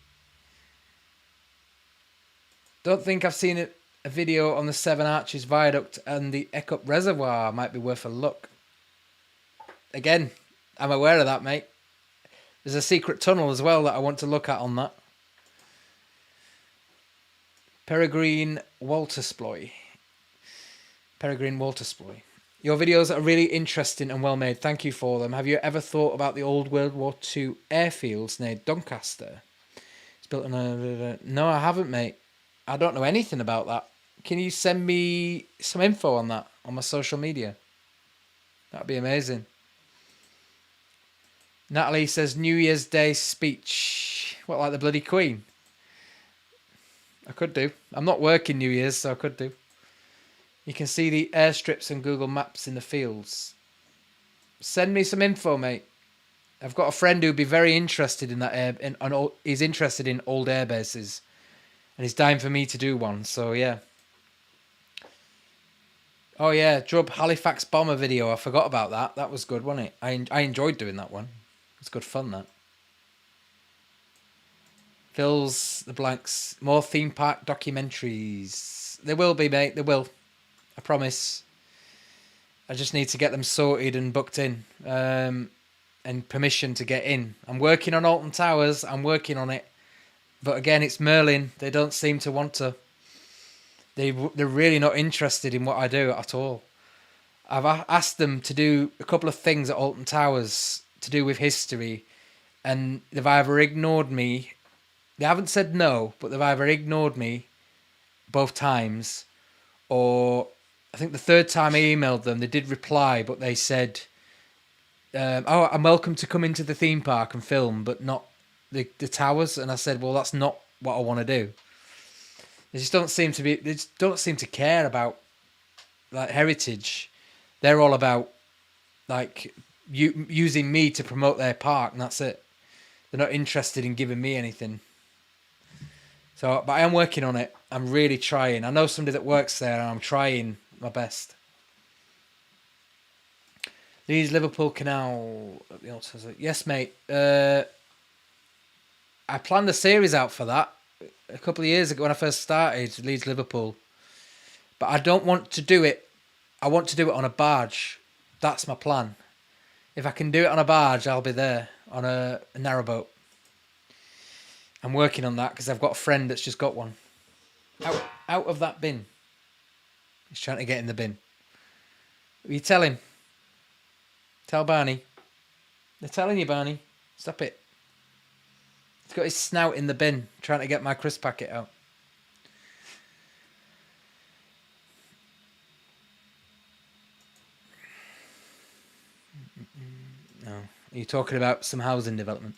Don't think I've seen a video on the Seven Arches Viaduct and the Ecup Reservoir. Might be worth a look. Again, I'm aware of that, mate. There's a secret tunnel as well that I want to look at on that. Peregrine Waltersploy. Your videos are really interesting and well made. Thank you for them. Have you ever thought about the old World War II airfields near Doncaster? It's built on a... No, I haven't, mate. I don't know anything about that. Can you send me some info on that on my social media? That'd be amazing. Natalie says New Year's Day speech. What, like the bloody Queen? I could do. I'm not working New Year's, so I could do. You can see the airstrips and Google Maps in the fields. Send me some info, mate. I've got a friend who'd be very interested in that he's interested in old air bases. And he's dying for me to do one, so yeah. Oh yeah, Drub Halifax Bomber video. I forgot about that. That was good, wasn't it? I enjoyed doing that one. It's good fun, that. Fills the blanks. More theme park documentaries. There will be, mate. There will. I promise. I just need to get them sorted and booked in. And permission to get in. I'm working on Alton Towers. I'm working on it. But again, it's Merlin. They don't seem to want to. They're really not interested in what I do at all. I've asked them to do a couple of things at Alton Towers to do with history. And they've either ignored me. They haven't said no, but they've either ignored me both times. Or I think the third time I emailed them, they did reply, but they said, oh, I'm welcome to come into the theme park and film, but not the towers. And I said, well, that's not what I want to do. They just don't seem to care about like heritage. They're all about like using me to promote their park, and that's it. They're not interested in giving me anything. So, but I am working on it. I'm really trying. I know somebody that works there, and I'm trying my best. Leeds Liverpool Canal. Yes, mate. I planned a series out for that a couple of years ago when I first started Leeds Liverpool. But I don't want to do it. I want to do it on a barge. That's my plan. If I can do it on a barge, I'll be there on a narrowboat. I'm working on that because I've got a friend that's just got one. Out of that bin. He's trying to get in the bin. You tell him. Tell Barney. They're telling you, Barney. Stop it. He's got his snout in the bin, trying to get my crisp packet out. No. Are you talking about some housing development?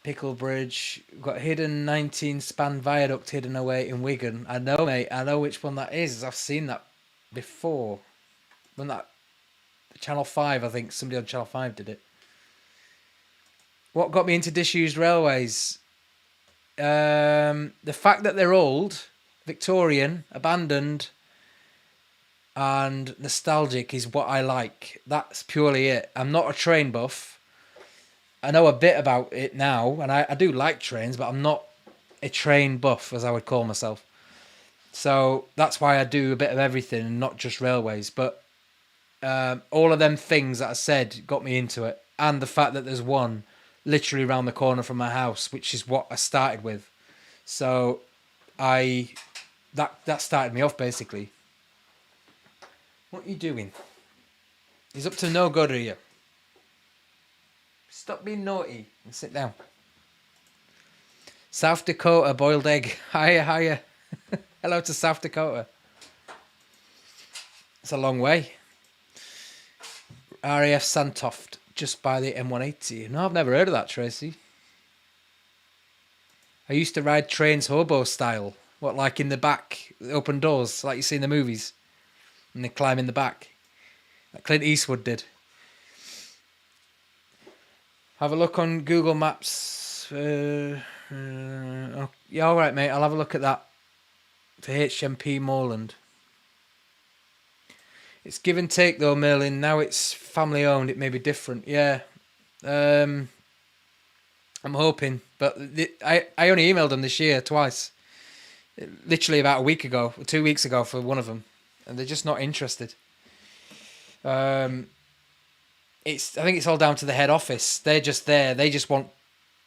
Pickle Bridge. We've got hidden 19-span viaduct hidden away in Wigan. I know, mate. I know which one that is. I've seen that before. When that... Channel 5, I think. Somebody on Channel 5 did it. What got me into disused railways? The fact that they're old, Victorian, abandoned, and nostalgic is what I like. That's purely it. I'm not a train buff. I know a bit about it now, and I do like trains, but I'm not a train buff, as I would call myself. So that's why I do a bit of everything, and not just railways. But All of them things that I said got me into it, and the fact that there's one literally around the corner from my house, which is what I started with. So that started me off basically. What are you doing? He's up to no good, are you? Stop being naughty and sit down. South Dakota boiled egg. Hiya. Hello to South Dakota. It's a long way. RAF Santoft, just by the M180. No, I've never heard of that, Tracy. I used to ride trains hobo style. What, like in the back, open doors, like you see in the movies? And they climb in the back. Like Clint Eastwood did. Have a look on Google Maps. Yeah, all right, mate. I'll have a look at that. For HMP Moreland. It's give and take though, Merlin. Now it's family owned. It may be different. Yeah. I'm hoping. But I only emailed them this year twice. Literally about a week ago, 2 weeks ago for one of them. And they're just not interested. I think it's all down to the head office. They're just there. They just want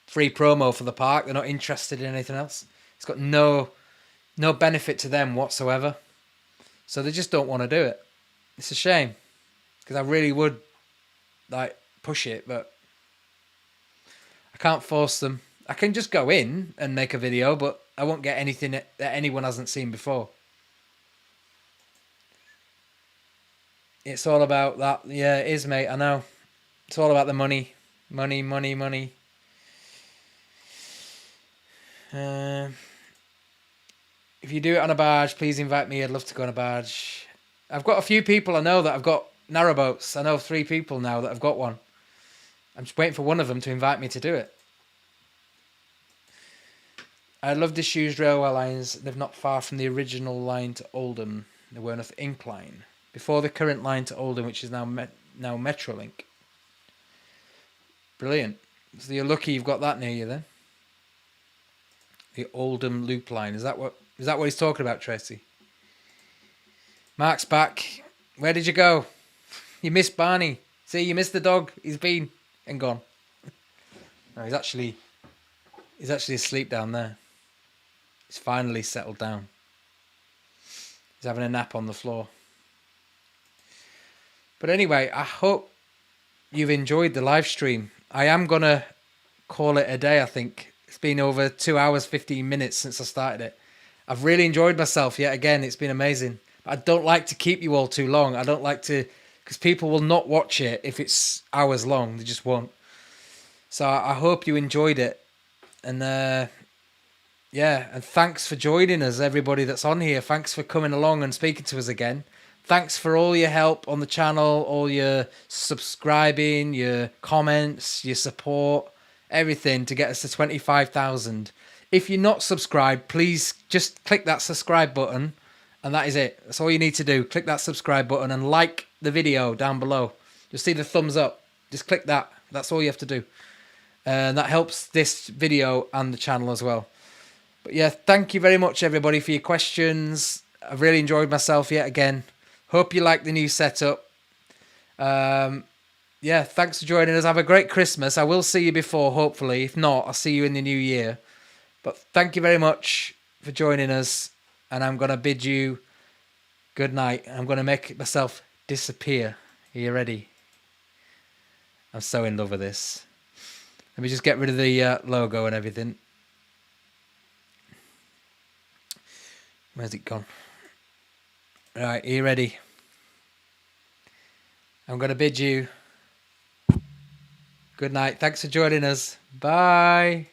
free promo for the park. They're not interested in anything else. It's got no benefit to them whatsoever. So they just don't want to do it. It's a shame. Because I really would like push it, but I can't force them. I can just go in and make a video, but I won't get anything that anyone hasn't seen before. It's all about that. Yeah, it is, mate. I know. It's all about the money. Money. If you do it on a barge, please invite me. I'd love to go on a barge. I've got a few people I know that have got narrowboats. I know 3 people now that have got one. I'm just waiting for one of them to invite me to do it. I love disused railway lines. They're not far from the original line to Oldham, the Wearmouth Incline, before the current line to Oldham, which is now Metrolink. Brilliant. So you're lucky you've got that near you then. The Oldham Loop Line. Is that what he's talking about, Tracy? Mark's back. Where did you go? You missed Barney. See, you missed the dog. He's been and gone. No, he's actually asleep down there. He's finally settled down. He's having a nap on the floor. But anyway, I hope you've enjoyed the live stream. I am going to call it a day, I think. It's been over 2 hours, 15 minutes since I started it. I've really enjoyed myself yet again. It's been amazing. I don't like to keep you all too long. I don't like to, because people will not watch it if it's hours long. They just won't. So I hope you enjoyed it. And yeah, and thanks for joining us, everybody that's on here. Thanks for coming along and speaking to us again. Thanks for all your help on the channel, all your subscribing, your comments, your support, everything to get us to 25,000. If you're not subscribed, please just click that subscribe button, and that is it. That's all you need to do. Click that subscribe button and like the video down below. You'll see the thumbs up. Just click that. That's all you have to do. And that helps this video and the channel as well. But yeah, thank you very much, everybody, for your questions. I've really enjoyed myself yet again. Hope you like the new setup. Yeah, thanks for joining us. Have a great Christmas. I will see you before, hopefully. If not, I'll see you in the new year. But thank you very much for joining us. And I'm going to bid you good night. I'm going to make myself disappear. Are you ready? I'm so in love with this. Let me just get rid of the logo and everything. Where's it gone? Right, are you ready? I'm going to bid you good night. Thanks for joining us. Bye.